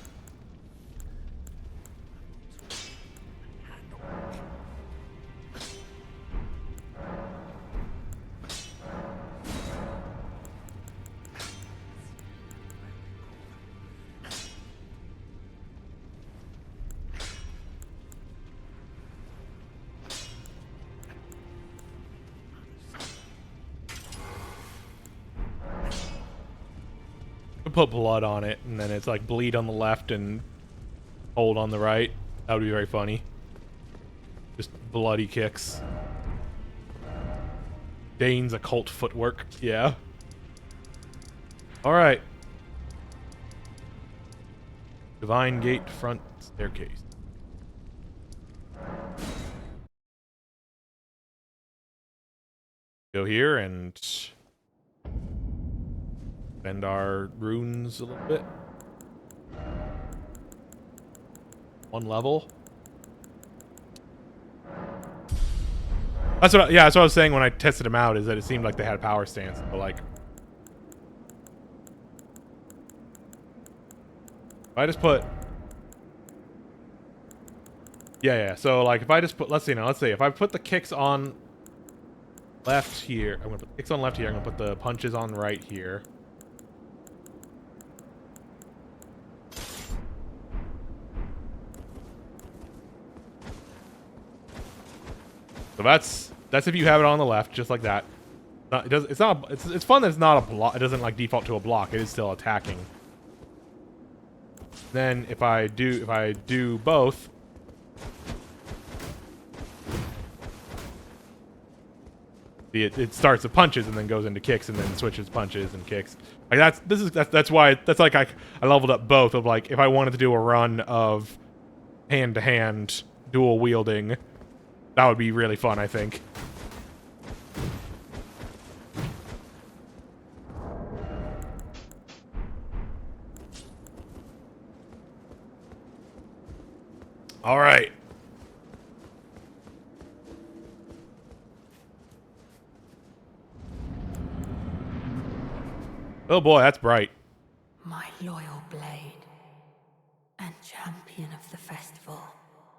Put blood on it, and then it's like bleed on the left and hold on the right. That would be very funny. Just bloody kicks. Dane's occult footwork. Yeah. Alright. Divine Gate front staircase. Go here and bend our runes a little bit. One level. That's what I was saying when I tested them out, is that it seemed like they had a power stance. But like, if I just put, yeah. So like, if I just put, let's see, if I put the kicks on left here, I'm gonna put the kicks on left here. I'm gonna put the punches on right here. So that's if you have it on the left, just like that. It's fun that it's not a block. It doesn't like default to a block. It is still attacking. Then if I do both, it starts with punches and then goes into kicks and then switches punches and kicks. Like that's why I leveled up both of like if I wanted to do a run of hand to hand dual wielding. That would be really fun, I think. All right. Oh boy, that's bright. My loyal blade and champion of the festival.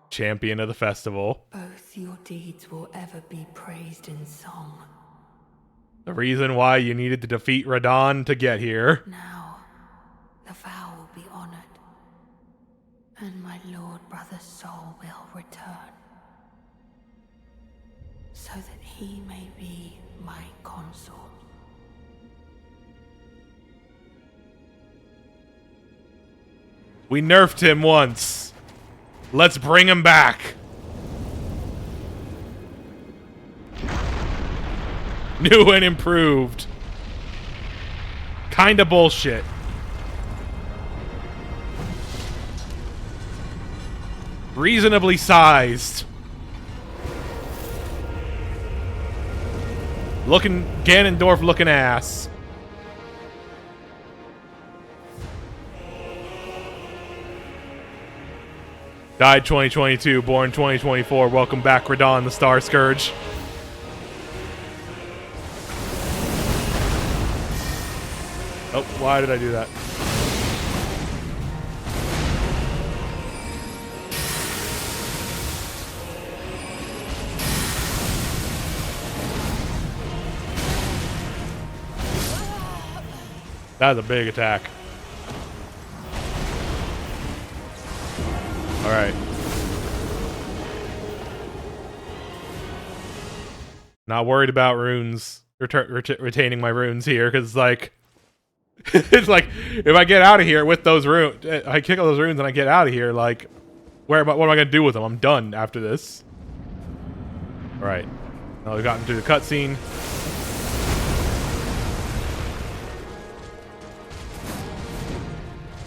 Champion of the festival. Both your deeds will ever be praised in song. The reason why you needed to defeat Radon to get here. Now, the vow will be honored, and my lord brother's soul will return, so that he may be my consort. We nerfed him once. Let's bring him back. New and improved. Kinda bullshit. Reasonably sized. Looking Ganondorf looking ass. Died 2022, born 2024. Welcome back, Radon the Star Scourge. Oh, why did I do that? That was a big attack. Alright. Not worried about runes. Retaining my runes here, because, like... it's like, if I get out of here with those runes... I kick all those runes and I get out of here, like... what am I going to do with them? I'm done after this. Alright. Now we've gotten through the cutscene.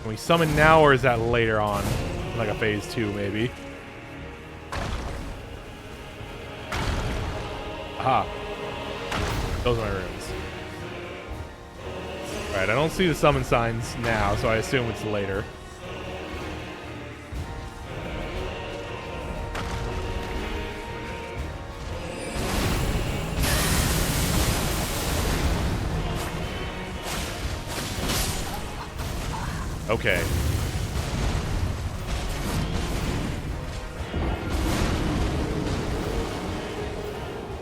Can we summon now, or is that later on? Like a phase 2, maybe. Aha. Those are my runes. Alright, I don't see the summon signs now, so I assume it's later. Okay.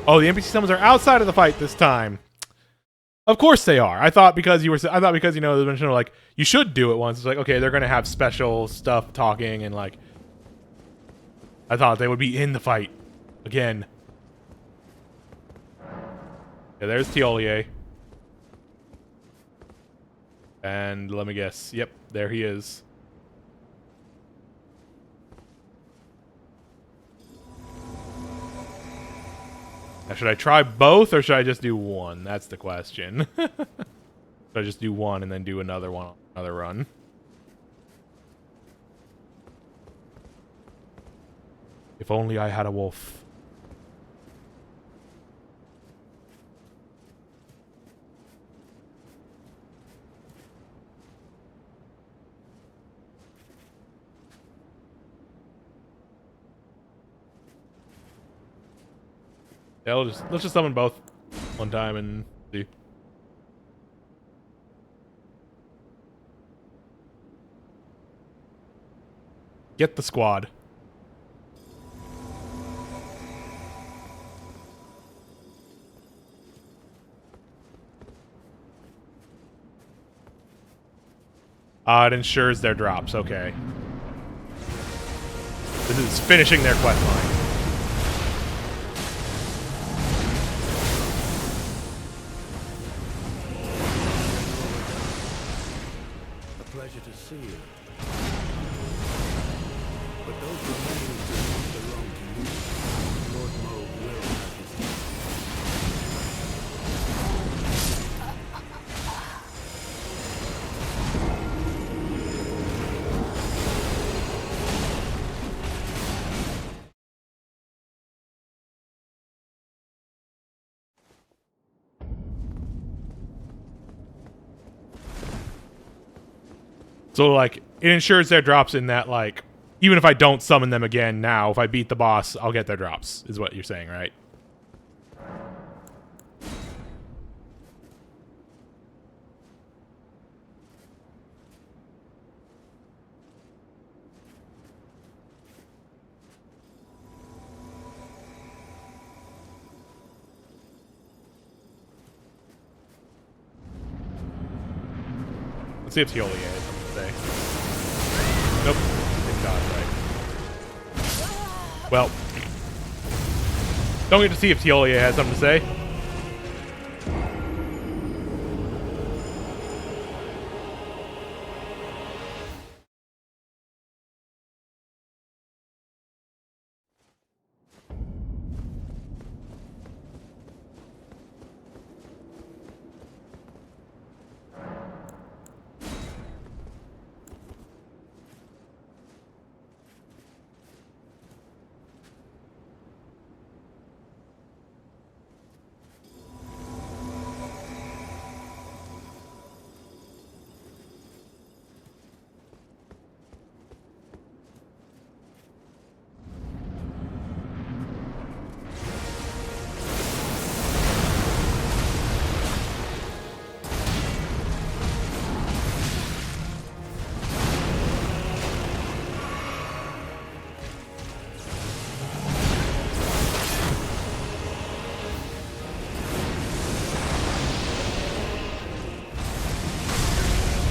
Oh, the NPC summons are outside of the fight this time. Of course they are. I thought because you know the mention like you should do it once. It's like okay, they're gonna have special stuff talking and like. I thought they would be in the fight again. Yeah, there's Tiolier. And let me guess. Yep, there he is. Now, should I try both or should I just do one? That's the question. Should I just do one and then do another one, another run? If only I had a wolf. Yeah, let's just summon both one time and see. Get the squad. It ensures their drops. Okay. This is finishing their quest line. Pleasure to see you. But those remains do not belong to you. Lord Moog will have his So, like, it ensures their drops in that, like, even if I don't summon them again now, if I beat the boss, I'll get their drops, is what you're saying, right? Let's see if Tioli has something to say. Nope. Thank God, right. Well. Don't get to see if Tioli has something to say.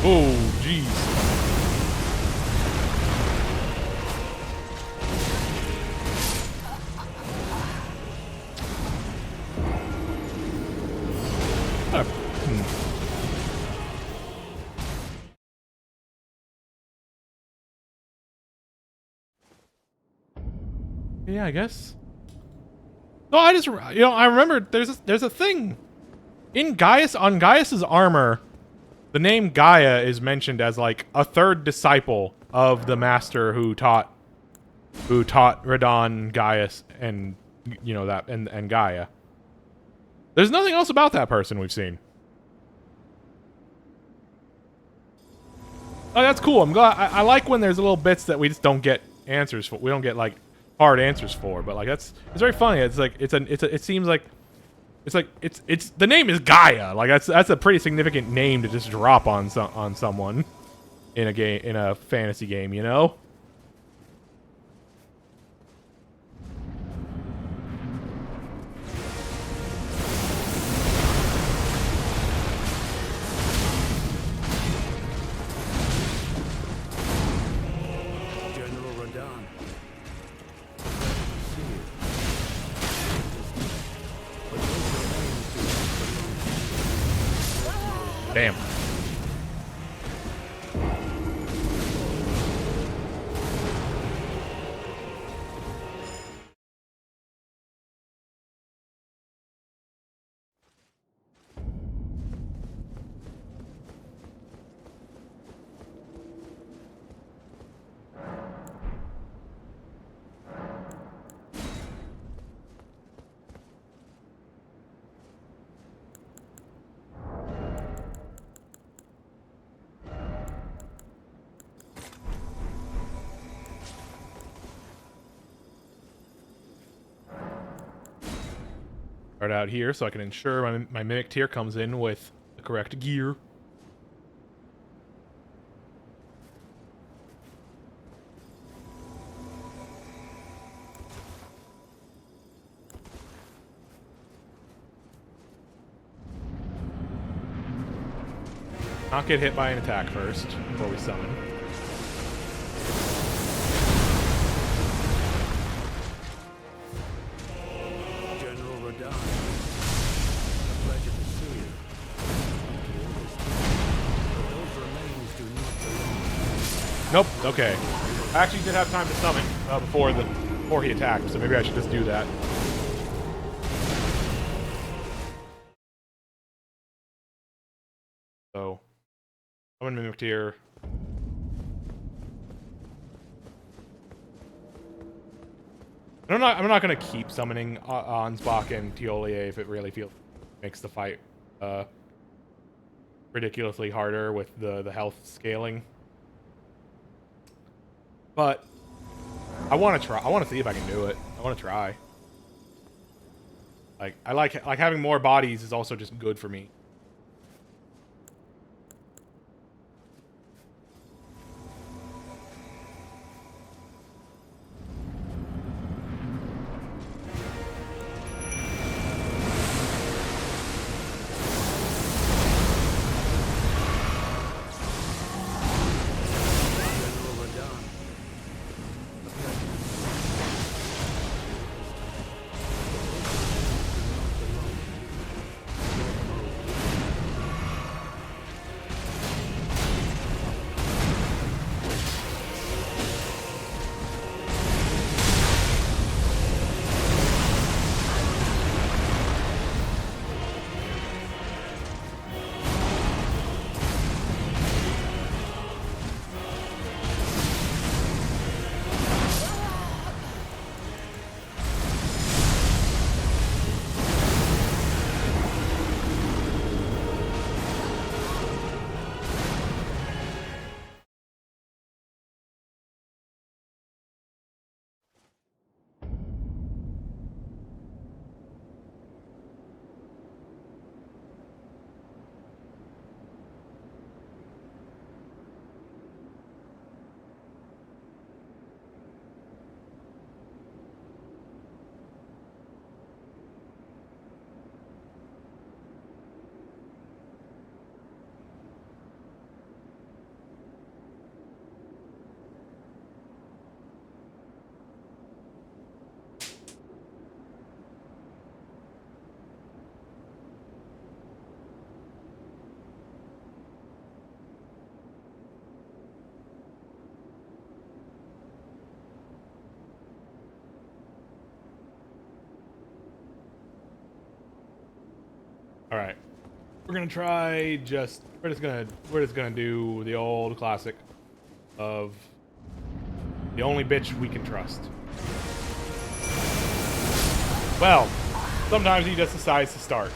Oh, jeez. Yeah, I guess. No, I just, I remember there's a thing in Gaius, on Gaius's armor. The name Gaia is mentioned as like a third disciple of the master who taught Radon, Gaius, and and Gaia. There's nothing else about that person we've seen. Oh, that's cool. I'm glad. I like when there's little bits that we just don't get answers for. We don't get like hard answers for. But like it's very funny. It's like it seems like it's the name is Gaia. Like that's a pretty significant name to just drop on someone in a fantasy game. You know. Damn. Start out here so I can ensure my mimic tier comes in with the correct gear. Not get hit by an attack first before we summon. General Radon, a pleasure to see you. Those remains do not belong. Nope. Okay. I actually did have time to summon before he attacked, so maybe I should just do that. So, summon mimic tier. I'm not gonna keep summoning Ansbach and Tiolier if it really makes the fight ridiculously harder with the health scaling. But I want to try. I want to see if I can do it. I want to try. Like I like having more bodies is also just good for me. All right, we're just gonna do the old classic of the only bitch we can trust. Well, Sometimes he just decides to start.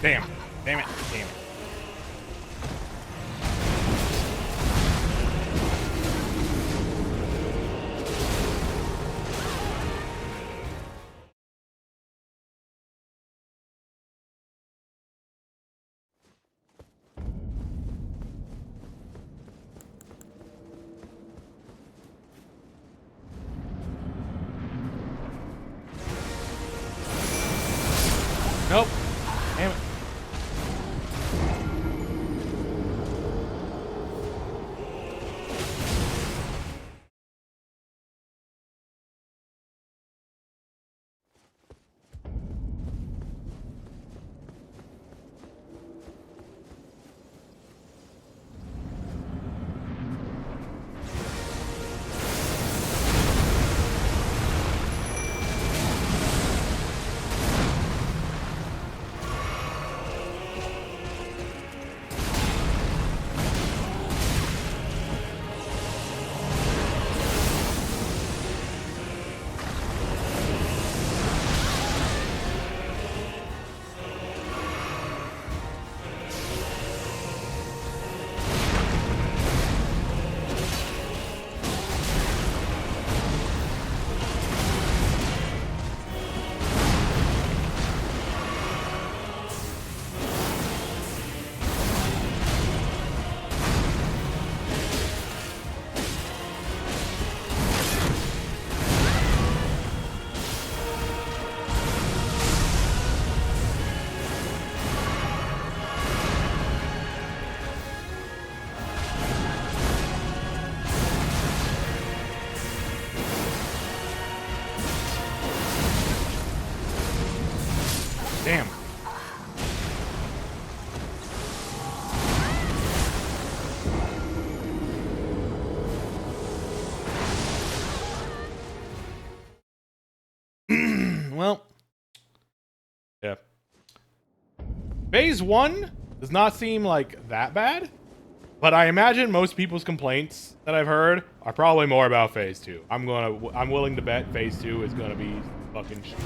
Damn. Damn it. Damn it. Nope. Damn it. Damn. Well, yeah. Phase 1 does not seem like that bad, but I imagine most people's complaints that I've heard are probably more about Phase 2. I'm willing to bet Phase 2 is gonna be fucking shit.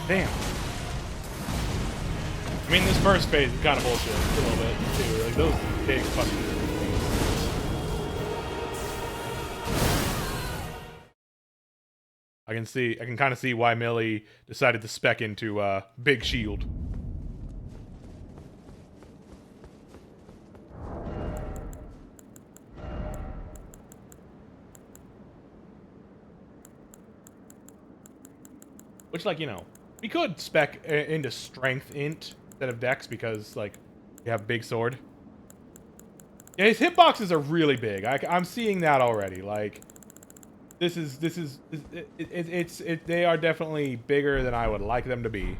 Damn. I mean, this first phase is kind of bullshit a little bit, too. Like, those big fucking... I can kind of see why Millie decided to spec into, Big Shield. Which, like, you know, we could spec into Strength Int instead of Dex because, like, you have big sword. Yeah, his hitboxes are really big. I'm seeing that already. Like, they are definitely bigger than I would like them to be.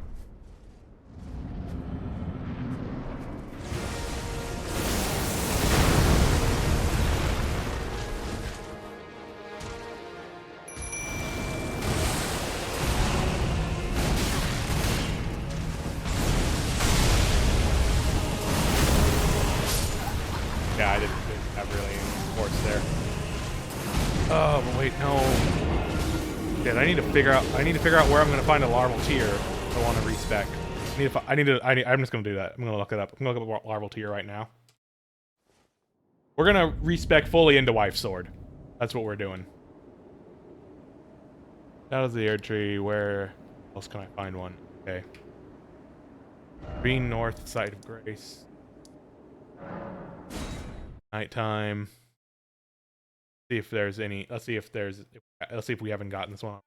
Yeah, I didn't have really any force there. Oh, but wait, no. Shit, I need to figure out where I'm gonna find a larval tier if I want to respec. I'm just gonna do that. I'm gonna look it up. I'm gonna look up a larval tier right now. We're gonna respec fully into Wife Sword. That's what we're doing. That was the Erdtree. Where else can I find one? Okay. Green North, Site of Grace. Nighttime. See if there's any. Let's see if we haven't gotten this one.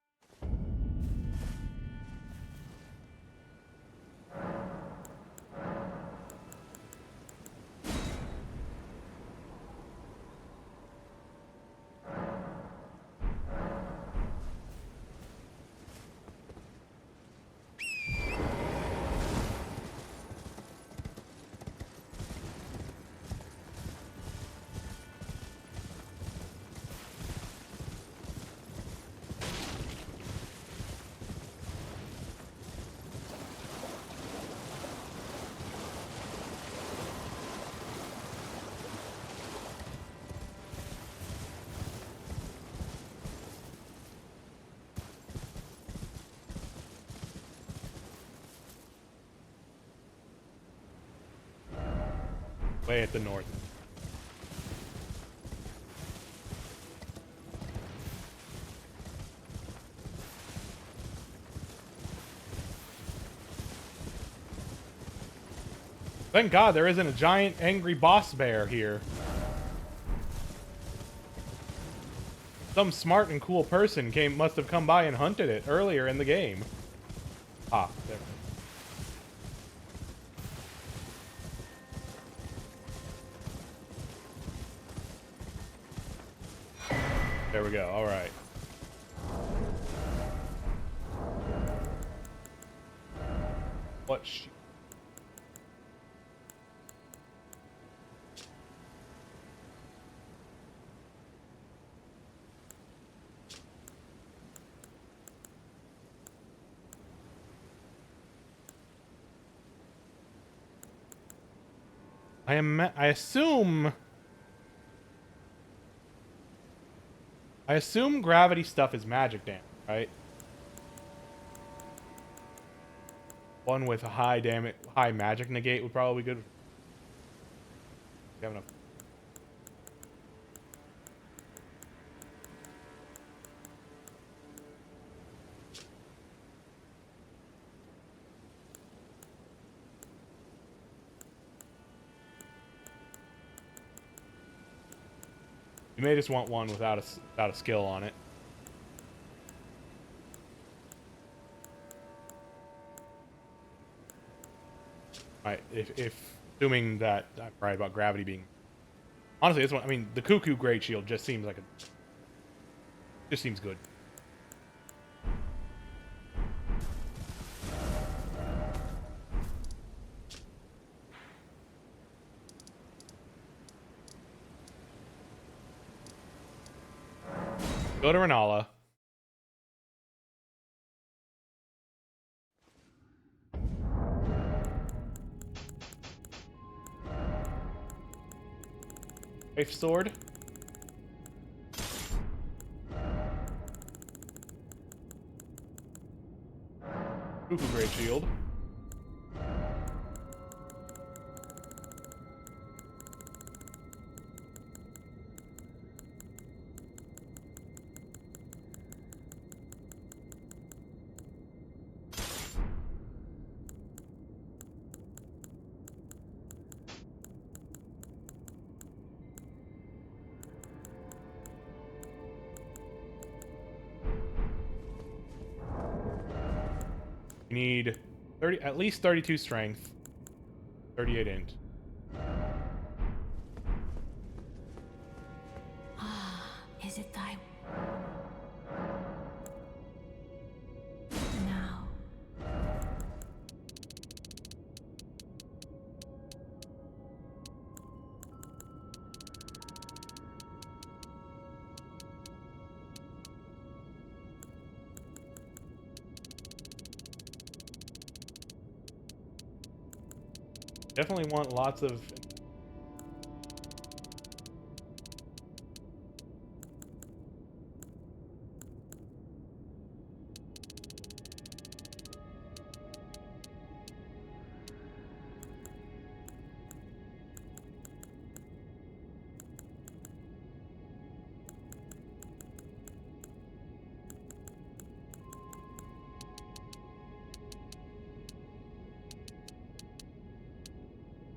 Way at the north. Thank God there isn't a giant angry boss bear here. Some smart and cool person must have come by and hunted it earlier in the game. Ah, there. There we go. All right. What? I assume gravity stuff is magic damage, right? One with a high magic negate would probably be good. We have enough. You may just want one without a skill on it. Right, if assuming that I'm right about gravity being, honestly, this one. I mean, the Cuckoo Great Shield just seems like just seems good. Go to Renala. Wife Sword. Cuckoo Great Shield. You need at least 32 strength, 38 int. Is it thy... Now. Definitely want lots of.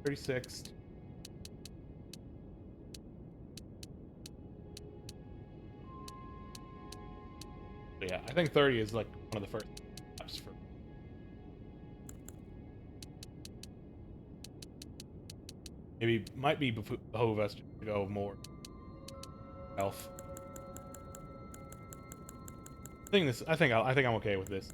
36. But yeah, I think 30 is like one of the first steps for. Maybe might be behove us to go more health. I think I'm okay with this.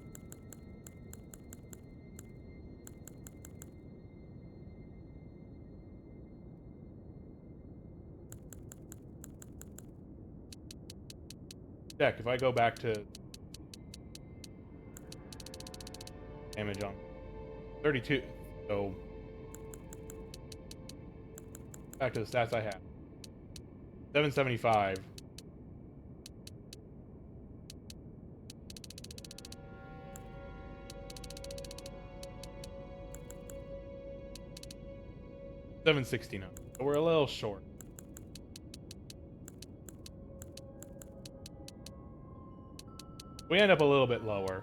Check if I go back to damage on 32, so back to the stats I have. 775. $769. So we're a little short. We end up a little bit lower.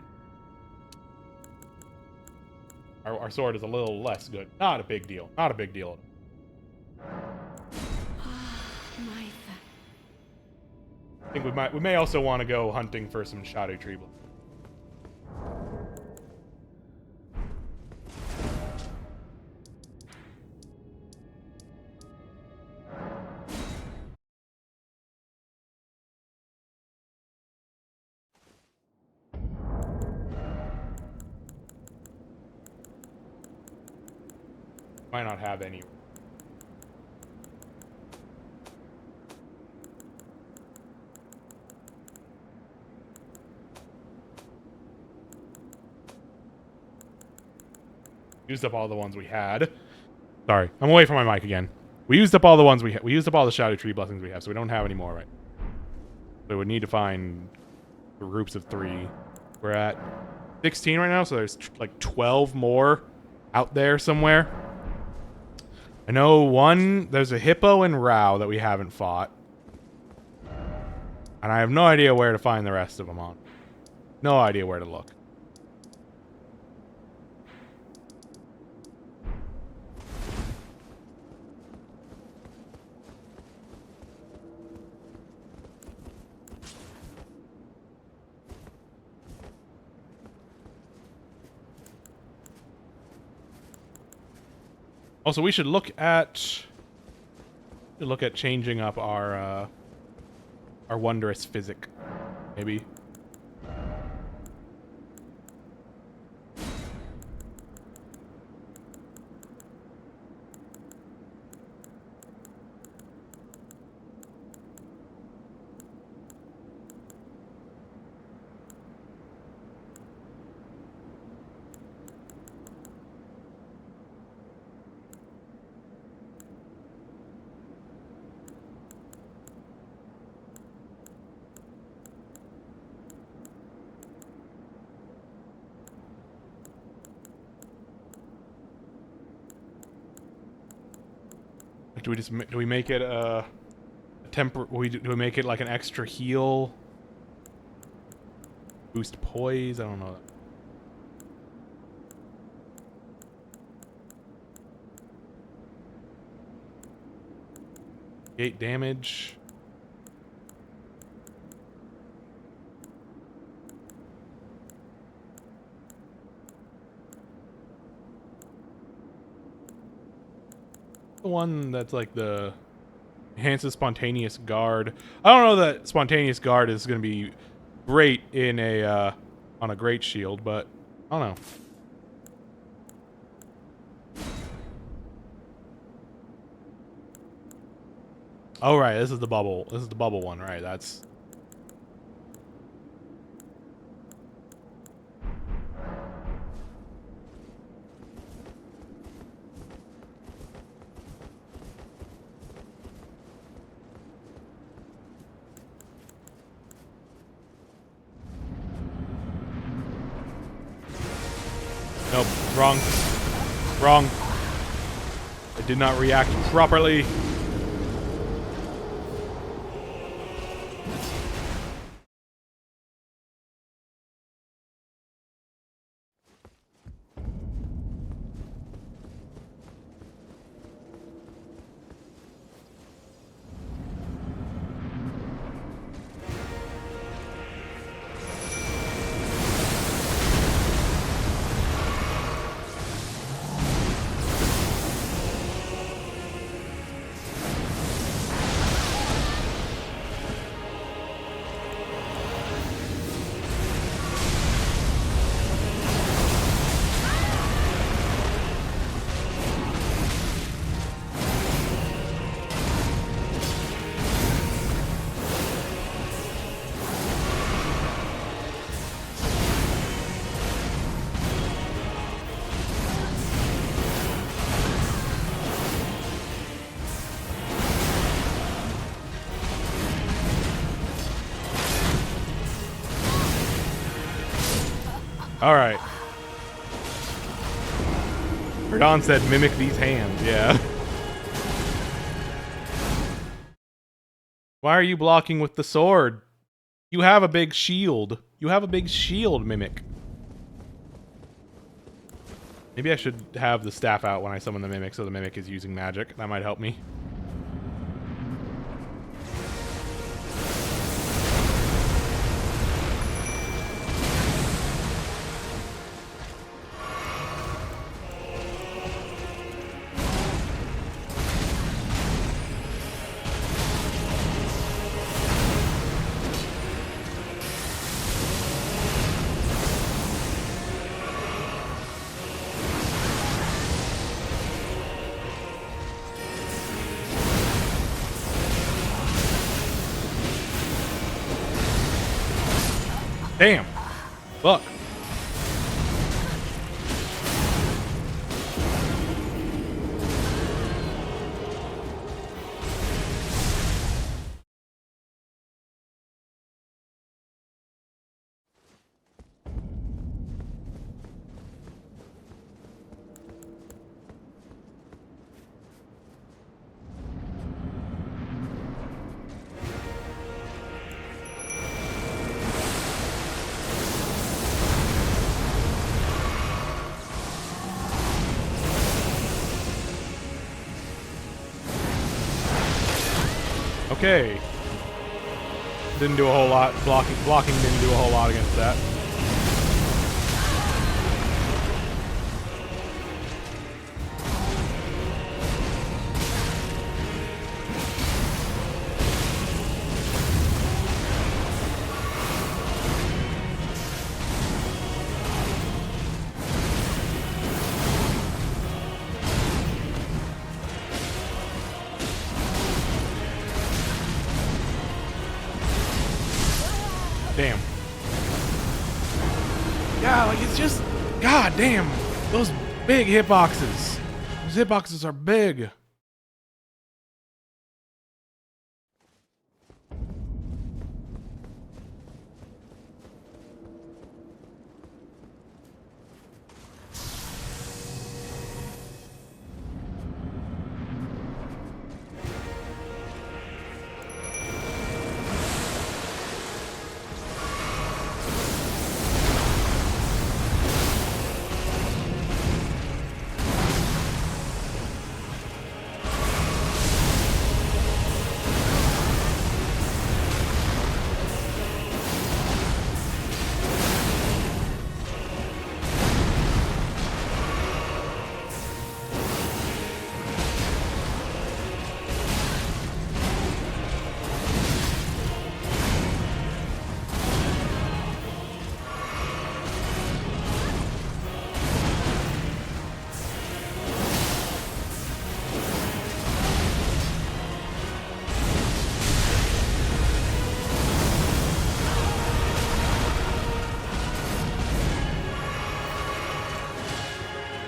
Our sword is a little less good. Not a big deal. Not a big deal. I think we may also want to go hunting for some shadow tree blood. Might not have any. Used up all the ones we had. Sorry, I'm away from my mic again. We used up all the ones we had. We used up all the shadow tree blessings we have, so we don't have any more right. So we need to find groups of 3. We're at 16 right now, so there's like 12 more out there somewhere. I know there's a hippo and Rao that we haven't fought. And I have no idea where to find the rest of them on. No idea where to look. Also, we should look at changing up our wondrous physic, maybe. Do we make it a do we make it like an extra heal? Boost poise? I don't know. Gate damage. The one that's like the enhances spontaneous guard. I don't know that spontaneous guard is going to be great in a on a great shield, but I don't know. Oh right, this is the bubble. This is the bubble one, right? That's nope, wrong. Wrong. I did not react properly. Alright. Verdon said mimic these hands, yeah. Why are you blocking with the sword? You have a big shield. You have a big shield, Mimic. Maybe I should have the staff out when I summon the Mimic so the Mimic is using magic. That might help me. Damn. Fuck. Okay. Didn't do a whole lot. Blocking didn't do a whole lot against that. Damn. Yeah, like it's just... God damn. Those big hitboxes. Those hitboxes are big.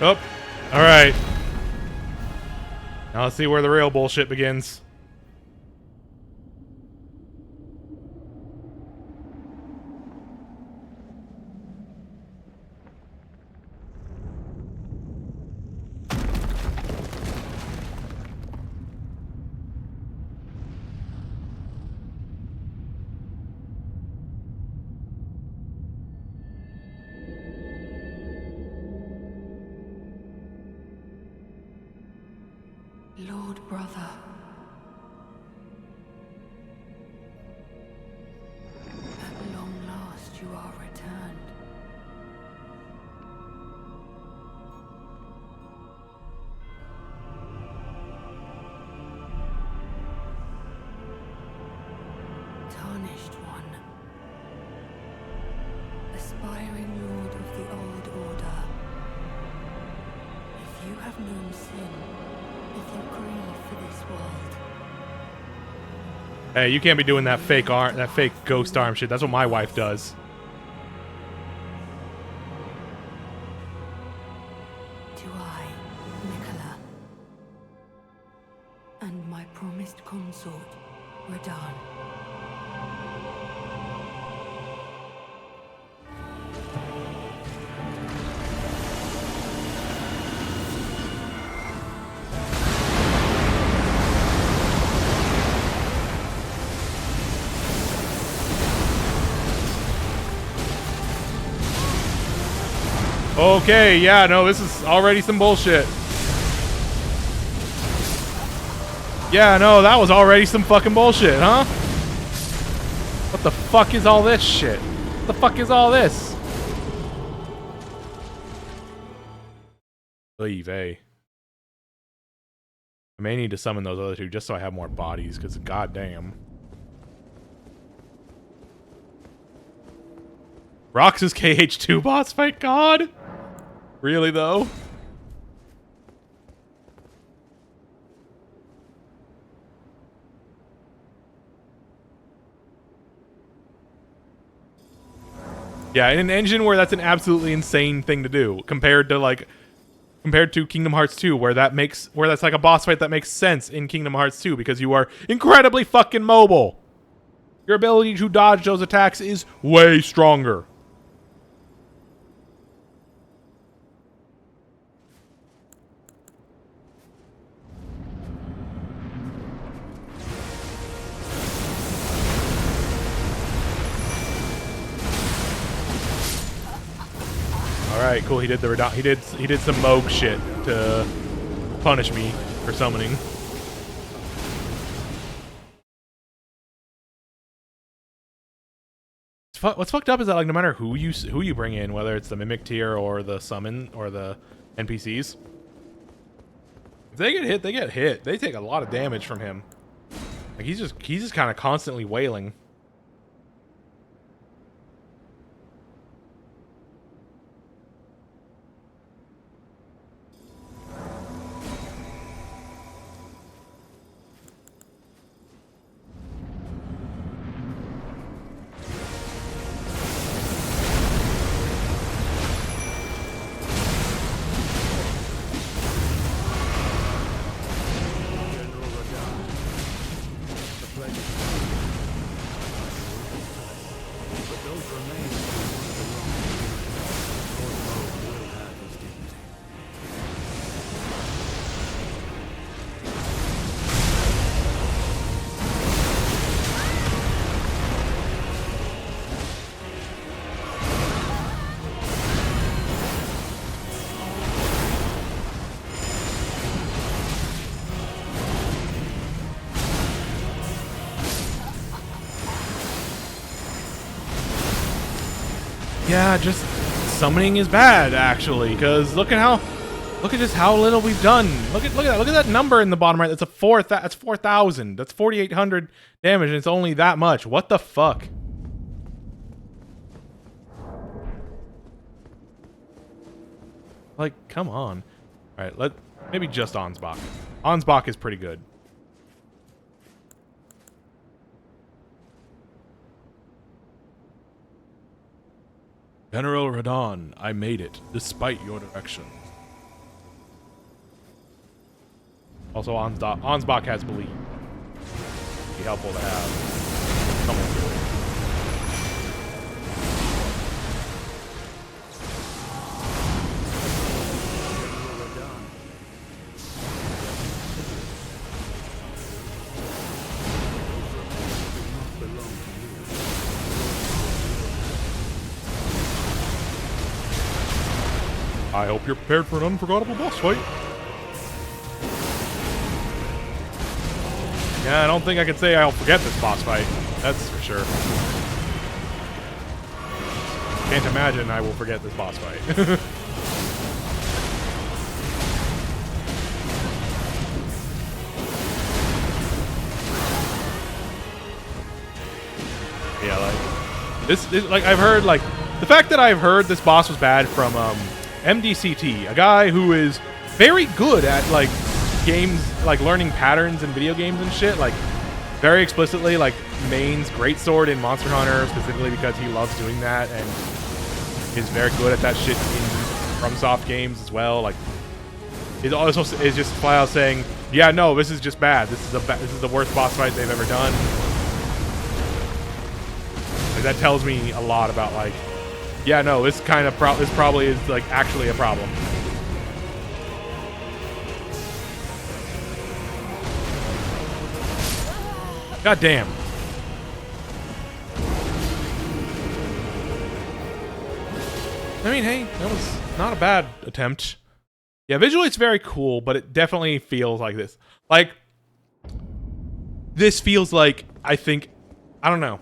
Oh, all right. Now let's see where the real bullshit begins. Lord brother. At long last you are returned. Tarnished one. Aspiring lord of the old order. If you have known sin, if you grieve for this world. Hey, you can't be doing that fake arm, that fake ghost arm shit. That's what my wife does. To I, Miquella, and my promised consort, Radahn. Okay, yeah, no, this is already some bullshit. Yeah, no, that was already some fucking bullshit, huh? What the fuck is all this shit? What the fuck is all this? Oy vey. I may need to summon those other two just so I have more bodies, because goddamn. Rox's KH2 boss fight, God? Really, though? Yeah, in an engine where that's an absolutely insane thing to do, compared to Kingdom Hearts 2, where that's like a boss fight that makes sense in Kingdom Hearts 2 because you are incredibly fucking mobile. Your ability to dodge those attacks is way stronger. All right, cool. He did some Moog shit to punish me for summoning. What's fucked up is that like no matter who you bring in, whether it's the Mimic tier or the summon or the NPCs, if they get hit, they get hit. They take a lot of damage from him. Like he's just kind of constantly wailing. Yeah, just summoning is bad actually, because look at just how little we've done. Look at that number in the bottom right. That's that's 4,000. That's 4,800 damage, and it's only that much. What the fuck? Like, come on. All right, maybe just Ansbach. Ansbach is pretty good. General Radon, I made it, despite your direction. Also, Ansbach has bleed. Be helpful to have someone do it. I hope you're prepared for an unforgettable boss fight. Yeah, I don't think I can say I'll forget this boss fight. That's for sure. Can't imagine I will forget this boss fight. Yeah, like this like I've heard like the fact that I've heard this boss was bad from MDCT, a guy who is very good at like games, like learning patterns in video games and shit, like very explicitly like mains Greatsword in Monster Hunter specifically because he loves doing that and is very good at that shit in FromSoft games as well. Like it also is just flat out saying, yeah, no, this is just bad. This is the worst boss fight they've ever done. Like, that tells me a lot about like, yeah, no, this probably is like actually a problem. God damn. I mean, hey, that was not a bad attempt. Yeah, visually it's very cool, but it definitely feels like this. Like, this feels like, I don't know.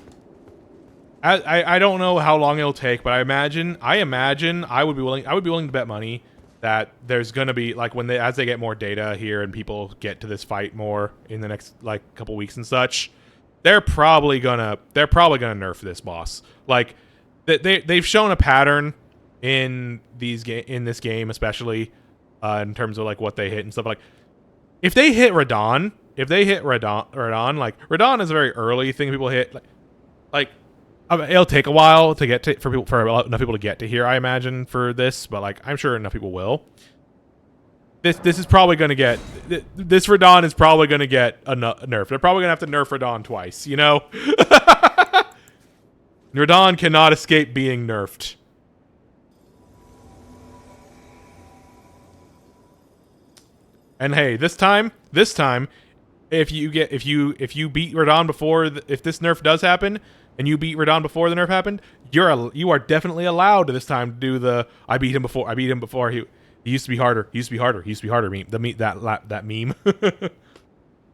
I don't know how long it'll take, but I imagine I would be willing to bet money that there's gonna be, like, as they get more data here and people get to this fight more in the next, like, couple weeks and such, they're probably gonna nerf this boss. Like, they've shown a pattern in this game, especially in terms of like what they hit and stuff. Like, if they hit Radon, like, Radon is a very early thing people hit. Like it'll take a while to get to for enough people to get to here, I imagine, for this, but like I'm sure enough people will. This is probably going to get this Radon is probably going to get a nerf. They're probably going to have to nerf Radon twice, you know? Radon cannot escape being nerfed. And hey, this time, if you beat Radon before if this nerf does happen and you beat Radon before the nerf happened, you are definitely allowed this time to do the I beat him before he used to be harder. He used to be harder meme. That meme.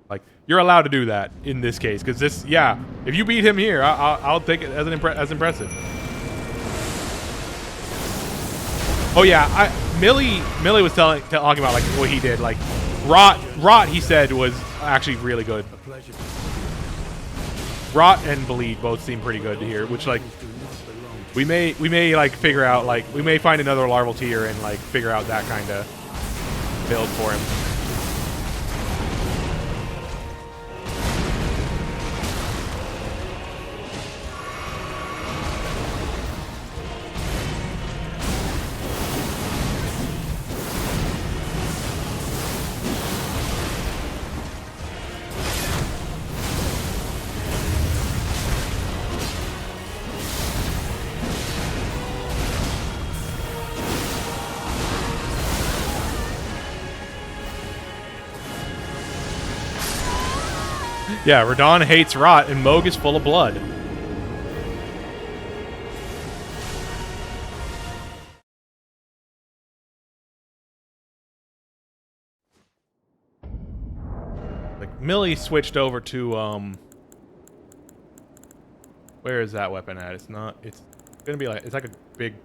Like, you're allowed to do that in this case, because this, yeah, if you beat him here, I'll take it as as impressive. Oh yeah, Millie was talking about like what he did. Like, Rot he said was actually really good. Rot and Bleed both seem pretty good here, which, like, we may like figure out, like, we may find another larval tier and like figure out that kind of build for him. Yeah, Radon hates Rot, and Moog is full of blood. Like, Millie switched over to, where is that weapon at? It's gonna be like, it's like a big...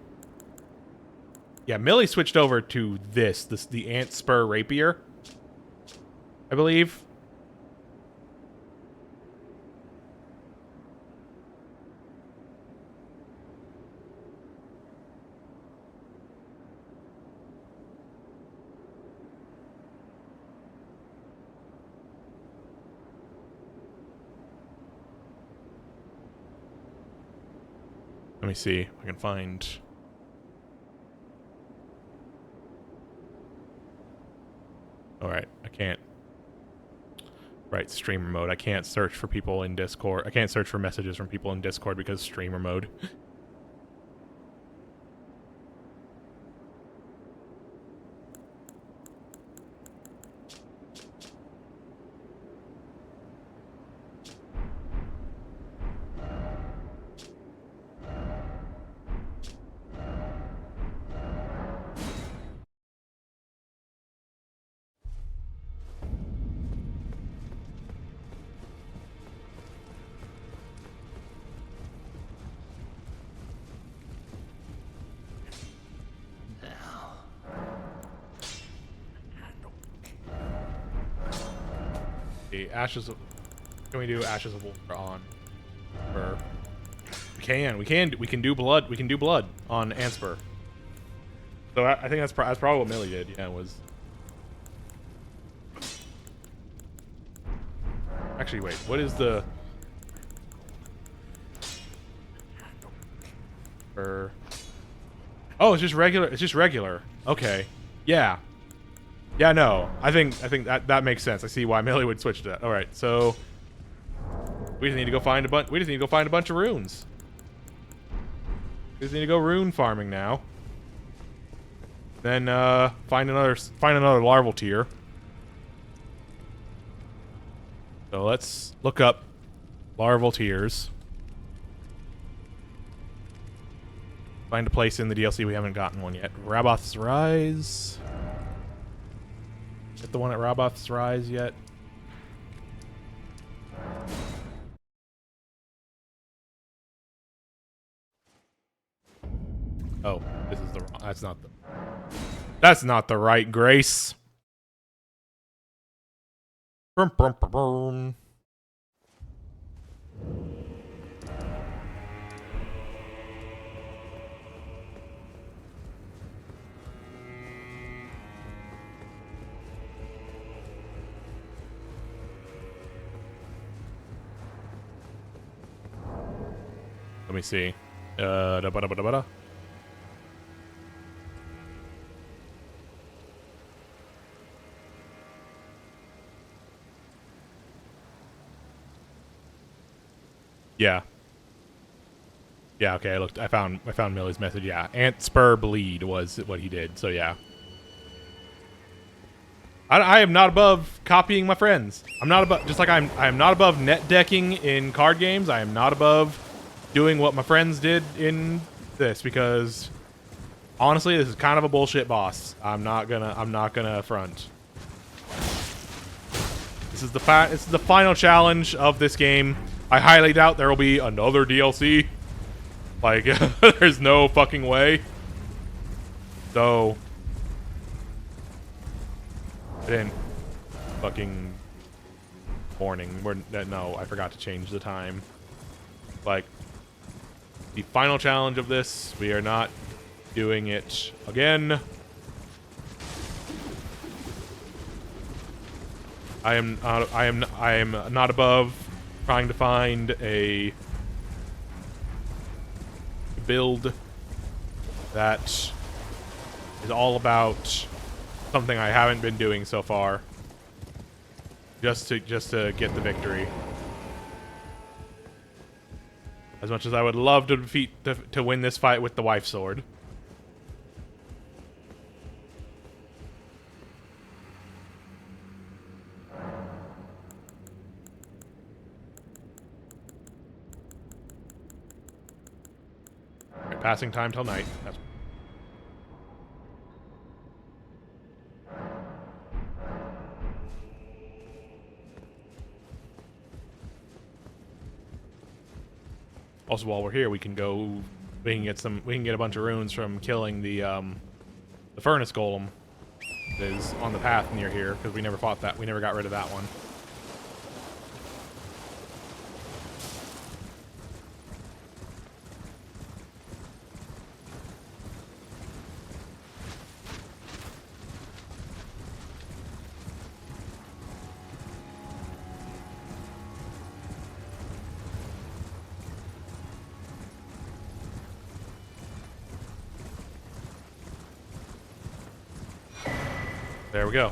Yeah, Millie switched over to the Ant Spur Rapier, I believe. Let me see if I can find... Alright, I can't... Right, streamer mode. I can't search for people in Discord. I can't search for messages from people in Discord because streamer mode. The Ashes of... Can we do Ashes of War on? Or... We can do blood. We can do blood on Anspur. So I think that's probably what Millie did. Yeah, it was... Actually, wait. What is the... Oh, it's just regular. It's just regular. Okay. Yeah. Yeah, no. I think that makes sense. I see why Millie would switch to that. All right, so we just need to go find a bunch. We just need to go find a bunch of runes. We just need to go rune farming now. Then find another larval tier. So let's look up larval tiers. Find a place in the DLC. We haven't gotten one yet. Raboth's Rise. Get the one at Raboth's Rise yet? Oh, this is the wrong. That's not the right Grace. Brum, brum, brum, brum. Let me see. Da-ba-da-ba-da-ba-da. Yeah. Yeah, okay, I found Millie's message, yeah. Ant Spur Bleed was what he did, so yeah. I am not above copying my friends. I'm not above, just like I am not above net decking in card games. I am not above doing what my friends did in this, because honestly, this is kind of a bullshit boss. I'm not gonna front. This is the final challenge of this game. I highly doubt there will be another DLC. Like, there's no fucking way. So, I didn't fucking warning. No, I forgot to change the time. Like, the final challenge of this, we are not doing it again. I am not above trying to find a build that is all about something I haven't been doing so far, just to get the victory. As much as I would love to win this fight with the wife sword. Right, passing time till night. That's also, while we're here, we can get a bunch of runes from killing the furnace golem that is on the path near here, because we never fought that. We never got rid of that one. There we go.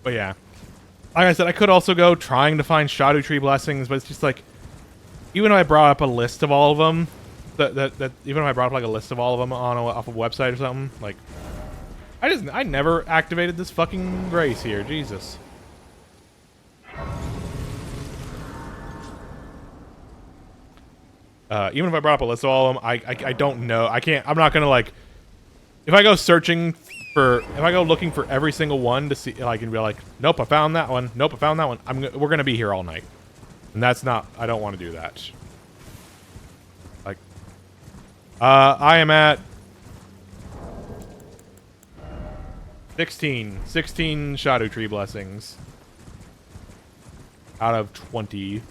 But yeah, like I said, I could also go trying to find Erdtree blessings, but it's just like, even if I brought up a list of all of them, even if I brought up like a list of all of them off a website or something, like, I never activated this fucking grace here, Jesus. Even if I brought up a list of all of them, I don't know. I'm not gonna, like, if I go looking for every single one to see, like, and be like, nope, I found that one. Nope, I found that one. We're gonna be here all night. And that's not, I don't want to do that. Like, I am at 16 Erdtree blessings out of 20.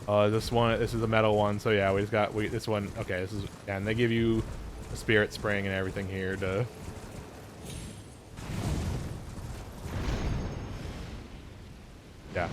This is a metal one, so yeah, this one, okay, this is, and they give you a spirit spring and everything here to... Yeah.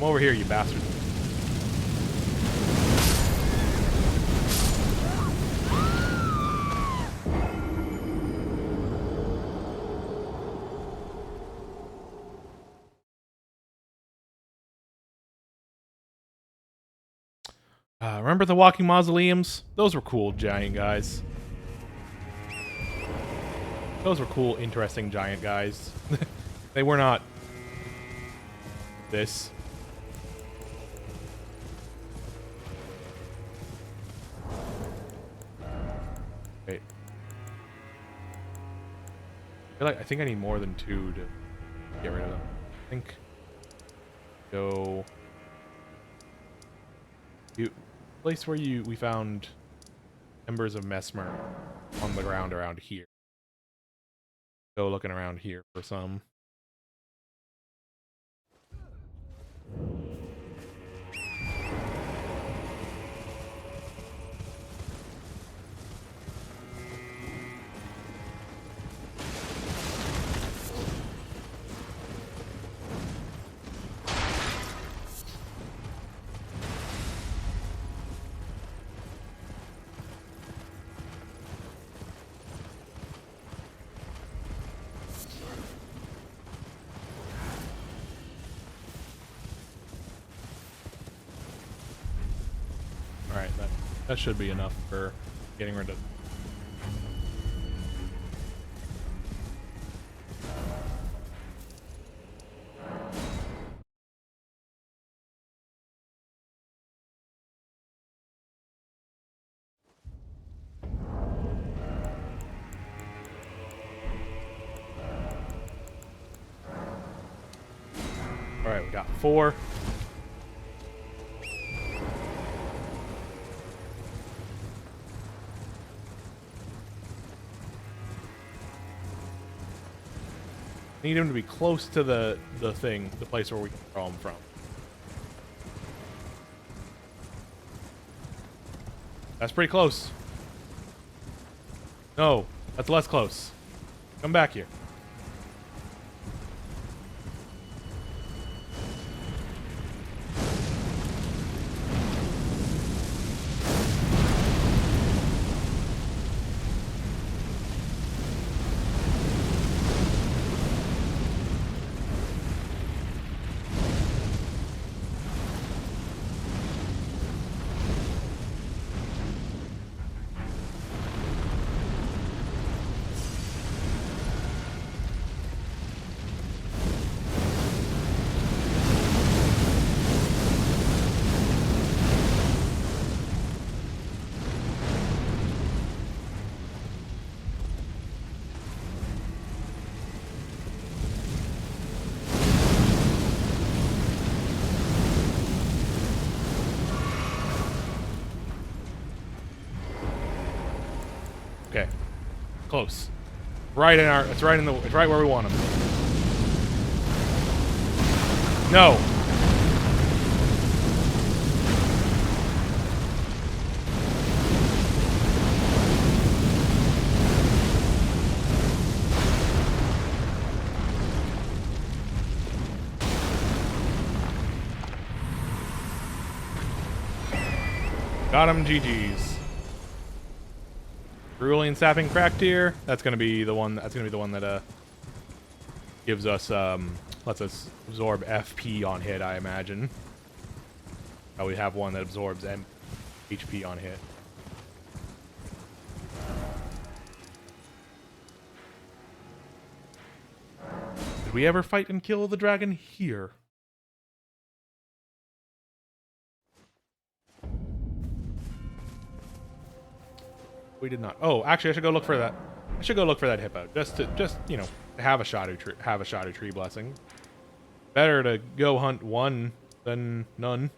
Come over here, you bastard. Remember the walking mausoleums? Those were cool giant guys. Those were cool, interesting giant guys. They were not this. Wait. I think I need more than 2 to get rid of them. I think. Go. Place where we found embers of Mesmer on the ground around here. Go looking around here for some. Alright, that should be enough for getting rid of. Alright, we got 4. Need him to be close to the place where we can throw him from. That's pretty close. No, that's less close. Come back here. Okay. Close. It's right where we want him. No. Got him, GG's. Cerulean Sapping Cracktear. That's gonna be the one that gives us lets us absorb FP on hit, I imagine. We have one that absorbs HP on hit. Did we ever fight and kill the dragon here? We did not. Oh, actually, I should go look for that. I should go look for that hippo just to have a Shadow Tree blessing. Better to go hunt one than none.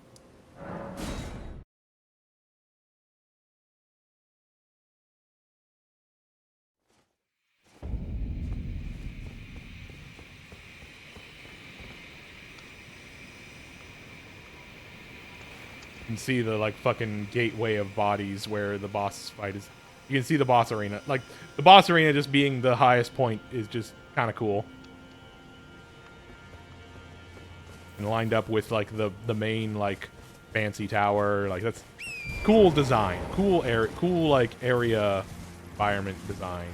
You can see the like fucking gateway of bodies where the boss fight is. You can see the boss arena. Like the boss arena just being the highest point is just kind of cool. and lined up with like the main like fancy tower. Like that's cool design, cool like area environment design.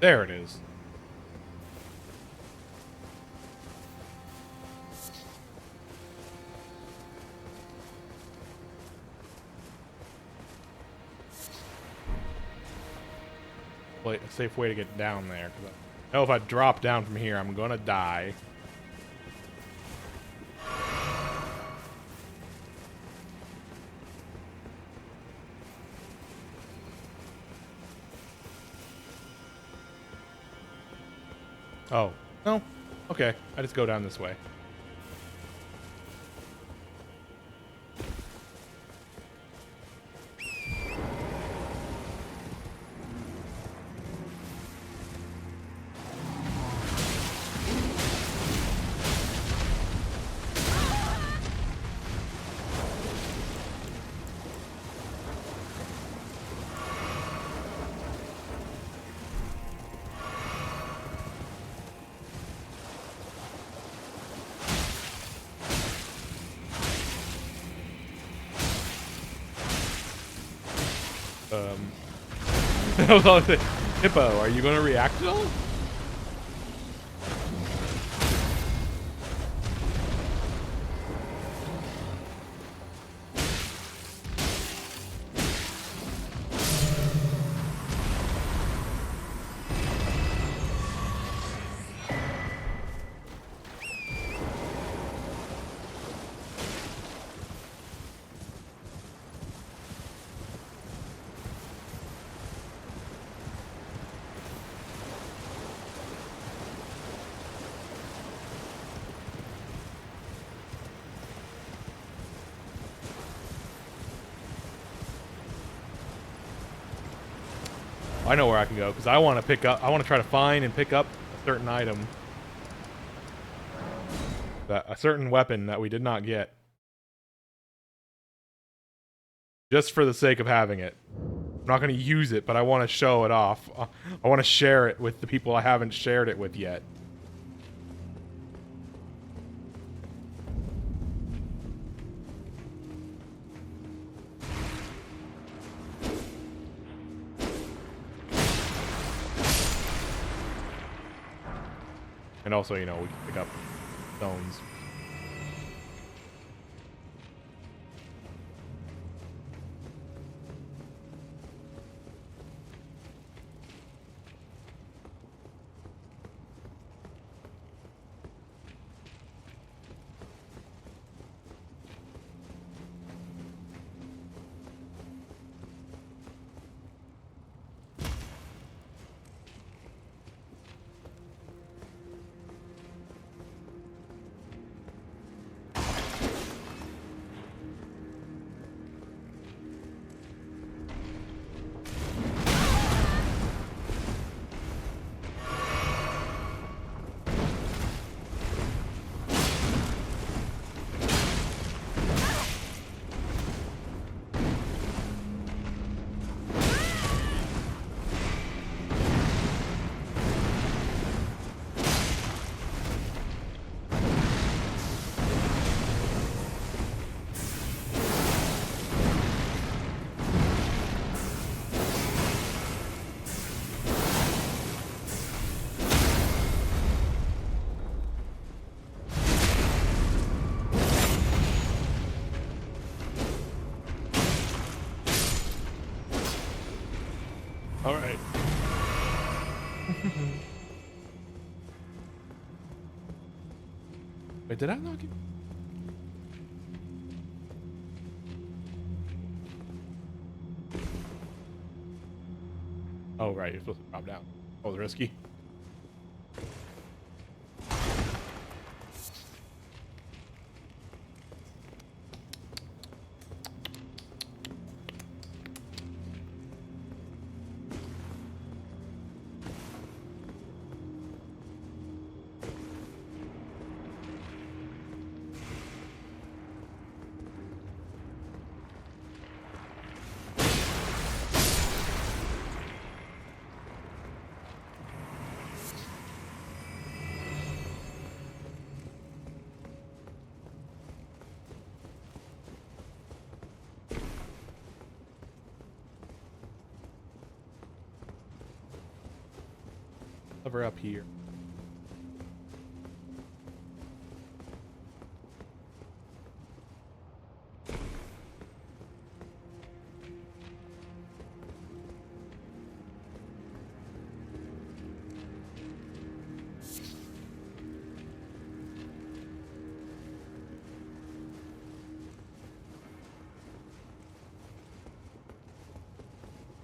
There it is. A safe way to get down there. 'Cause I know if I drop down from here, I'm gonna die. Oh, no. Okay, I just go down this way. Hippo, are you gonna react at all? I know where I can go because I want to try to find and pick up a certain item, a certain weapon that we did not get, just for the sake of having it. I'm not going to use it, but I want to show it off. I want to share it with the people I haven't shared it with yet. And also, you know, we can pick up stones. All right. Wait, did I knock you? Oh, right. You're supposed to drop down. Oh, it's risky. Lever up here.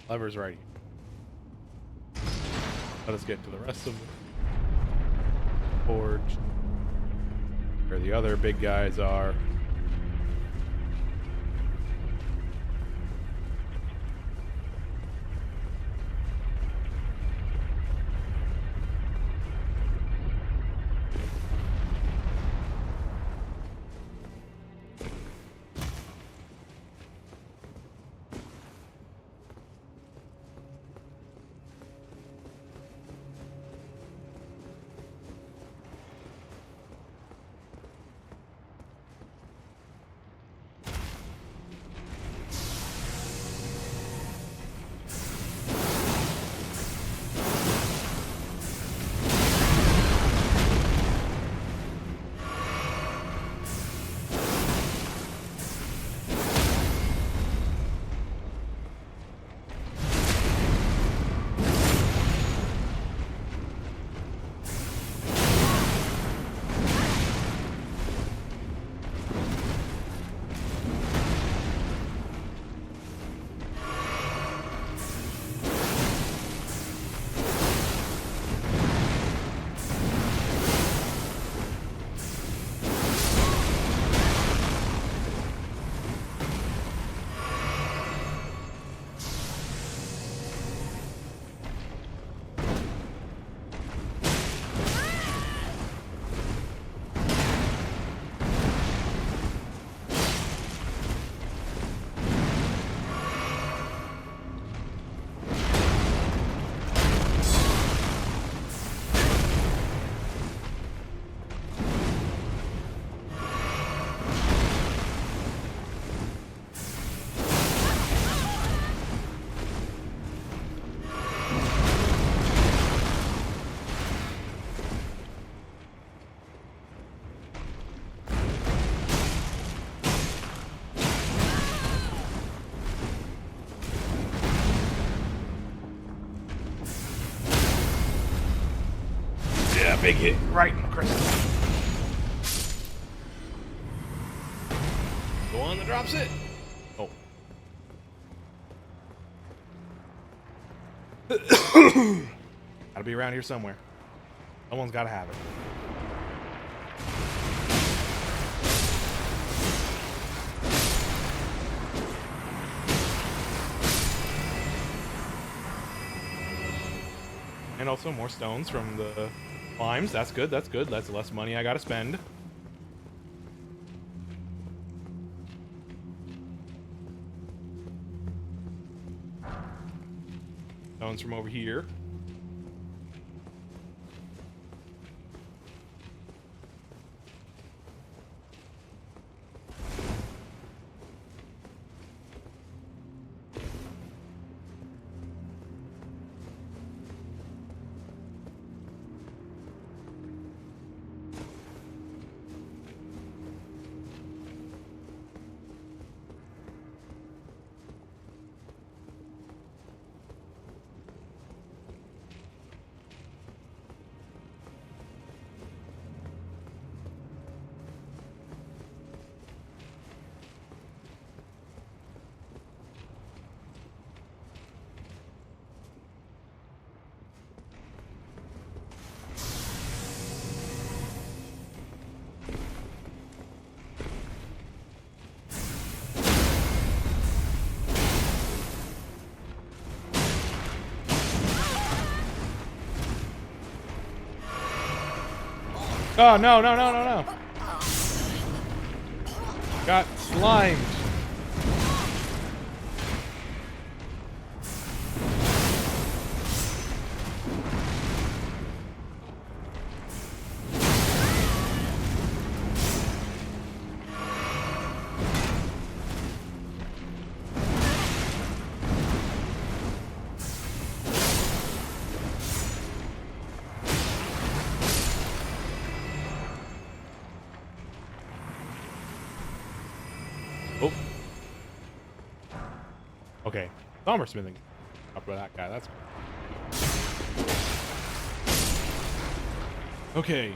Lever's right here. Let us get to the rest of the forge. Where the other big guys are. Yeah, big hit right in the crystal. Go on, the drops it. Oh. Gotta be around here somewhere. Someone's gotta have it. And also more stones from the climbs. That's good, that's good. That's less money I gotta spend. Stones from over here. Oh, no, no, no, no, no. Got slimed. Oh. Okay. Armor smithing. Up with that guy. That's cool. Okay.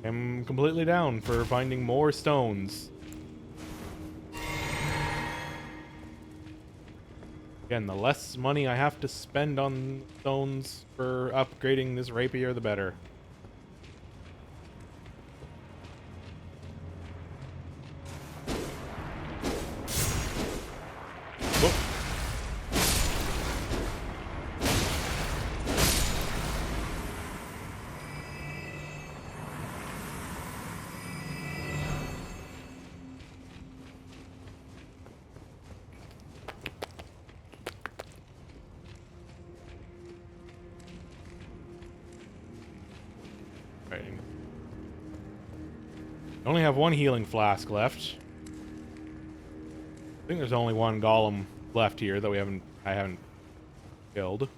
I'm completely down for finding more stones. Again, the less money I have to spend on stones for upgrading this rapier, the better. Whoop. Right. I only have one healing flask left. I think there's only one golem left here that I haven't killed.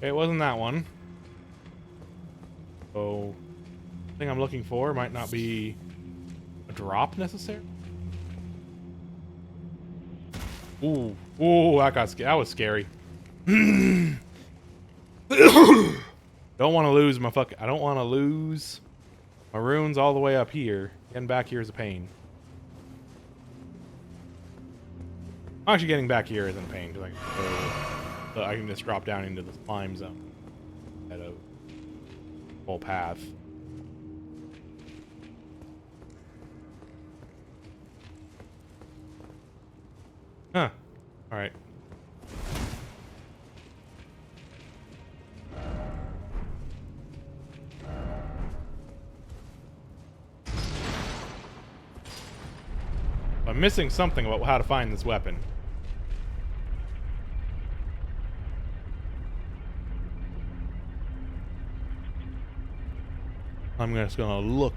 Okay, it wasn't that one. So, the thing I'm looking for might not be a drop necessarily. Ooh, ooh, that was scary. Don't want to lose my I don't want to lose my runes all the way up here. Getting back here is a pain. Actually, getting back here isn't a pain because I can just drop down into the slime zone at a full path. Huh. All right. I'm missing something about how to find this weapon. I'm just gonna look.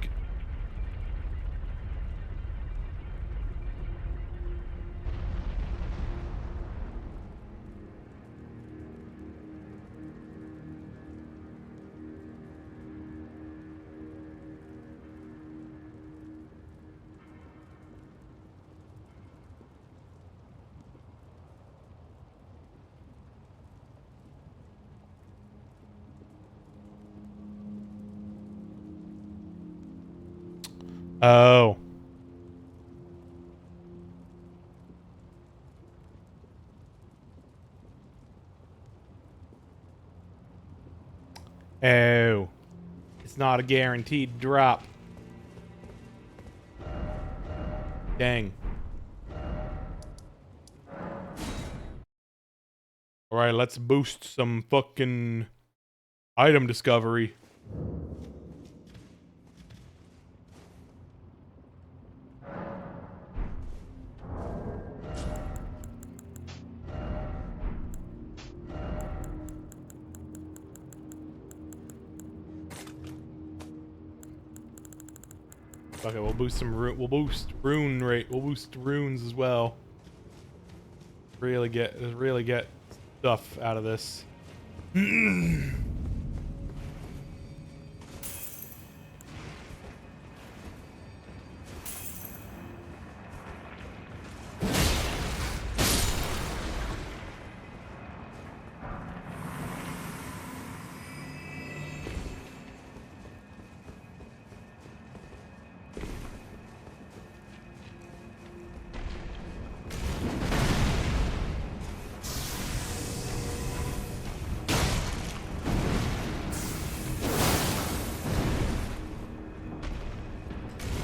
Oh. Oh. It's not a guaranteed drop. Dang. Alright, let's boost some fucking item discovery. Okay, we'll boost some we'll boost rune rate. We'll boost runes as well. Really get stuff out of this.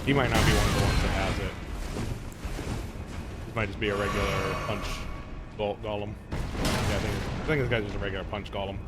He might not be one of the ones that has it. This might just be a regular punch golem. Yeah, I think this guy's just a regular punch golem.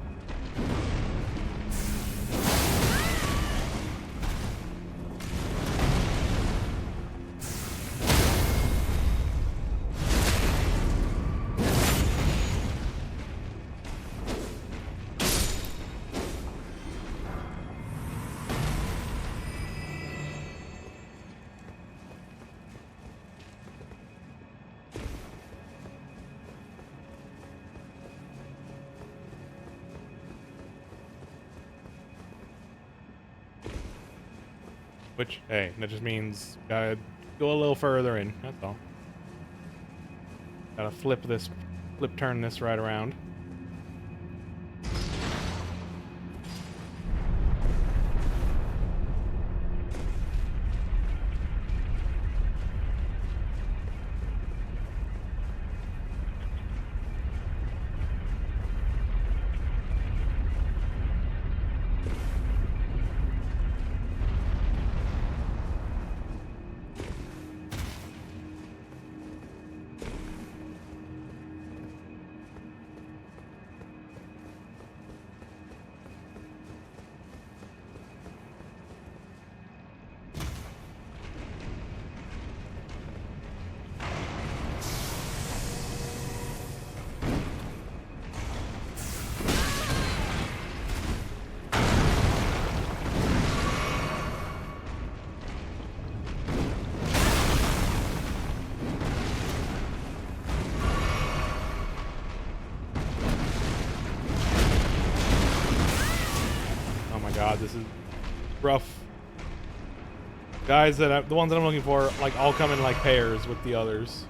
Which, hey, that just means gotta go a little further in, that's all. Gotta turn this right around. God, this is rough. Guys the ones that I'm looking for, like, all come in like pairs with the others.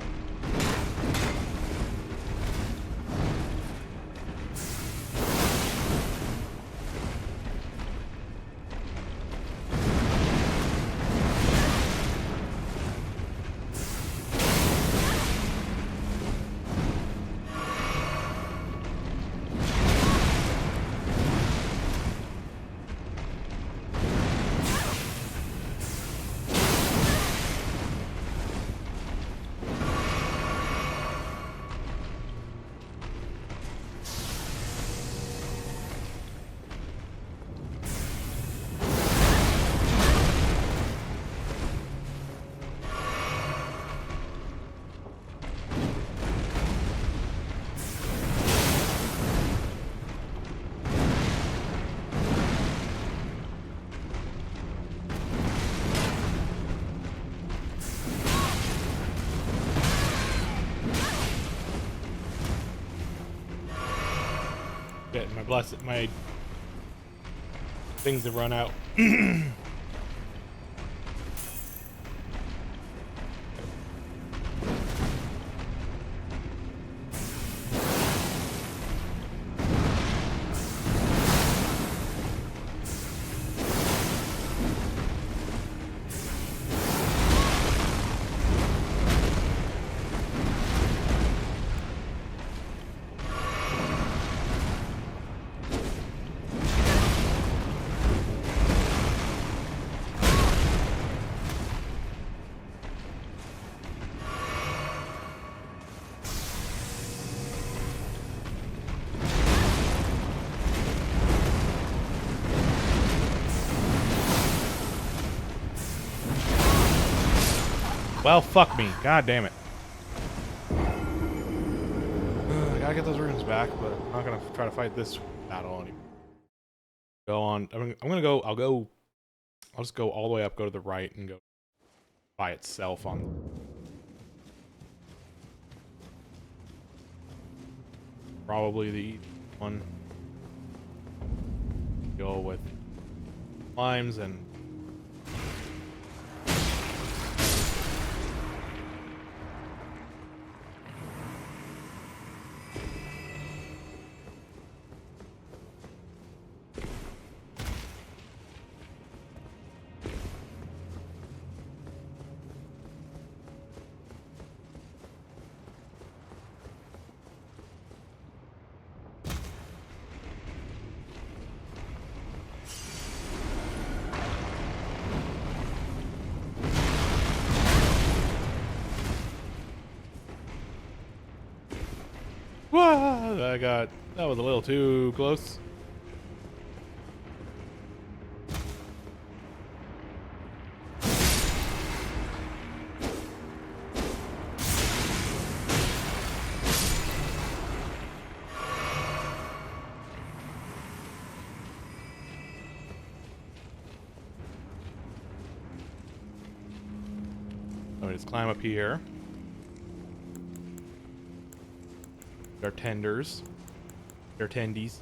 My things have run out. Well, fuck me. God damn it. I gotta get those runes back, but I'm not gonna try to fight this battle anymore. Go on. I'm gonna go. I'll just go all the way up, go to the right, and go by itself on. Probably the one. Go with climbs and. Wah! That was a little too close. Let me just climb up here. Our tenders. Our tendies.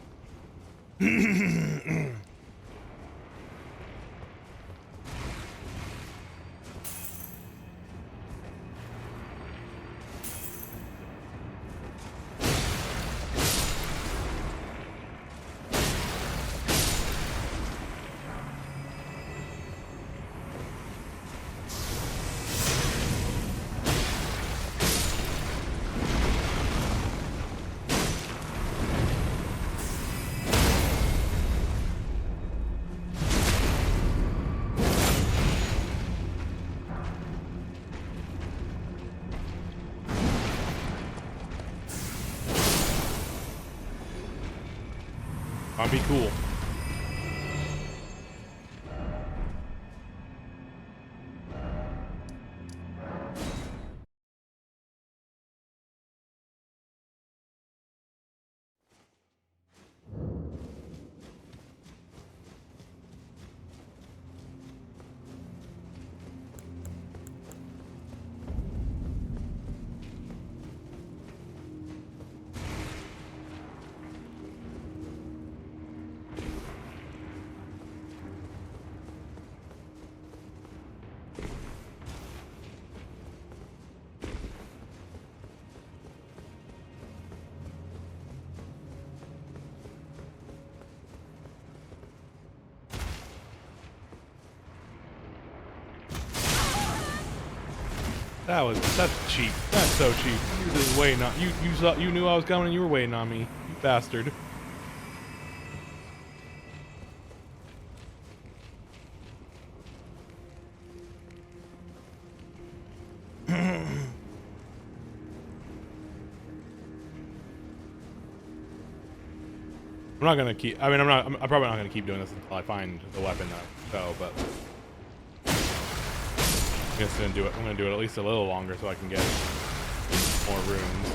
I'll be cool. That's cheap. That's so cheap. You're just waiting on you knew I was coming and you were waiting on me. You bastard. I'm not gonna keep. I mean, I'm probably not gonna keep doing this until I find the weapon though. But I'm just gonna do it. I'm gonna do it at least a little longer so I can get more runes.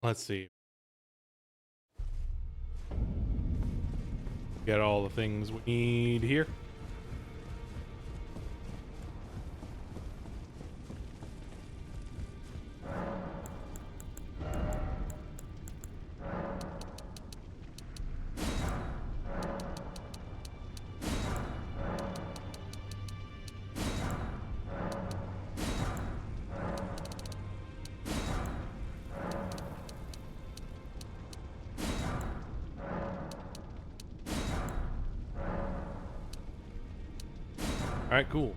Let's see. Get all the things we need here. All right, cool.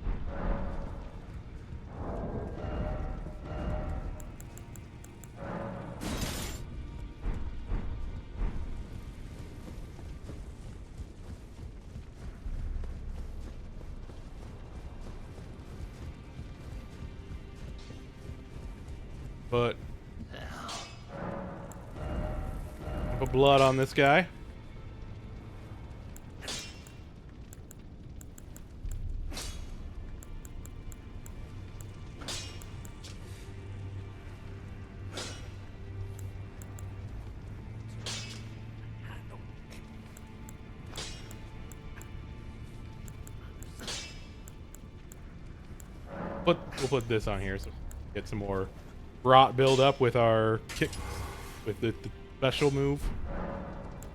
Put blood on this guy. We'll put this on here so we get some more rot build up with our kick, with the special move.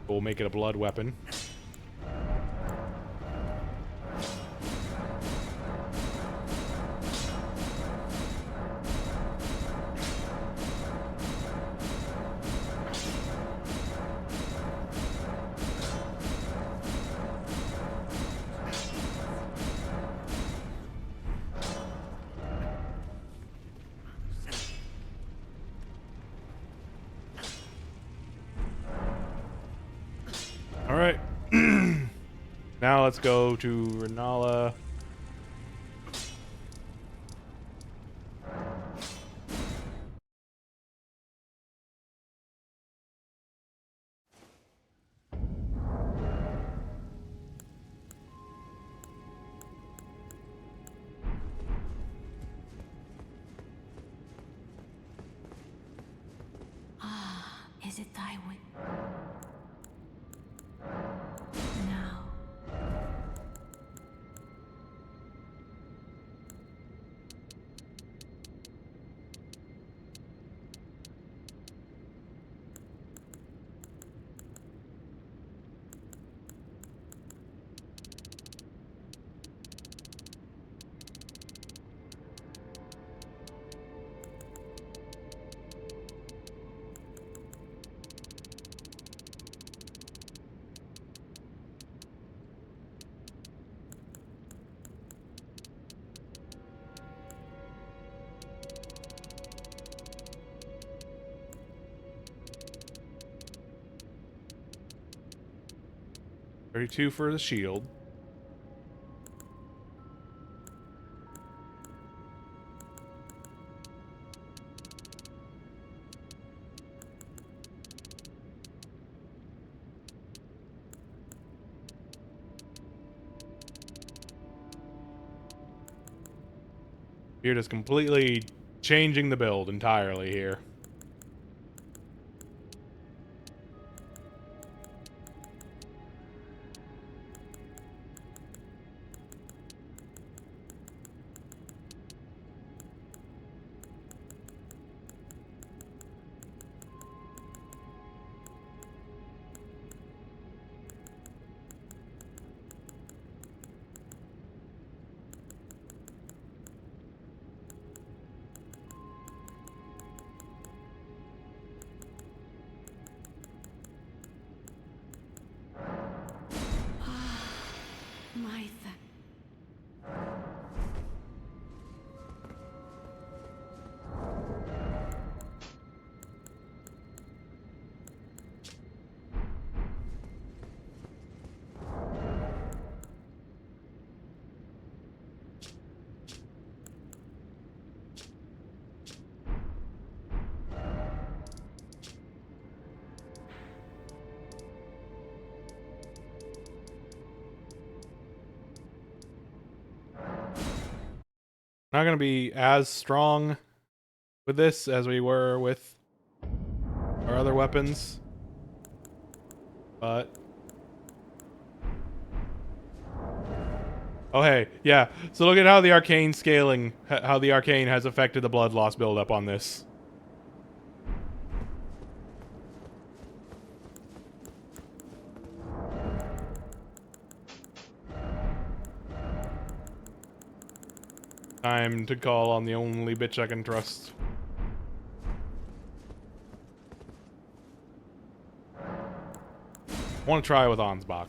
We'll make it a blood weapon. All right. Now let's go to Renala. Ah, is it thy way? Now. $32 for the shield. You're just completely changing the build entirely here. My Not going to be as strong with this as we were with our other weapons. But oh hey, yeah. So look at how the arcane scaling, how the arcane has affected the blood loss buildup on this. Time to call on the only bitch I can trust. I want to try with Ansbach.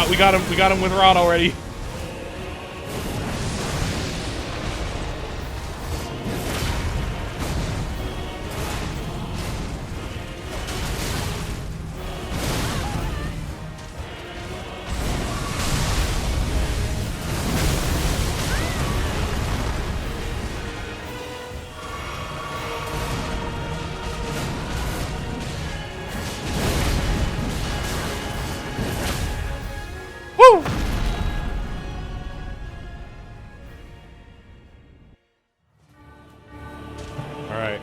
We got him with Rod already. Woo! All right.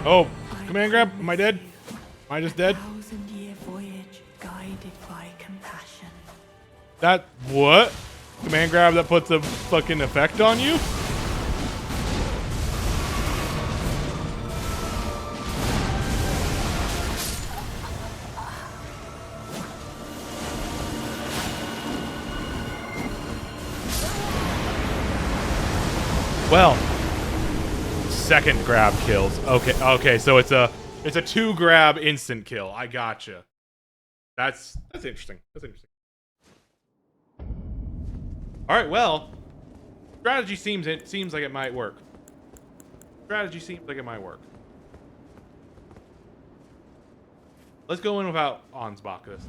Oh, command grab. Am I dead? Am I just dead? 1,000-year voyage guided by compassion. That what? Command grab that puts a fucking effect on you? Well, second grab kills. Okay, so it's a 2 grab instant kill. I gotcha. That's interesting. That's interesting. All right, well, strategy seems like it might work. Strategy seems like it might work. Let's go in without Ansbach this.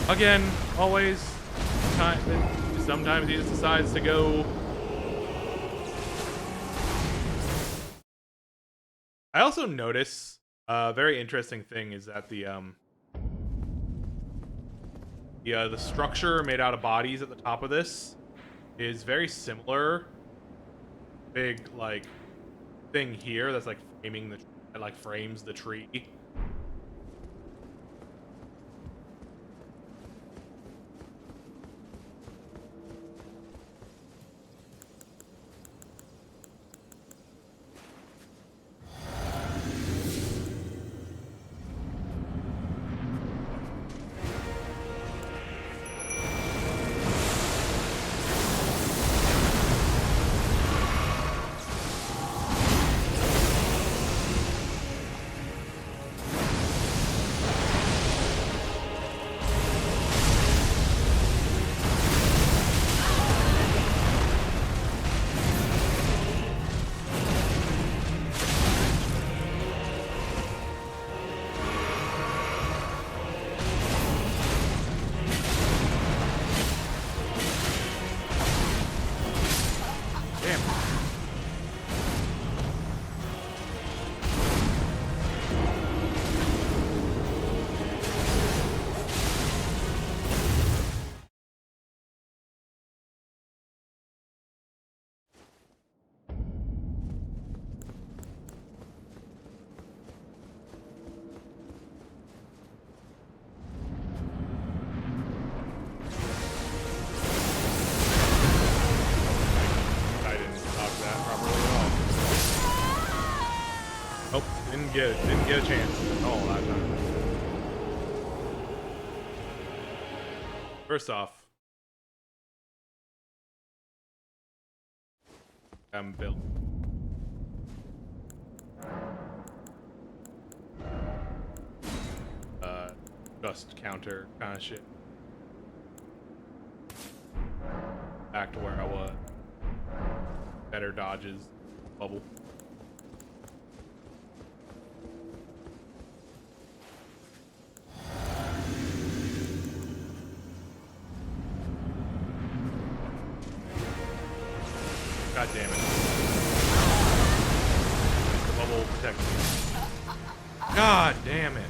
Again, always. Sometimes he just decides to go. I also notice a very interesting thing is that the structure made out of bodies at the top of this is very similar. Big like thing here that's like framing that like frames the tree. Didn't get a chance at all that time. First off, I'm built. Just counter kind of shit. Back to where I was. Better dodges. Bubble. God damn it. The bubble protects me. God damn it.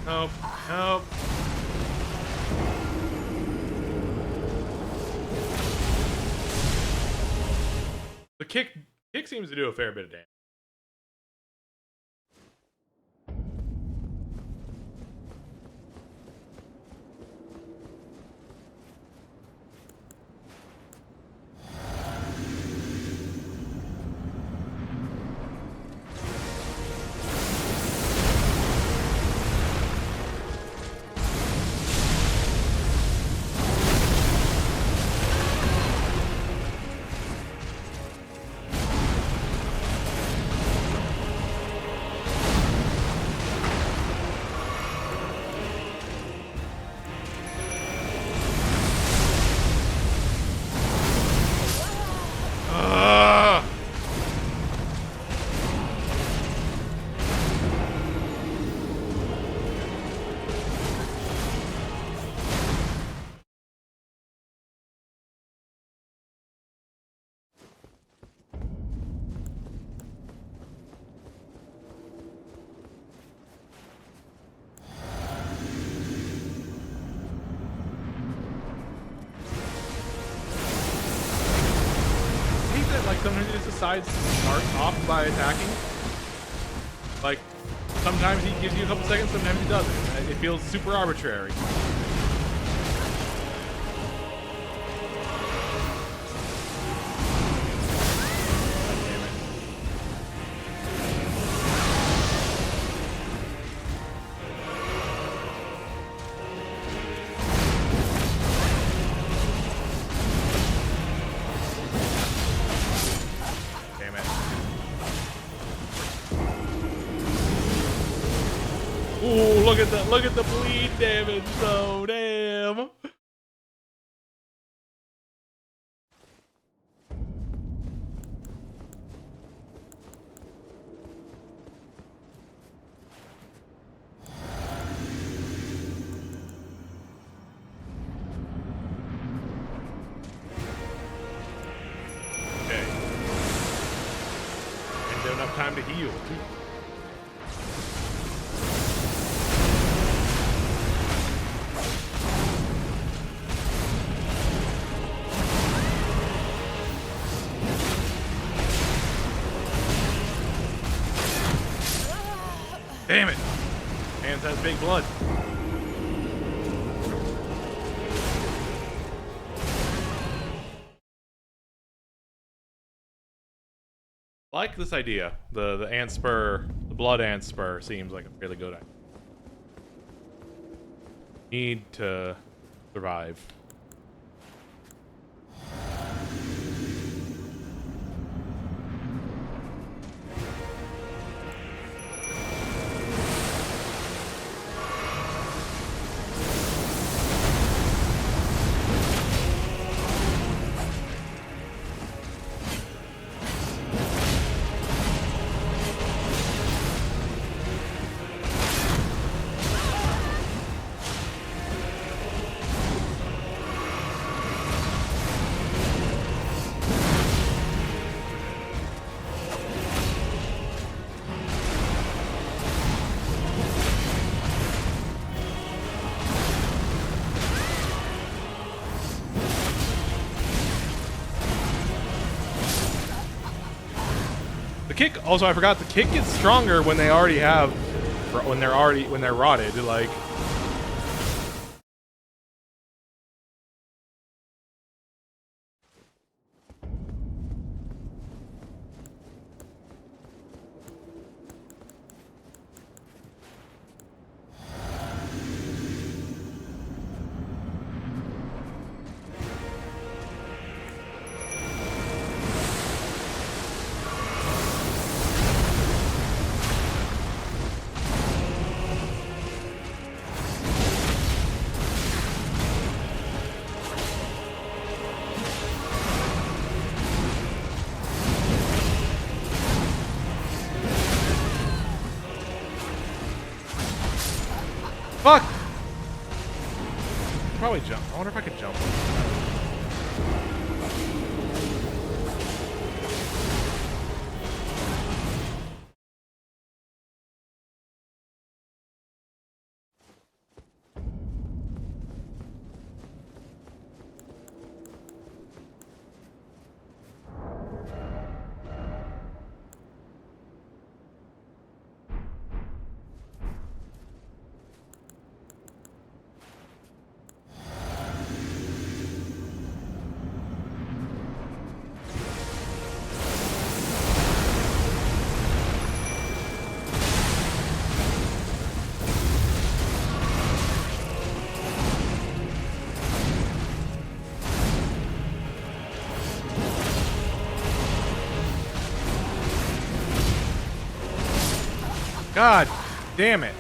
Nope. Nope. The kick seems to do a fair bit of damage. Like sometimes he just decides to start off by attacking. Like sometimes he gives you a couple seconds, sometimes he doesn't. It feels super arbitrary. Ooh, look at the bleed damage though, damn. Okay. And don't have time to heal. Damn it! Hands has big blood. I like this idea. The ant spur, the blood ant spur seems like a really good idea. Need to survive. Kick. Also, I forgot the kick gets stronger when they already have, when they're rotted. Like, fuck. Probably jump. I wonder if I could jump. God damn it.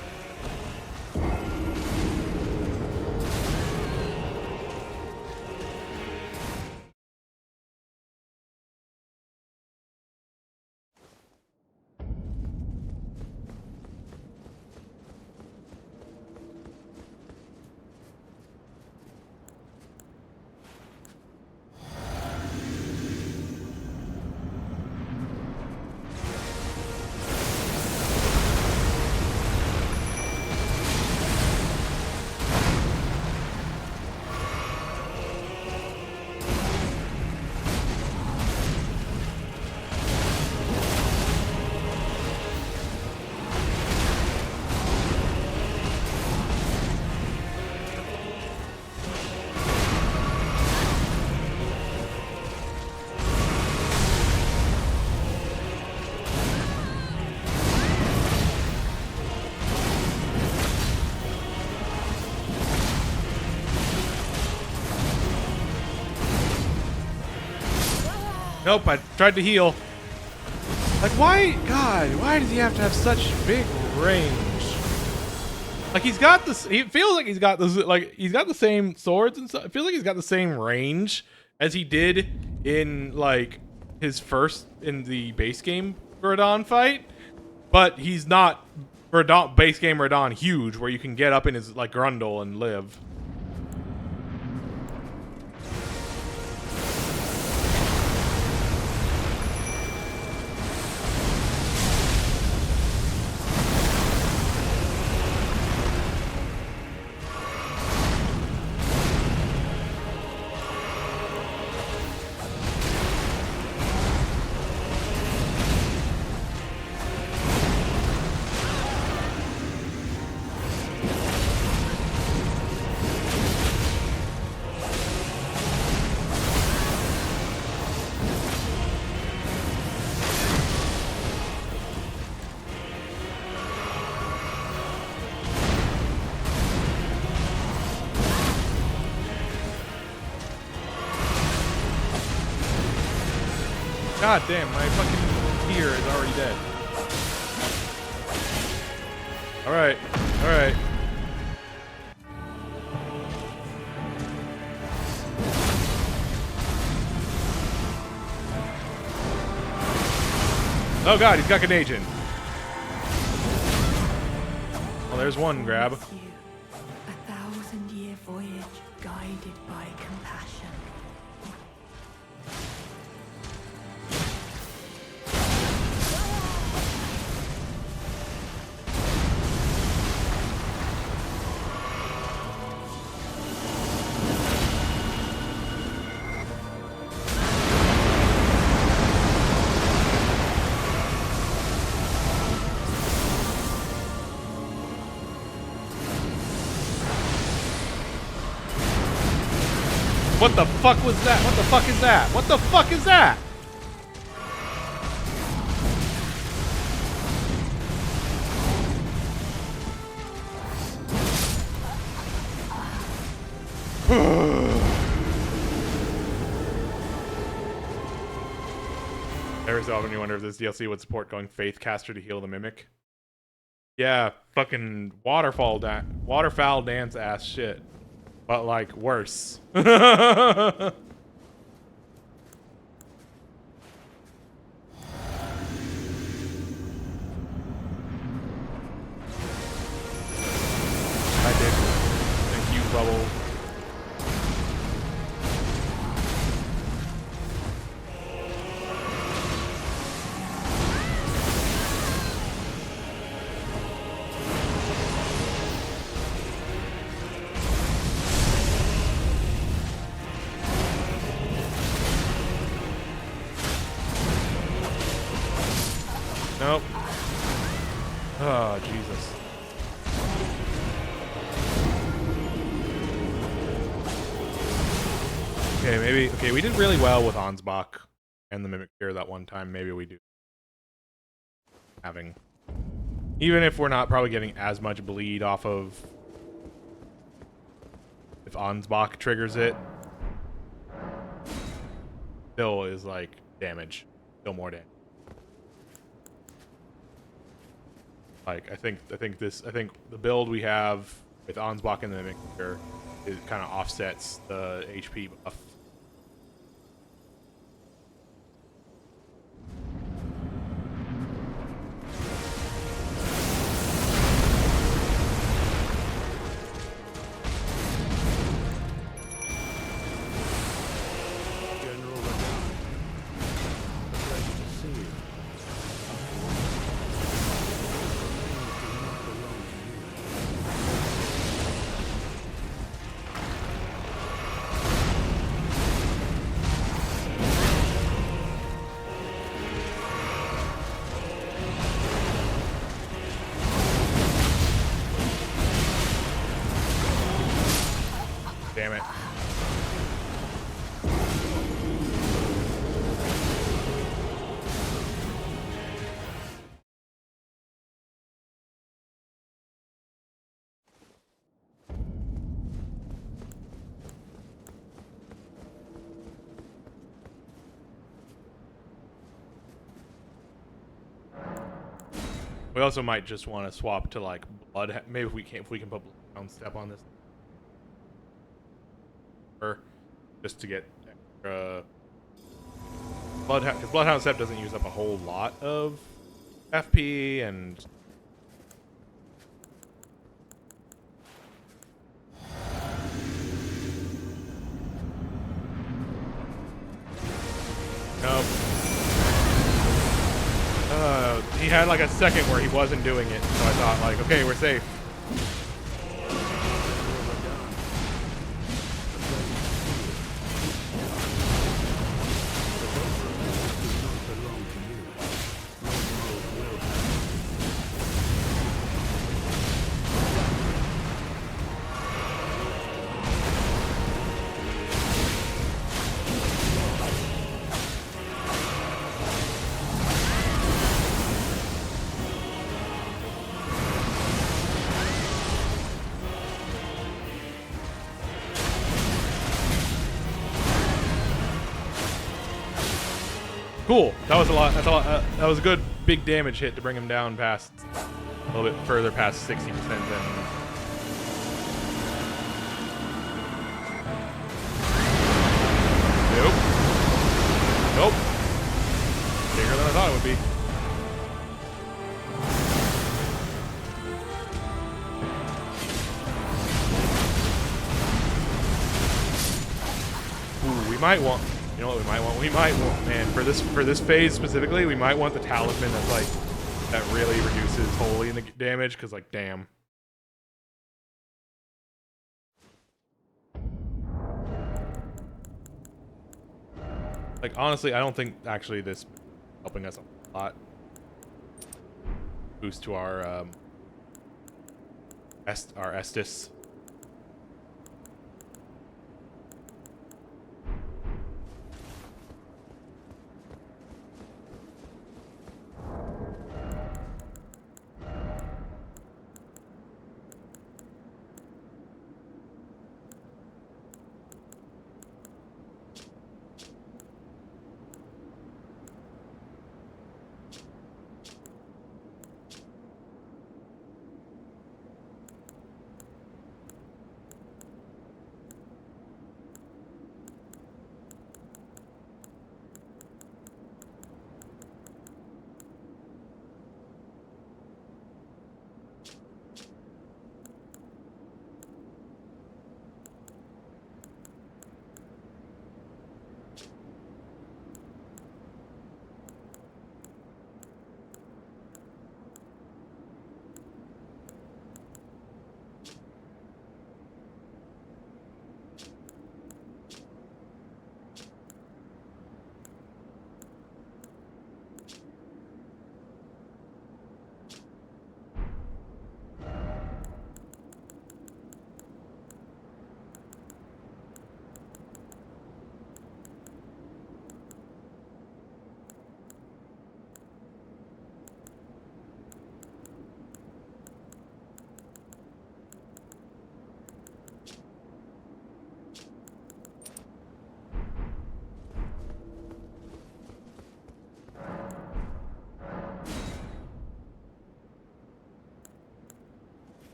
Nope, I tried to heal. Like, why? God, why does he have to have such big range? Like, he's got this. He feels like he's got this. Like, he's got the same swords and stuff. It feels like he's got the same range as he did in like his first in the base game Verdon fight. But he's not Verdon base game Verdon huge, where you can get up in his like grundle and live. God damn, my fucking deer is already dead. Alright, alright. Oh god, he's got contagion. Well, there's one grab. You, a 1,000-year voyage guided by compassion. What the fuck was that? What the fuck is that? What the fuck is that? Every so often you wonder if this DLC would support going Faithcaster to heal the Mimic. Yeah, fucking waterfowl dance ass shit. But like worse. I did. Thank you, Bubble. Nope. Oh, Jesus. Okay, maybe. Okay, we did really well with Ansbach and the Mimic here that one time. Maybe we do. Having. Even if we're not probably getting as much bleed off of. If Ansbach triggers it. Still is like damage. Still more damage. Like I think the build we have with Ansbach and the Mimic here it kind of offsets the HP buff. General Radar. A pleasure to see you. Damn it. We also might just want to swap to like blood. Maybe if we can put Bloodhound Step on this, or just to get extra Bloodhound, because Bloodhound Step doesn't use up a whole lot of FP and. Nope. He had like a second where he wasn't doing it, so I thought like, okay, we're safe. Cool. That was a lot. That's a lot. That was a good big damage hit to bring him down past a little bit further past 60% then. Nope. Nope. Bigger than I thought it would be. Ooh, we might want. You know what we might want? We might want, man, for this phase specifically, we might want the talisman that's like that really reduces holy damage, because like damn. Like honestly, I don't think actually this helping us a lot. Boost to our Estus.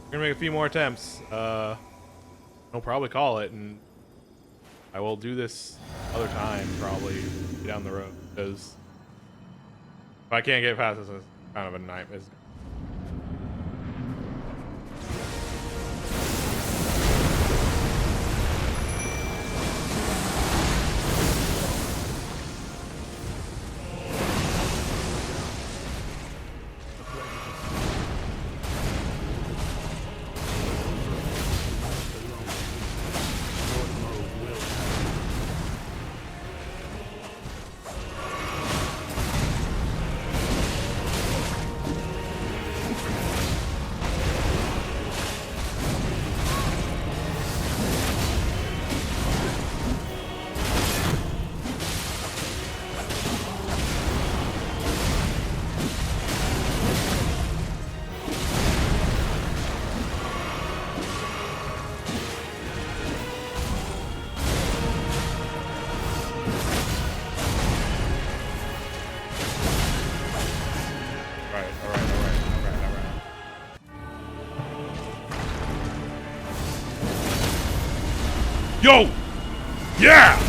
We're gonna make a few more attempts. I'll probably call it, and I will do this other time, probably down the road, because if I can't get past this, it's kind of a nightmare. Yo! Yeah!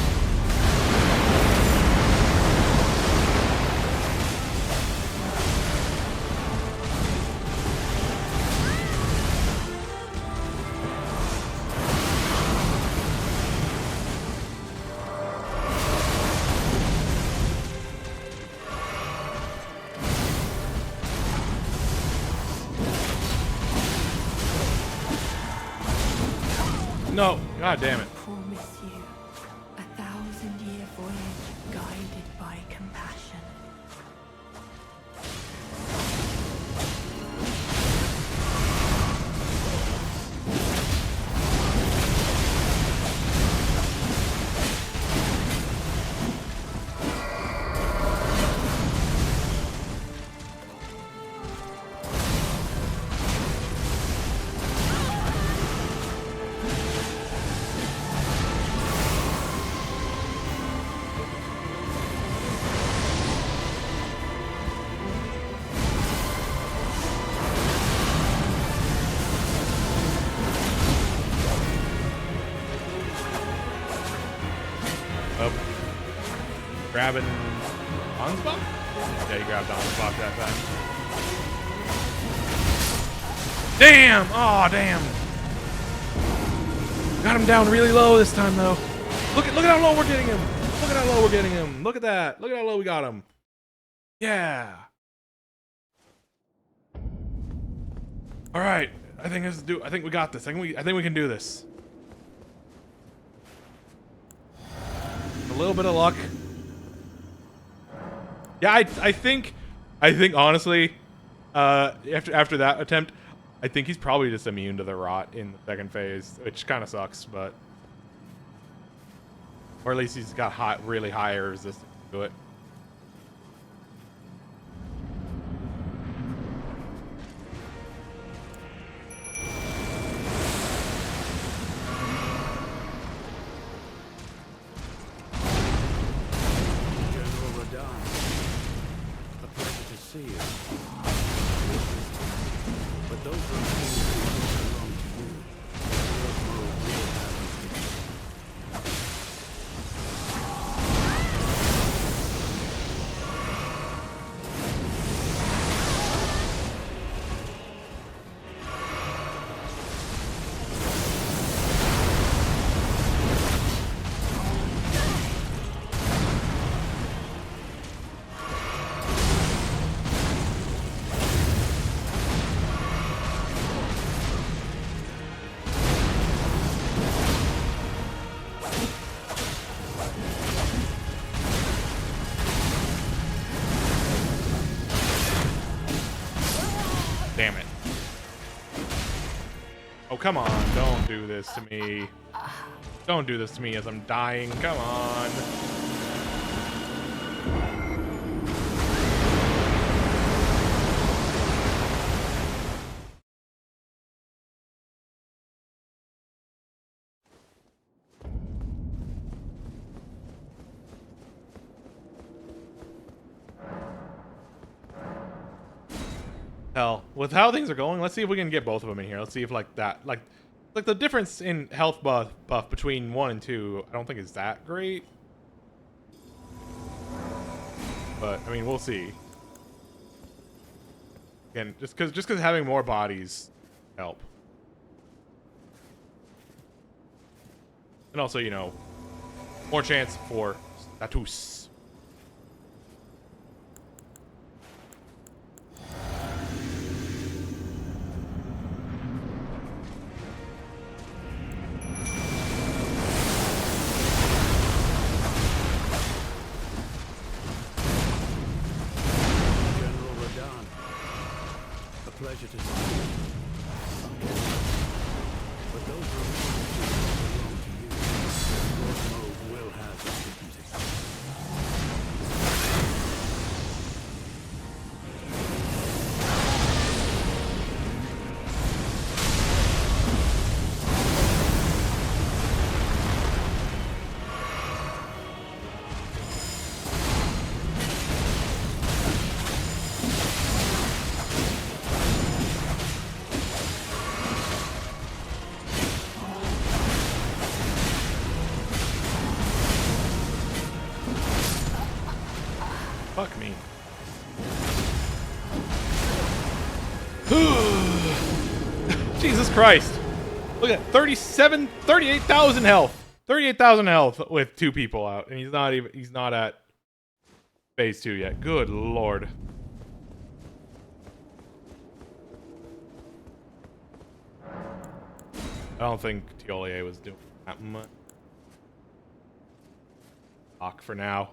No, god damn it. Promise you 1,000-year voyage guided by compassion. grabbing Don's buff? Yeah, you grabbed Don's buff that time. Damn! Oh, damn! Got him down really low this time, though. Look at how low we're getting him. Look at how low we're getting him. Look at that. Look at how low we got him. Yeah. All right. I think we got this. I think we can do this. A little bit of luck. Yeah, I think honestly, after that attempt, I think he's probably just immune to the rot in the second phase, which kind of sucks, but or at least he's got really high resistance to it. Damn it. Oh, come on. Don't do this to me. Don't do this to me as I'm dying. Come on. Hell, with how things are going, let's see if we can get both of them in here. Let's see if like the difference in health buff between 1 and 2, I don't think is that great. But I mean, we'll see. Again, just because having more bodies help, and also, you know, more chance for status. Pleasure to see you. But those belong to you. Lord Mode will have his dignity. Fuck me. Jesus Christ. Look at that. 38,000 health. 38,000 health with 2 people out. And he's not at phase 2 yet. Good Lord. I don't think Tiolier was doing that much. Lock for now.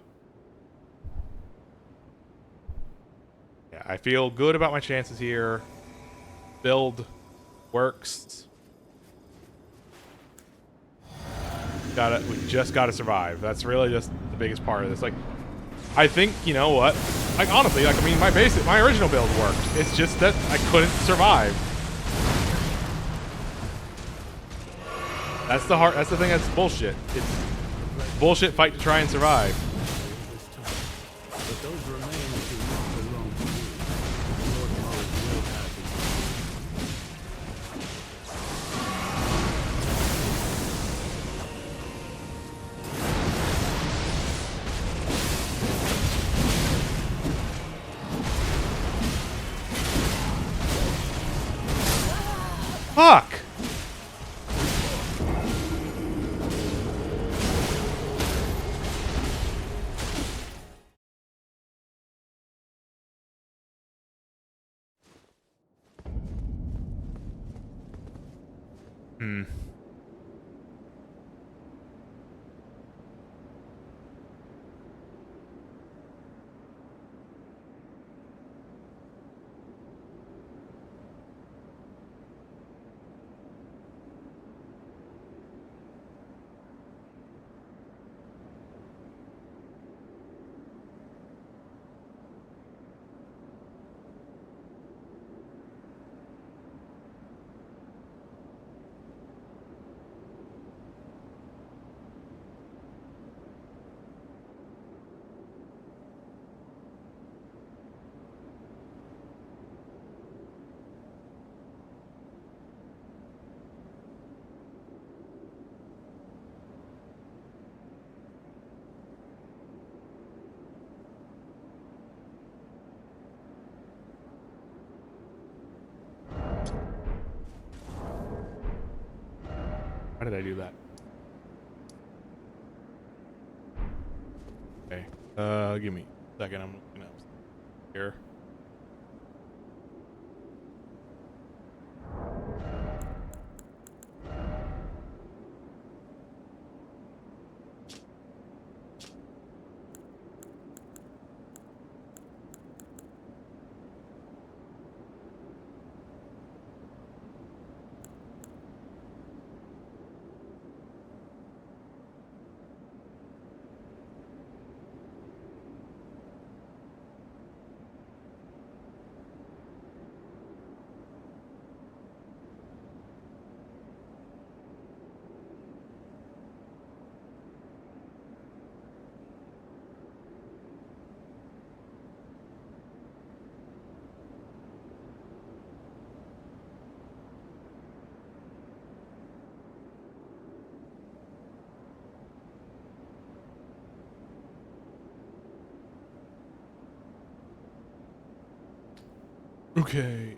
Yeah, I feel good about my chances here. Build works. We just gotta survive. That's really just the biggest part of this. Like, I think, you know what? Like, honestly, like, I mean, my original build worked. It's just that I couldn't survive. That's the thing that's bullshit. It's bullshit fight to try and survive. But those remains do not belong to you. Lord Mode will have his Fuck! Hmm. Why did I do that? Okay. Give me a second. I'm looking up here. Okay.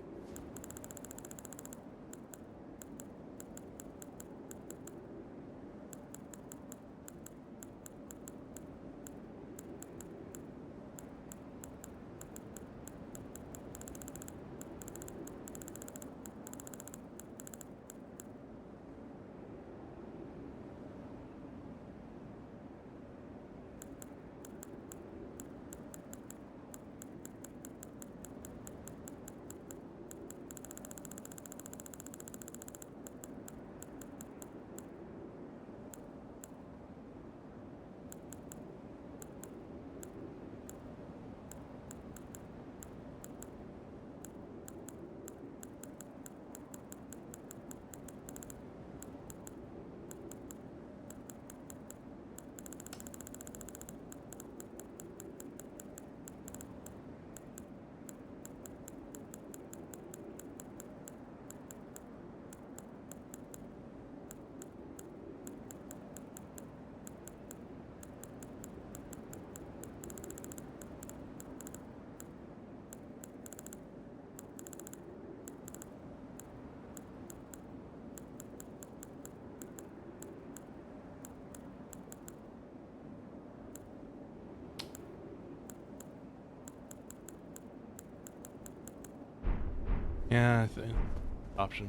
Yeah, I think option.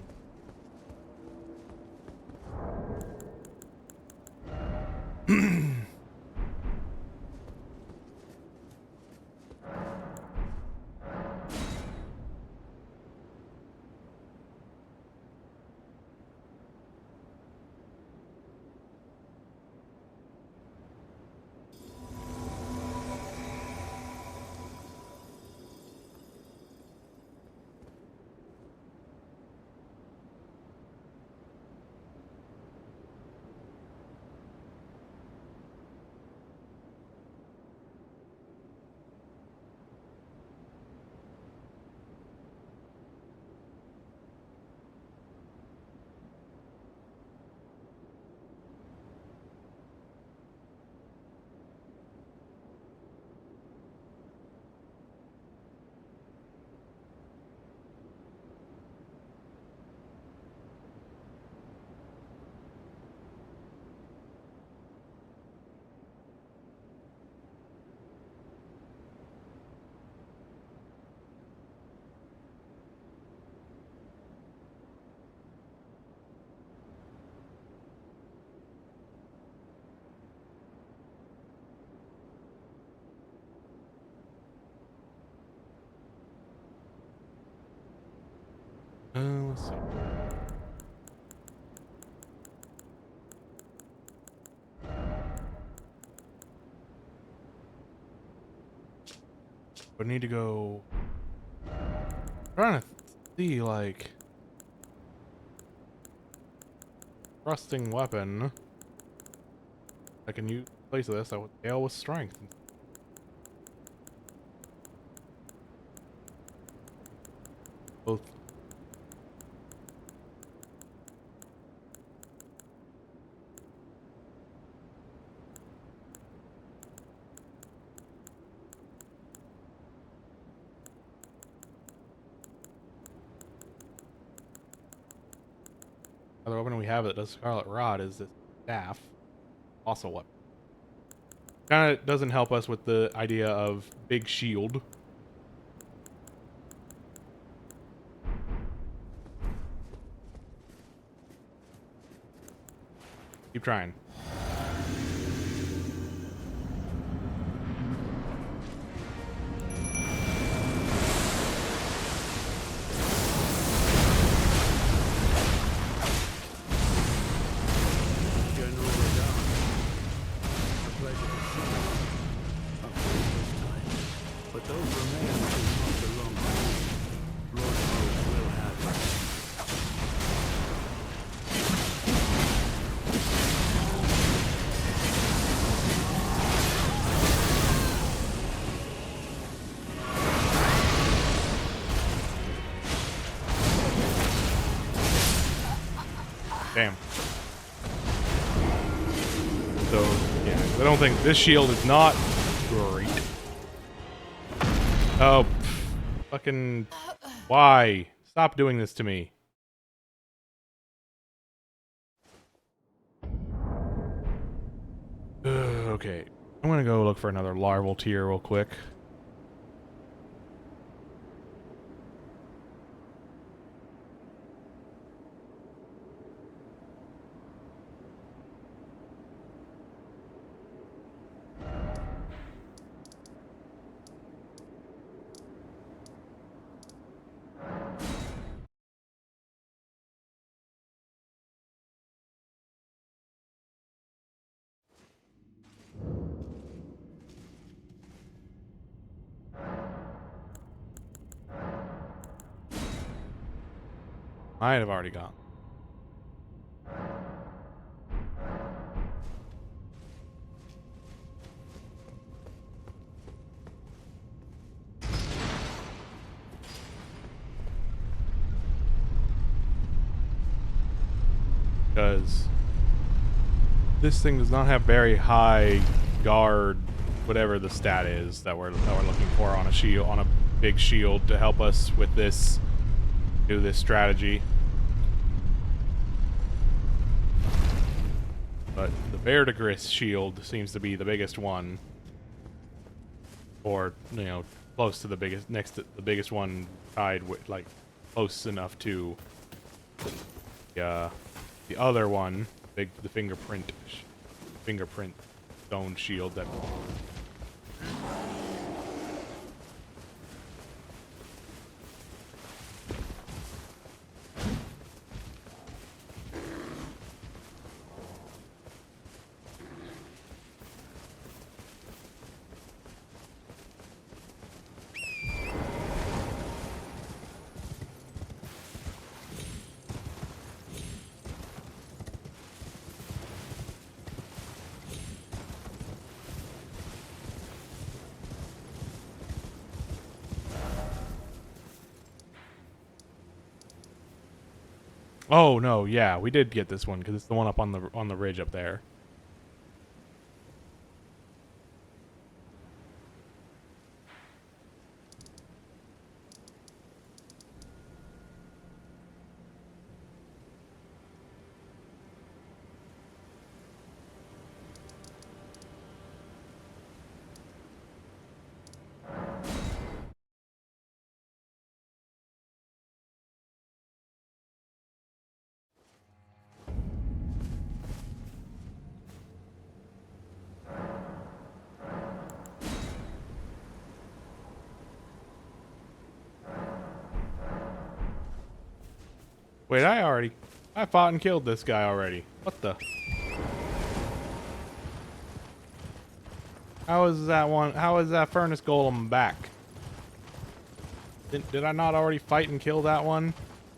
Let's see. We need to go. Trying to see like thrusting weapon. I can use place of this. I would scale with strength. Both. Other weapon we have that does Scarlet Rod is this staff. Also weapon. Kind of doesn't help us with the idea of big shield. Keep trying. General Radar. A pleasure to see you. Up this time. But those remains do not belong to me. Lord Rose will have them. Damn. So, yeah, I don't think this shield is not great. Oh, fucking. Why? Stop doing this to me. Okay. I'm gonna go look for another larval tier real quick. Might have already gone. Because this thing does not have very high guard, whatever the stat is that we're looking for on a shield, on a big shield to help us with this, do this strategy. But the Verdigris shield seems to be the biggest one, or you know, close to the biggest, next to the biggest one, tied with like close enough to the other one, the fingerprint stone shield that. Oh no, yeah, we did get this one because it's the one up on the ridge up there. Wait, I fought and killed this guy already. What the? How is that furnace golem back? Did I not already fight and kill that one?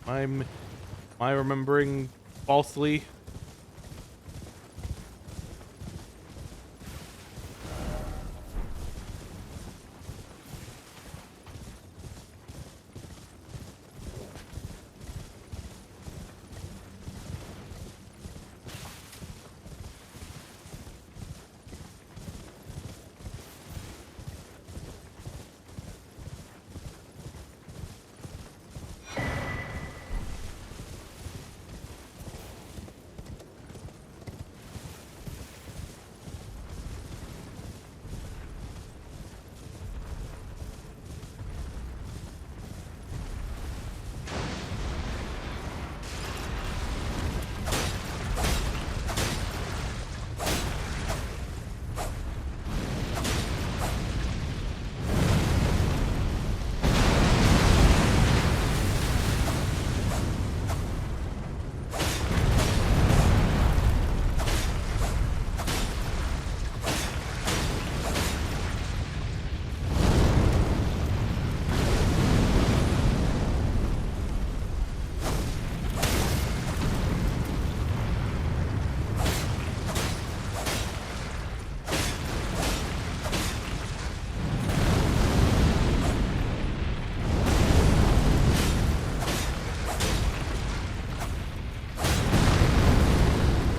Am I remembering falsely?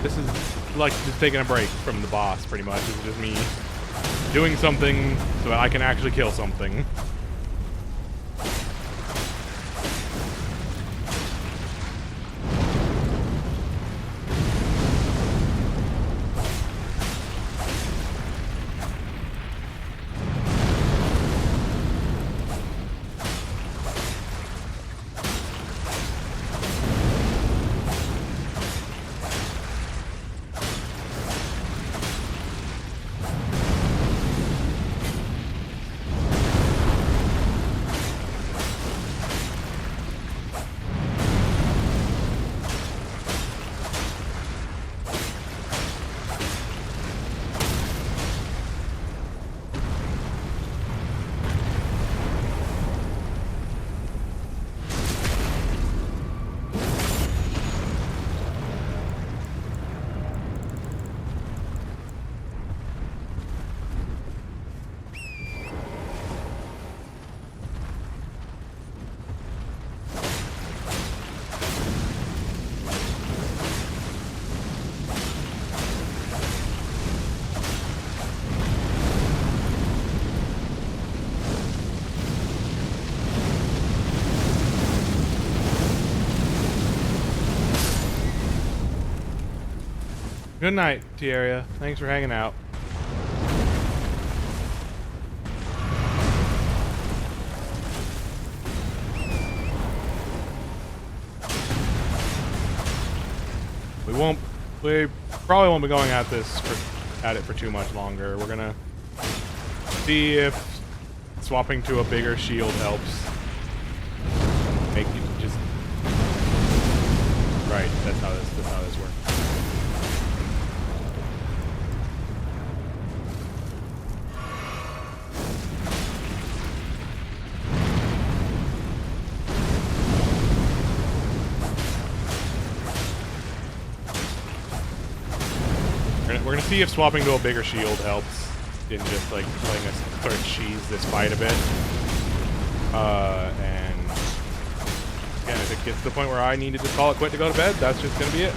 This is like just taking a break from the boss, pretty much. It's just me doing something so that I can actually kill something. Good night, Tierra. Thanks for hanging out. We probably won't be going at it for too much longer. We're gonna see if swapping to a bigger shield helps. Make it just right. That's how this works. We're gonna see if swapping to a bigger shield helps in just like letting us sort of cheese this fight a bit. And again, if it gets to the point where I need to just call it quit to go to bed, that's just gonna be it.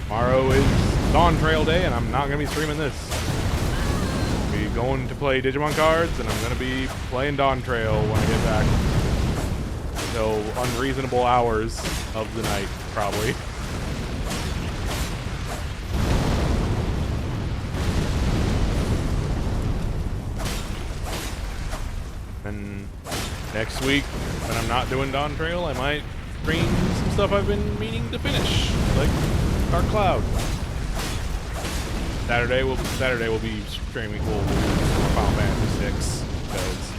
Tomorrow is Dawn Trail Day, and I'm not gonna be streaming this. I'll be going to play Digimon cards, and I'm gonna be playing Dawn Trail when I get back. So unreasonable hours of the night, probably. And next week, when I'm not doing Dawn Trail, I might stream some stuff I've been meaning to finish, like Dark Cloud. Saturday will be streaming full Final Fantasy VI, because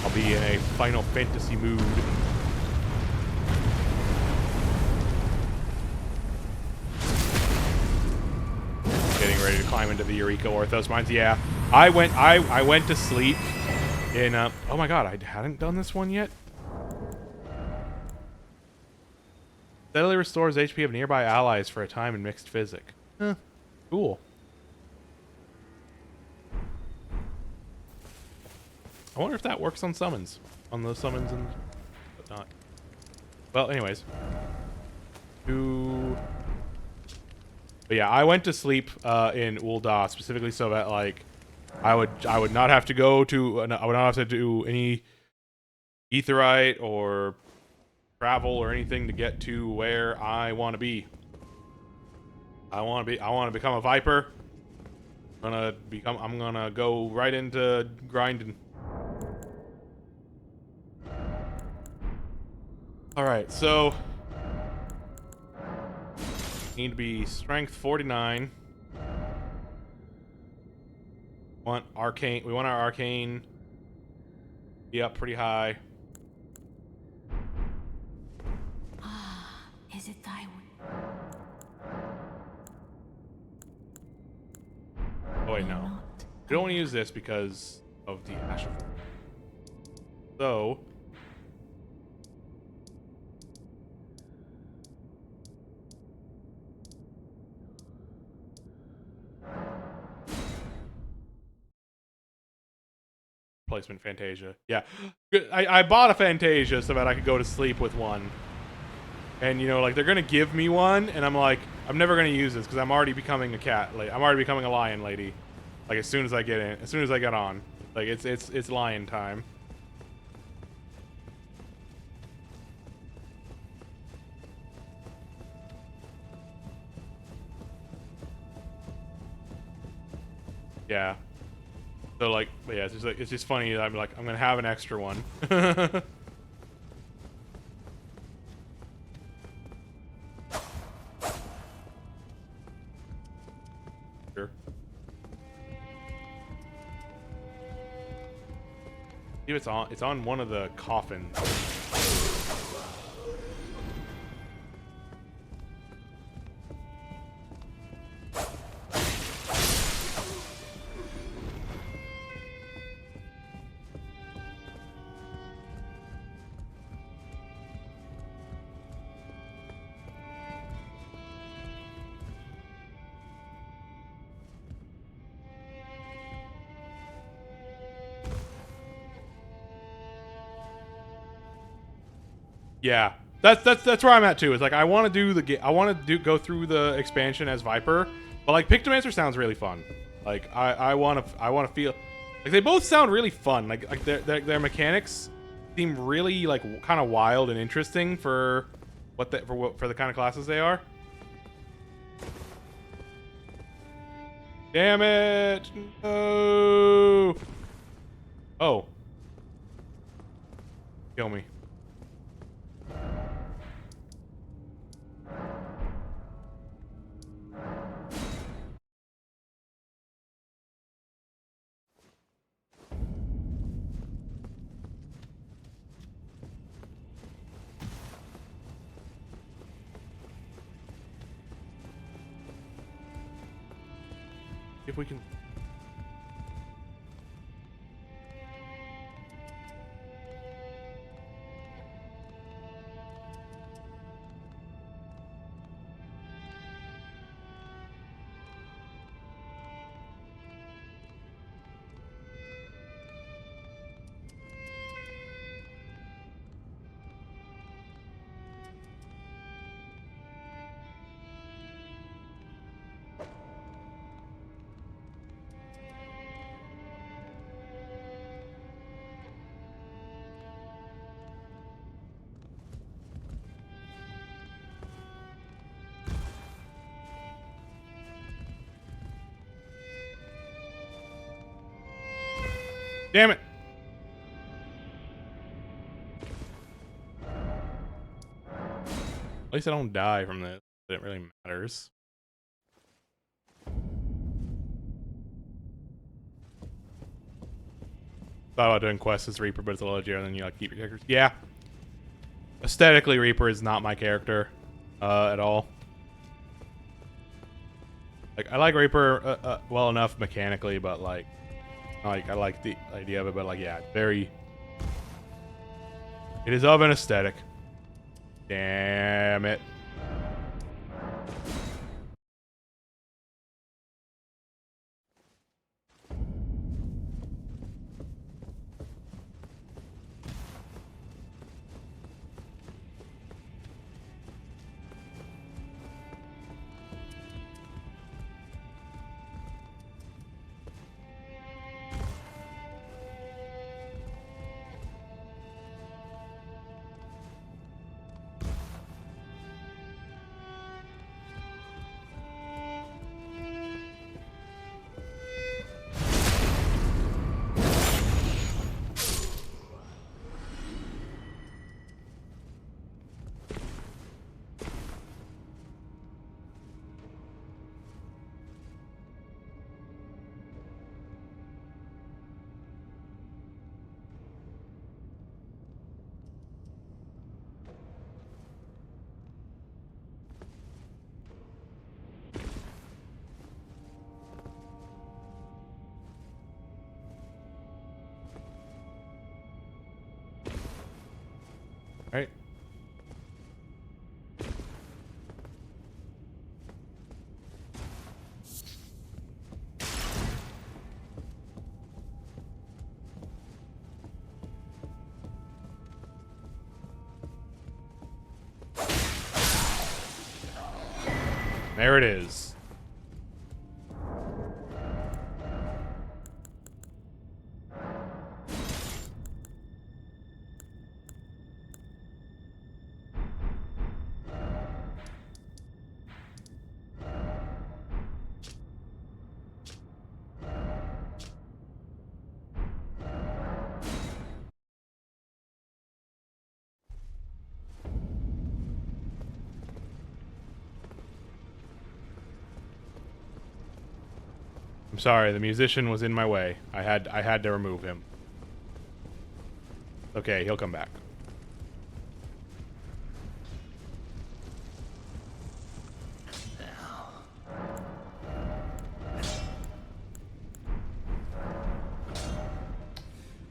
I'll be in a Final Fantasy mood climb into the Eureka Orthos mines. Yeah, I went to sleep in. Oh my god, I hadn't done this one yet. Steadily restores HP of nearby allies for a time in mixed physic. Huh. Cool. I wonder if that works on summons. On those summons and whatnot. Well, anyways. But yeah, I went to sleep in Ul'dah specifically so that like I would not have to go to I would not have to do any Aetheryte or travel or anything to get to where I want to be. I want to become a Viper. I'm gonna go right into grinding. All right, so need to be strength 49. We want our arcane be up pretty high. Ah, is it thy Oh wait, no. We don't want to use this because of the Ash of War. So replacement Fantasia. Yeah. I bought a Fantasia so that I could go to sleep with one. And you know, like they're gonna give me one, and I'm like, I'm never gonna use this because I'm already becoming a cat. Like I'm already becoming a lion lady. Like as soon as I get in, as soon as I get on, like it's lion time. Yeah. So like, but yeah, it's just funny that I'm like, I'm gonna have an extra one. Sure. See, it's on one of the coffins. Yeah, that's where I'm at too. It's like I want to go through the expansion as Viper, but like Pictomancer sounds really fun. Like I want to feel like they both sound really fun. Like their mechanics seem really like kind of wild and interesting for for the kind of classes they are. Damn it! No. Oh. Kill me. If we can. Damn it! At least I don't die from this. It really matters. Thought about doing quests as Reaper, but it's a little easier, and then you like keep your characters. Yeah. Aesthetically, Reaper is not my character at all. Like I like Reaper well enough mechanically, but like I like the idea of it, but like yeah, it's very. It is of an aesthetic. Damn it. Right. There it is. I'm sorry, the musician was in my way. I had to remove him. Okay, he'll come back.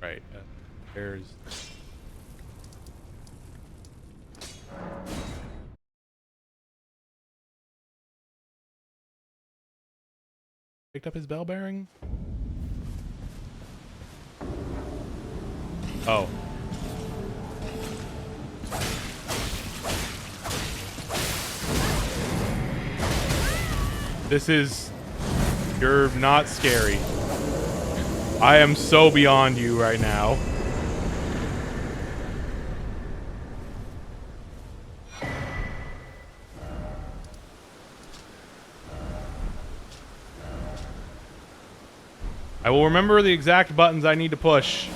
Right. There's. Picked up his bell bearing? Oh. This is... You're not scary. I am so beyond you right now. I will remember the exact buttons I need to push.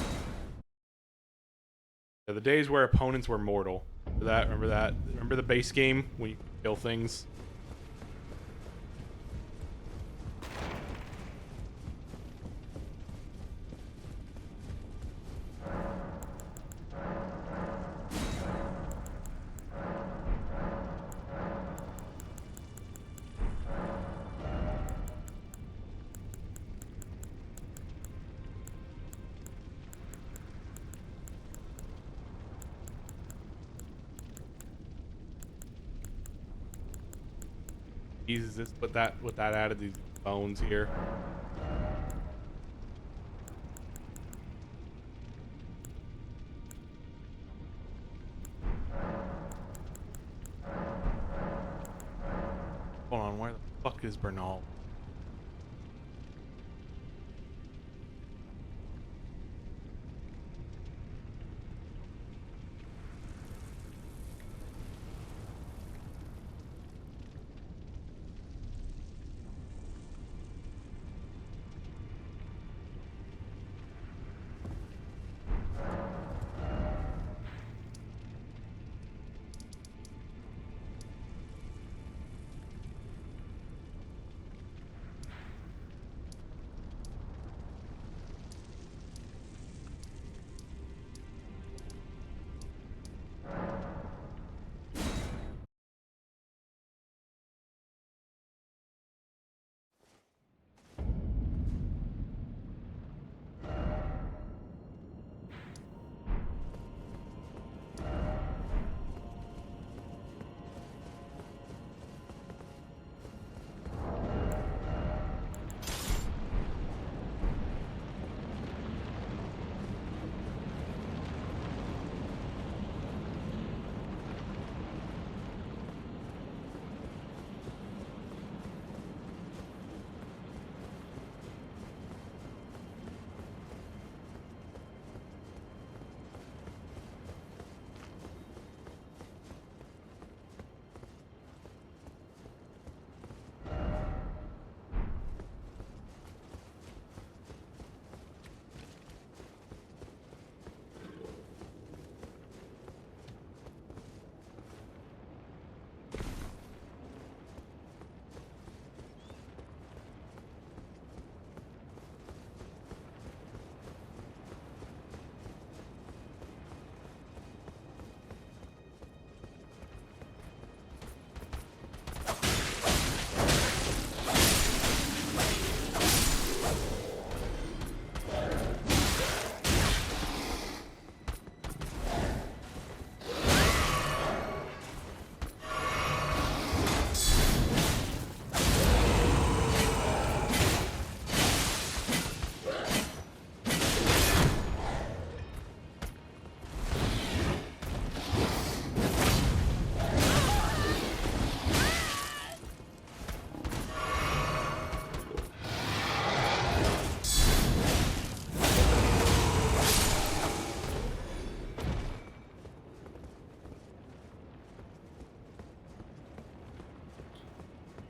The days where opponents were mortal. Remember that? Remember that? Remember the base game when you kill things? Jesus, this what that added these bones here. Hold on, where the fuck is Bernal?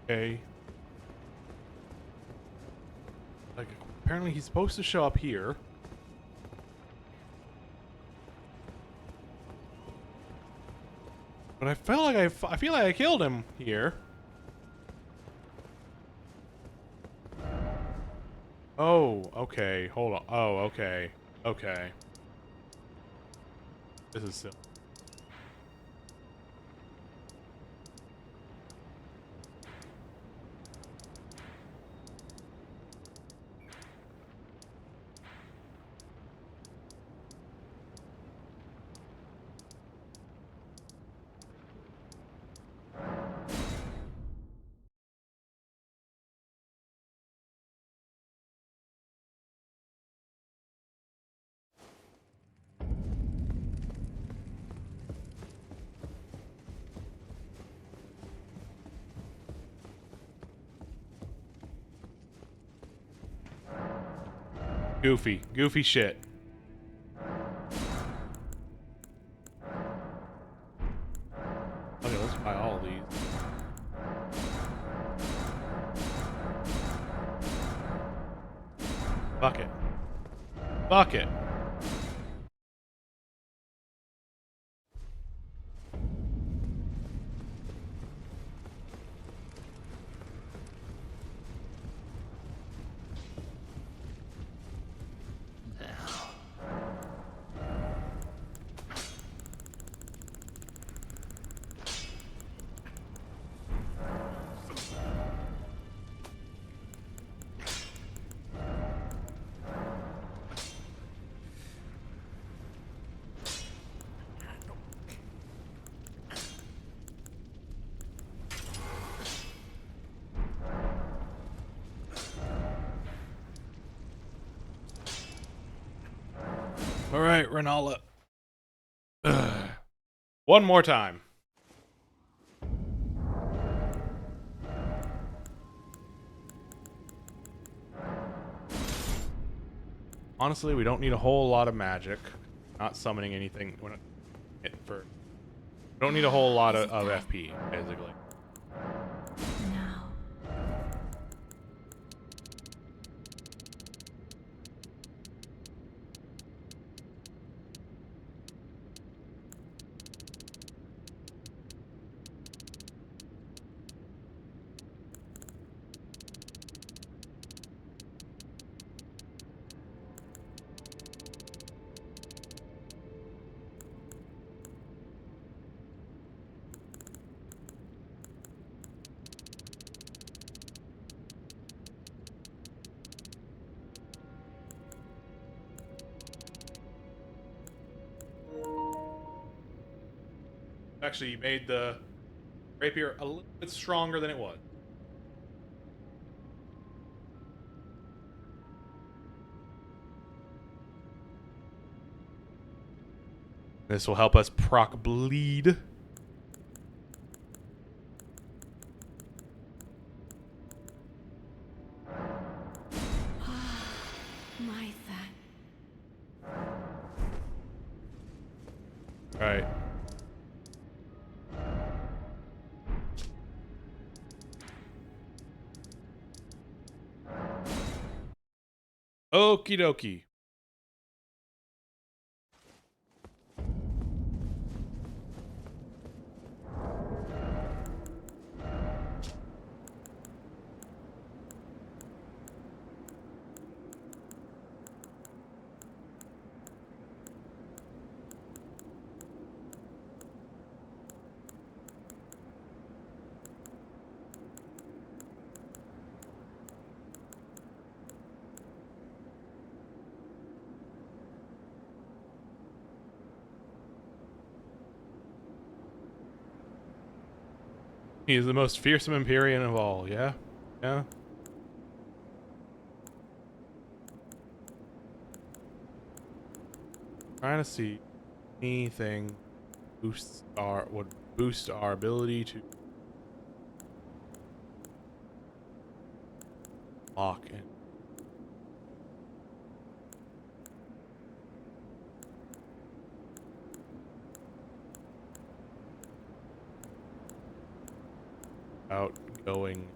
Okay. Like, apparently he's supposed to show up here. But I felt like I feel like I killed him here. Oh, okay. Hold on. Oh, okay. Okay. This is silly. Goofy shit. Okay, let's buy all of these. Fuck it. Fuck it. All right, Renala. One more time. Honestly, we don't need a whole lot of magic. Not summoning anything. We're not hit for. We don't need a whole lot of FP, basically. Now. Actually, made the rapier a little bit stronger than it was. This will help us proc bleed. My thanks. Alright. Okie dokie. He is the most fearsome Empyrean of all, yeah? Yeah? Trying to see anything would boost our ability to lock in. Outgoing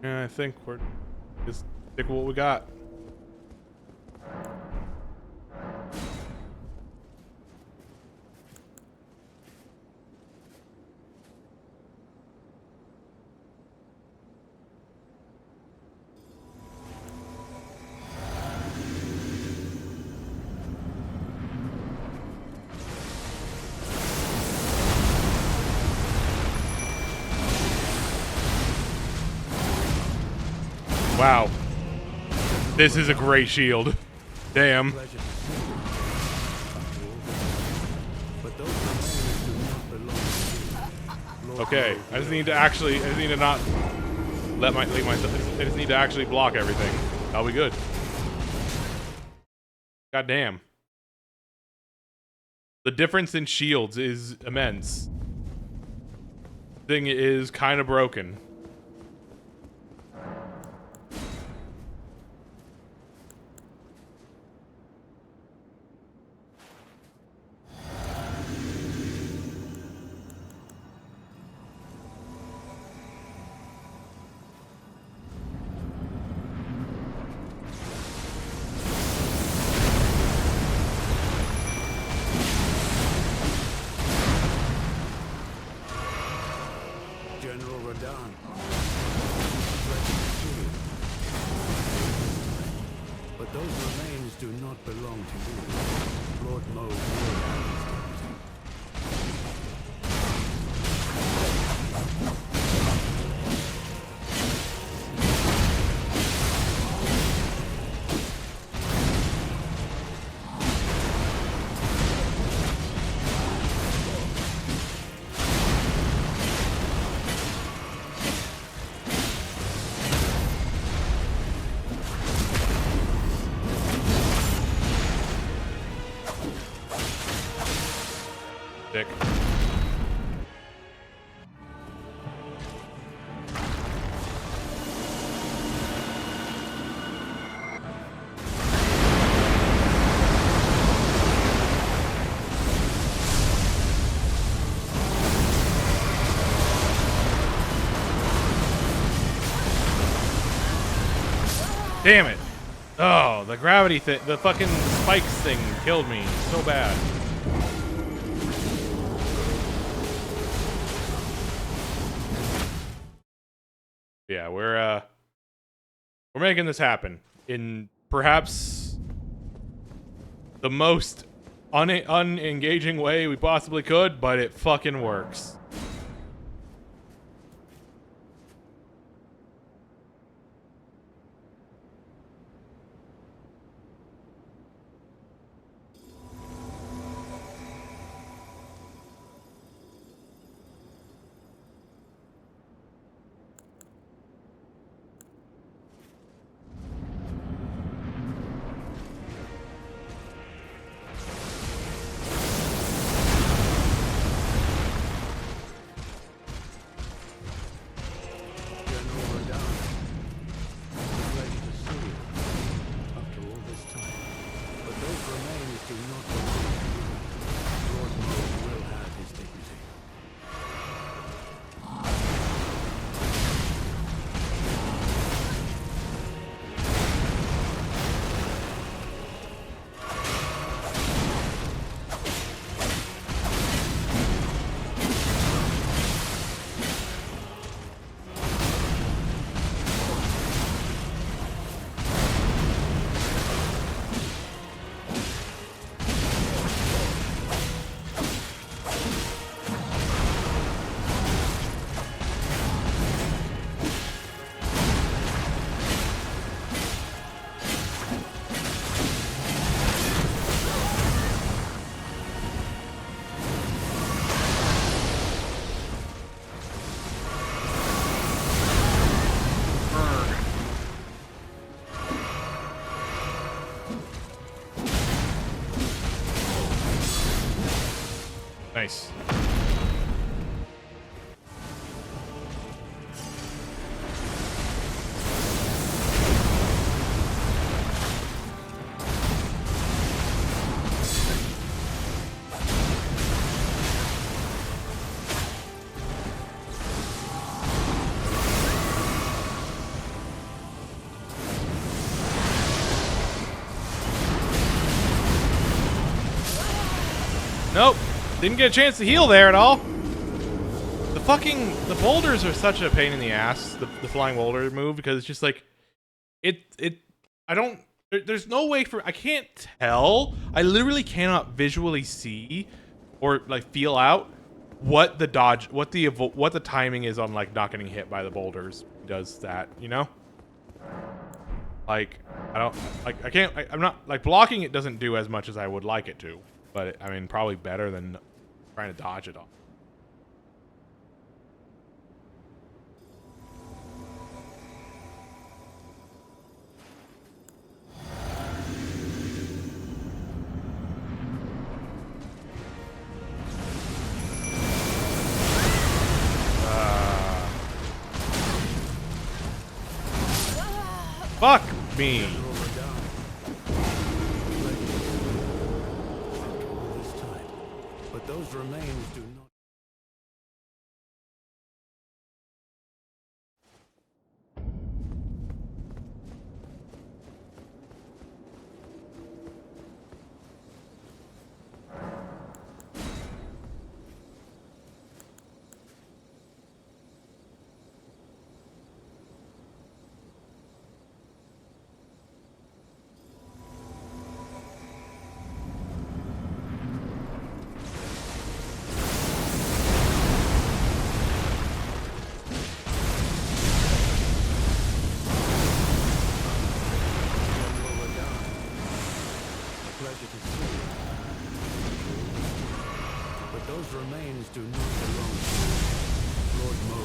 Yeah, I think we're just stick with what we got. Wow. This is a great shield. Damn. Pleasure to see you. But those remains do not belong to you. Lord Okay, knows I just will need to not leave myself. I just need to actually block everything. I'll be good. God damn. The difference in shields is immense. Thing is kind of broken. General Radahn. Pleasure to see you. But those remains do not belong to you. Lord Mo will have his dignity. Dick. Damn it. Oh, the gravity thing, the fucking spikes thing killed me so bad. Yeah, we're making this happen in perhaps the most unengaging way we possibly could, but it fucking works. General Radahn. Pleasure to see you. After all this time. But those remains do not belong to you. Lord Mo will have his dignity. Nice. Nope. Didn't get a chance to heal there at all. The boulders are such a pain in the ass, the flying boulder move, because it's just like, there's no way I can't tell. I literally cannot visually see or like feel out what the timing is on like not getting hit by the boulders does that, you know? Like, I'm not, like, blocking it doesn't do as much as I would like it to, but I mean, probably better than trying to dodge it all. Fuck me. But those remains do not. But those remains do not belong to you. Lord Mo.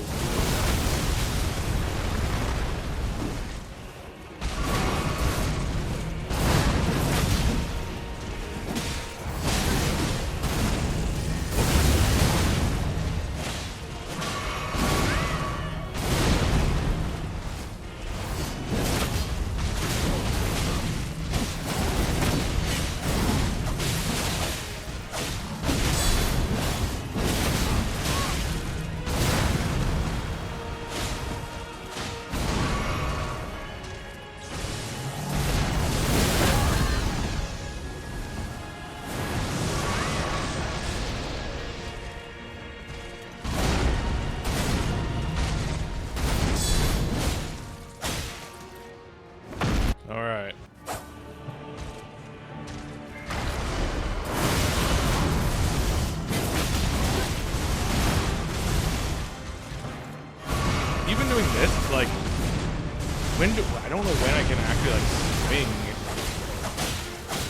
All right. Even doing this, like, I don't know when I can actually like swing,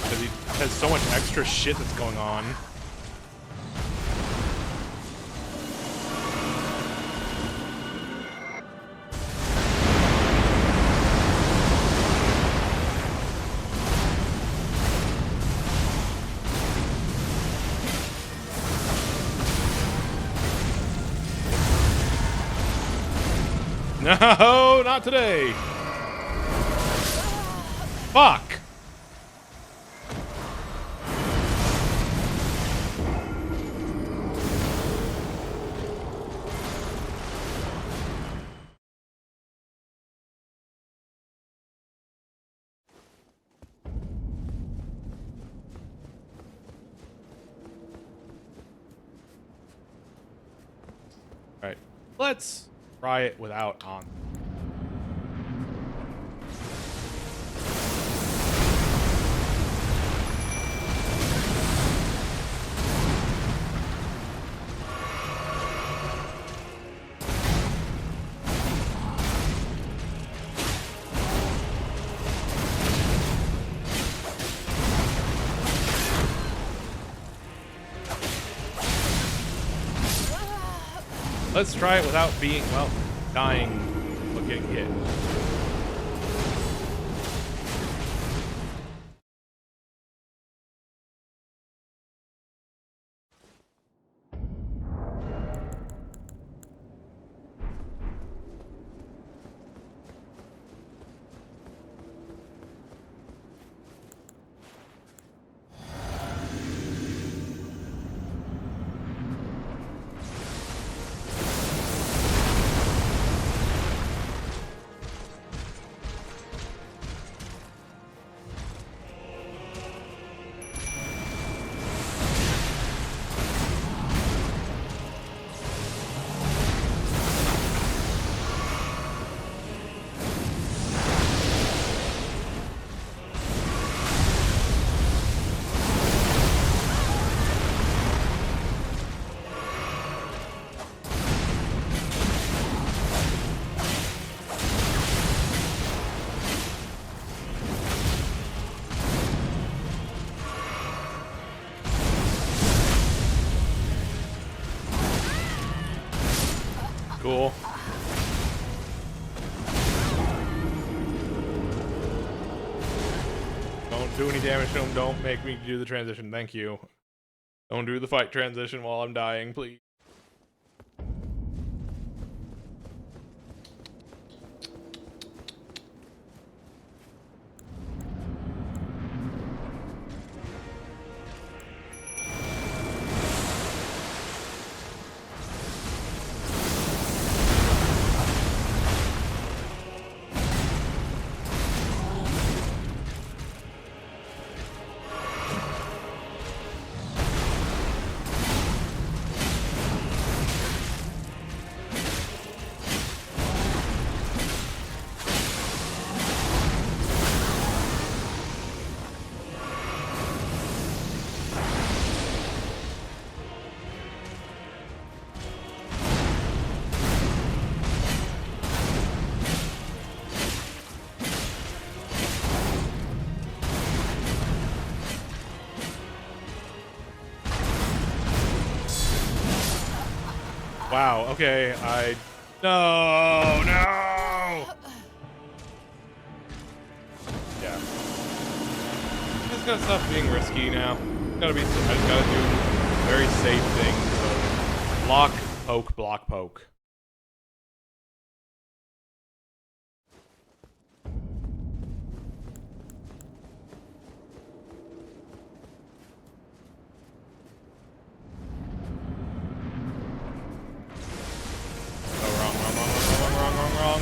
because he has so much extra shit that's going on. No, not today. Fuck. All right, let's try it without on. Let's try it without being, well, dying, but getting hit. Cool. Don't do any damage to him. Don't make me do the transition. Thank you. Don't do the fight transition while I'm dying, please. Wow, okay, No! Yeah. I just gotta stop being risky now. I just gotta do very safe things. So block, poke, block, poke. Wrong.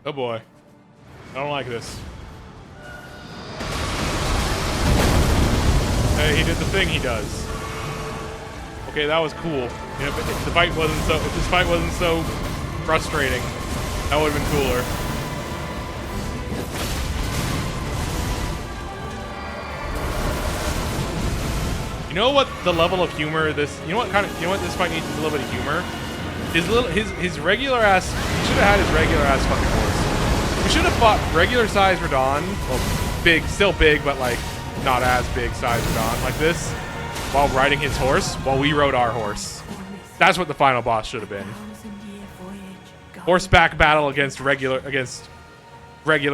Oh boy. I don't like this. Hey, he did the thing he does. Okay, that was cool. You know, if this fight wasn't so frustrating, that would have been cooler. You know what the level of humor this? You know what this fight needs is a little bit of humor. His regular ass. He should have had his regular ass fucking horse. We should have fought regular size Radon. Well, big, still big, but like not as big size Radon like this. While riding his horse, while we rode our horse. That's what the final boss should have been. Horseback battle against regular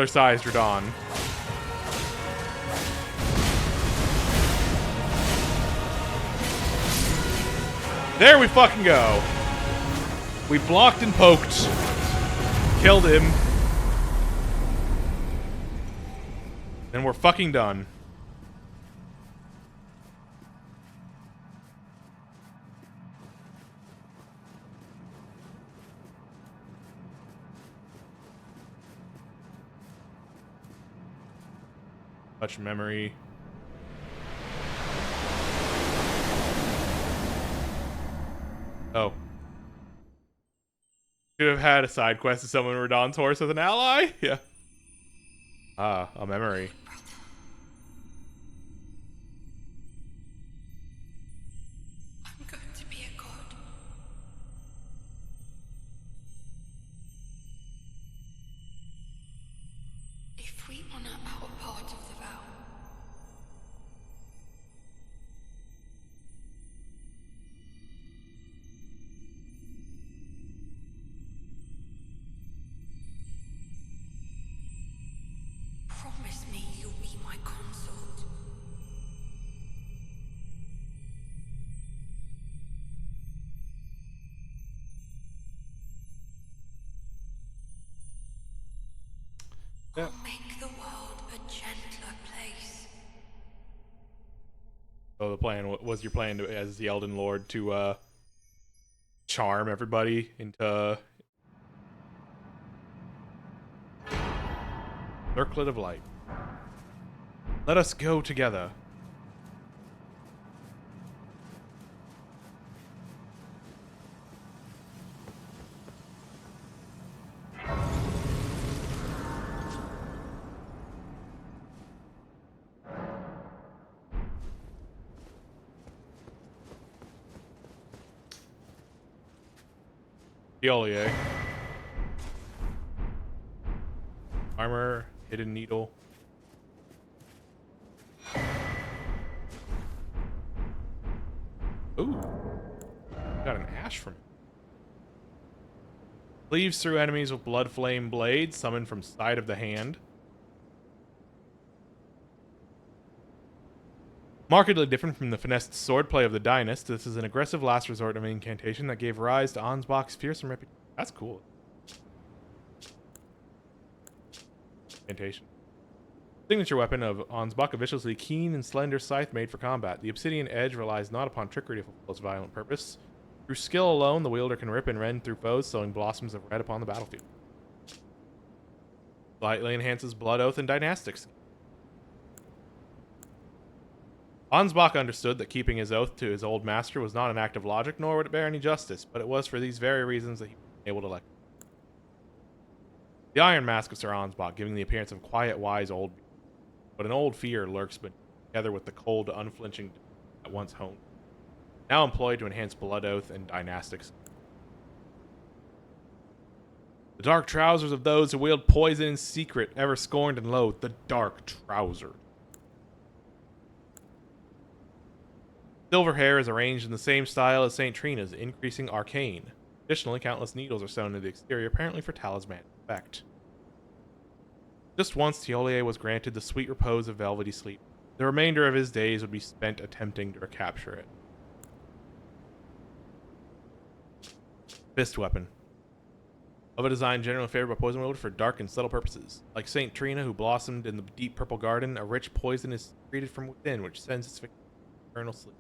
sized Radon. There we fucking go. We blocked and poked. Killed him. And we're fucking done. Touch memory. Oh. Should have had a side quest to summon Radahn's horse as an ally? Yeah. Ah, a memory. I'm going to be a god. If we honor our part of the vow, promise me you'll be my consort. Yeah. I'll make the world a gentler place. So the plan was your plan to, as the Elden Lord to charm everybody into Circlet of Light. Let us go together. Diolier. Armor, hidden needle. Ooh. Got an ash from it. Cleaves through enemies with blood flame blades, summoned from side of the hand. Markedly different from the finessed swordplay of the Tarnished, this is an aggressive last resort of an incantation that gave rise to Ansbach's fearsome reputation. That's cool. Incantation. Signature weapon of Ansbach, a viciously keen and slender scythe made for combat. The obsidian edge relies not upon trickery to fulfill its violent purpose. Through skill alone, the wielder can rip and rend through foes, sowing blossoms of red upon the battlefield. Slightly enhances Blood Oath and Dynastics. Ansbach understood that keeping his oath to his old master was not an act of logic, nor would it bear any justice, but it was for these very reasons that he was able to let go. The iron mask of Sir Ansbach, giving the appearance of quiet, wise old, but an old fear lurks beneath, together with the cold, unflinching at once honed, now employed to enhance Blood Oath and Dynastics. The dark trousers of those who wield poison in secret, ever scorned and loathed, the dark trousers. Silver hair is arranged in the same style as St. Trina's, increasing arcane. Additionally, countless needles are sewn into the exterior, apparently for talismanic effect. Just once, Tiolier was granted the sweet repose of velvety sleep. The remainder of his days would be spent attempting to recapture it. Fist weapon. Of a design generally favored by poison wielders for dark and subtle purposes. Like St. Trina, who blossomed in the deep purple garden, a rich poison is secreted from within, which sends its victim to eternal sleep.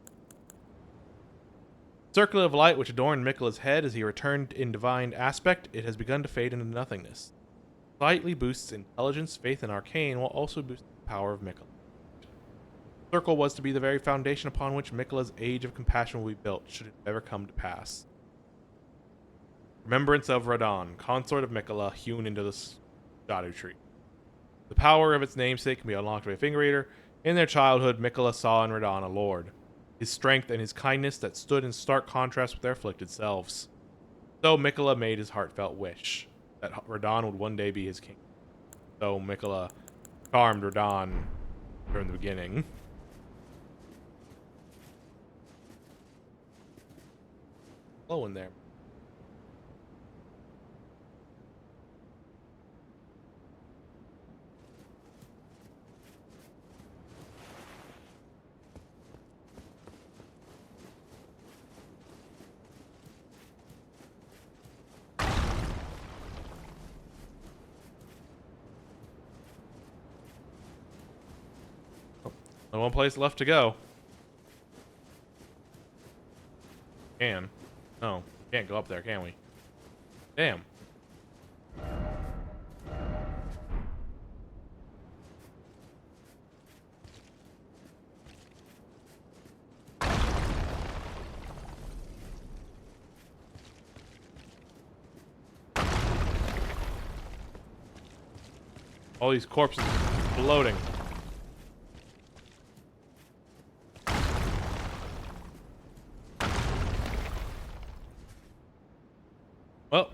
Circlet of light which adorned Miquella's head as he returned in divine aspect, it has begun to fade into nothingness. Slightly boosts intelligence, faith, and arcane, while also boosting the power of Miquella. The circle was to be the very foundation upon which Miquella's age of compassion will be built, should it ever come to pass. Remembrance of Radahn, consort of Miquella, hewn into the shadow tree. The power of its namesake can be unlocked by a finger eater. In their childhood, Miquella saw in Radahn a lord. His strength and his kindness that stood in stark contrast with their afflicted selves. So Miquella made his heartfelt wish, that Radahn would one day be his king. So Miquella charmed Radahn from the beginning. Low in there. Only one place left to go. Can. No, can't go up there, can we? Damn. All these corpses floating. Well,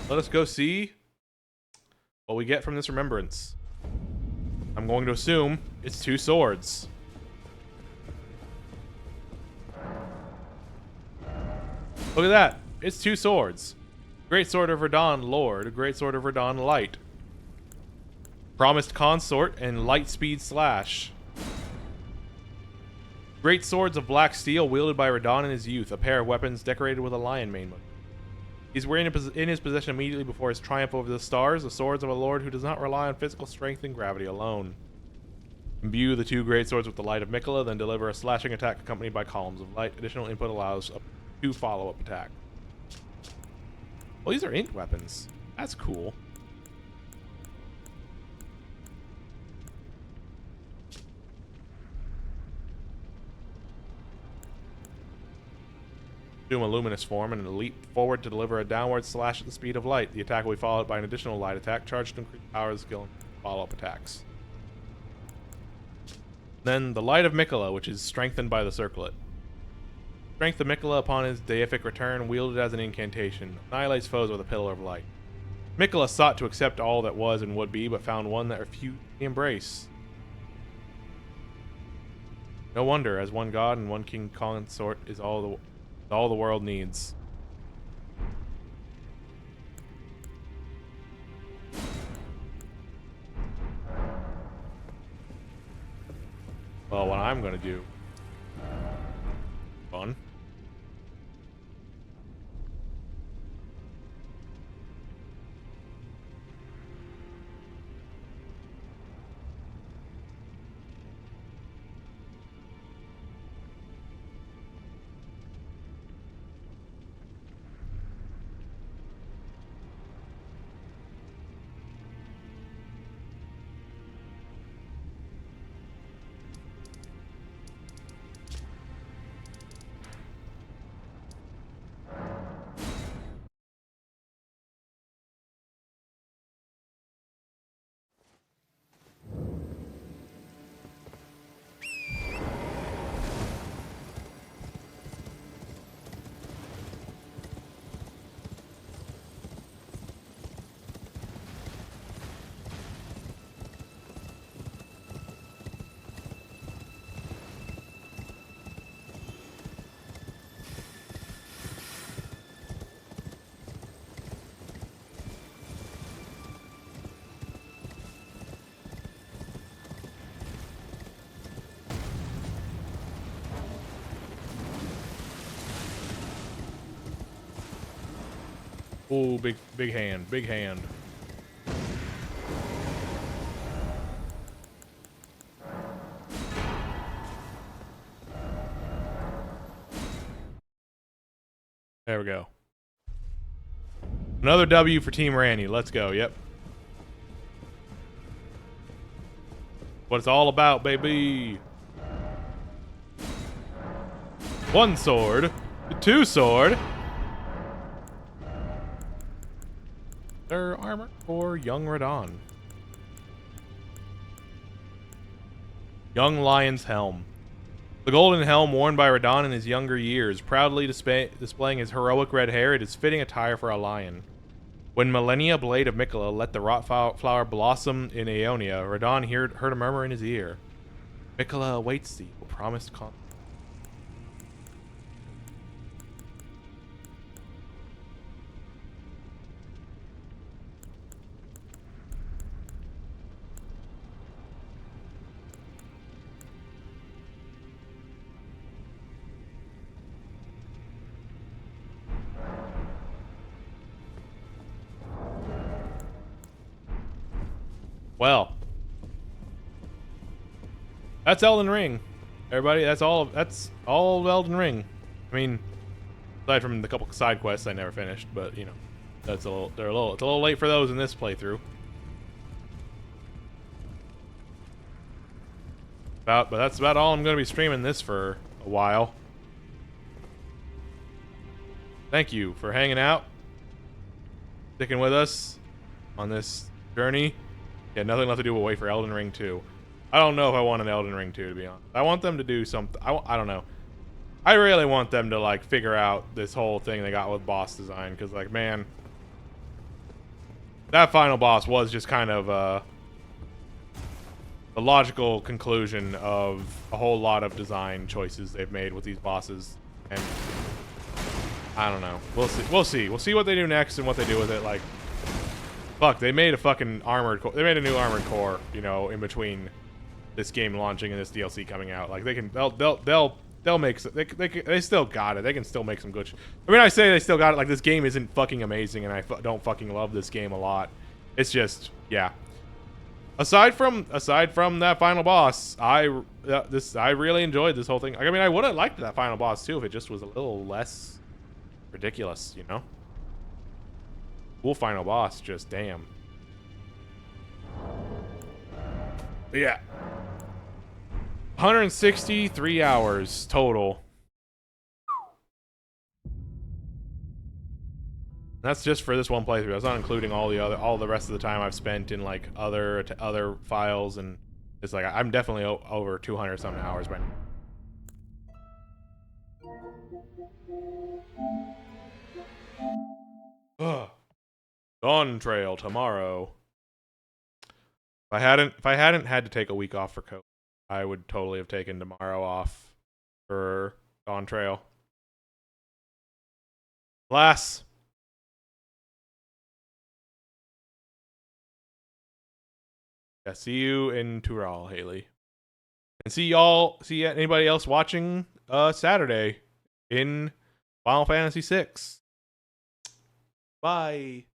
let us go see what we get from this remembrance. I'm going to assume it's 2 swords. Look at that. It's 2 swords. Great Sword of Verdun Lord, Great Sword of Verdun Light. Promised Consort and Light Speed Slash. Great Swords of Black Steel wielded by Radon in his youth, a pair of weapons decorated with a lion mane motif. These were in his possession immediately before his triumph over the stars, the swords of a lord who does not rely on physical strength and gravity alone. Imbue the 2 great swords with the light of Miquella, then deliver a slashing attack accompanied by columns of light. Additional input allows up to 2 follow-up attacks. Well, these are int weapons. That's cool. Assume a luminous form and leap forward to deliver a downward slash at the speed of light. The attack will be followed by an additional light attack, charged to increase the power of the skill and follow-up attacks. Then the Light of Miquella, which is strengthened by the circlet. Strength of Miquella upon his deific return, wielded as an incantation, annihilates foes with a pillar of light. Miquella sought to accept all that was and would be, but found one that refused the embrace. No wonder, as one god and one king consort is all the world needs. Well, what I'm gonna do. Fun. Oh, big hand, big hand. There we go. Another W for Team Randy. Let's go. Yep. What it's all about, baby. 1 sword. 2 sword. Their armor for young Radon. Young Lion's Helm. The golden helm worn by Radon in his younger years, proudly displaying his heroic red hair, it is fitting attire for a lion. When Millennia Blade of Miquella let the wrought flower blossom in Aeonia, Radon heard a murmur in his ear. Miquella awaits thee, the promised Well, that's Elden Ring, everybody. That's all of Elden Ring. I mean, aside from the couple side quests I never finished, but you know, it's a little late for those in this playthrough. But that's about all I'm going to be streaming this for a while. Thank you for hanging out, sticking with us. on this journey. Yeah, nothing left to do but wait for Elden Ring 2. I don't know if I want an Elden Ring 2, to be honest. I want them to do something. I don't know. I really want them to, like, figure out this whole thing they got with boss design. Because, like, man, that final boss was just kind of the logical conclusion of a whole lot of design choices they've made with these bosses. And I don't know. We'll see. We'll see. We'll see what they do next and what they do with it. Like, fuck, they made a fucking armored core. They made a new armored core, you know, in between this game launching and this DLC coming out. Like, they'll make they still got it. They can still make some good. I mean, I say they still got it. Like, this game isn't fucking amazing, and I don't fucking love this game a lot. It's just, yeah. Aside from that final boss, I really enjoyed this whole thing. Like, I mean, I would have liked that final boss too if it just was a little less ridiculous, you know. Cool final boss, just damn. But yeah. 163 hours total. That's just for this one playthrough. That's not including all the rest of the time I've spent in like other files, and it's like I'm definitely over 200 something hours by now. Dawn Trail tomorrow. If I hadn't had to take a week off for COVID, I would totally have taken tomorrow off for Dawn Trail. Alas. Yeah, see you in Tural, Haley. And see anybody else watching Saturday in Final Fantasy VI. Bye.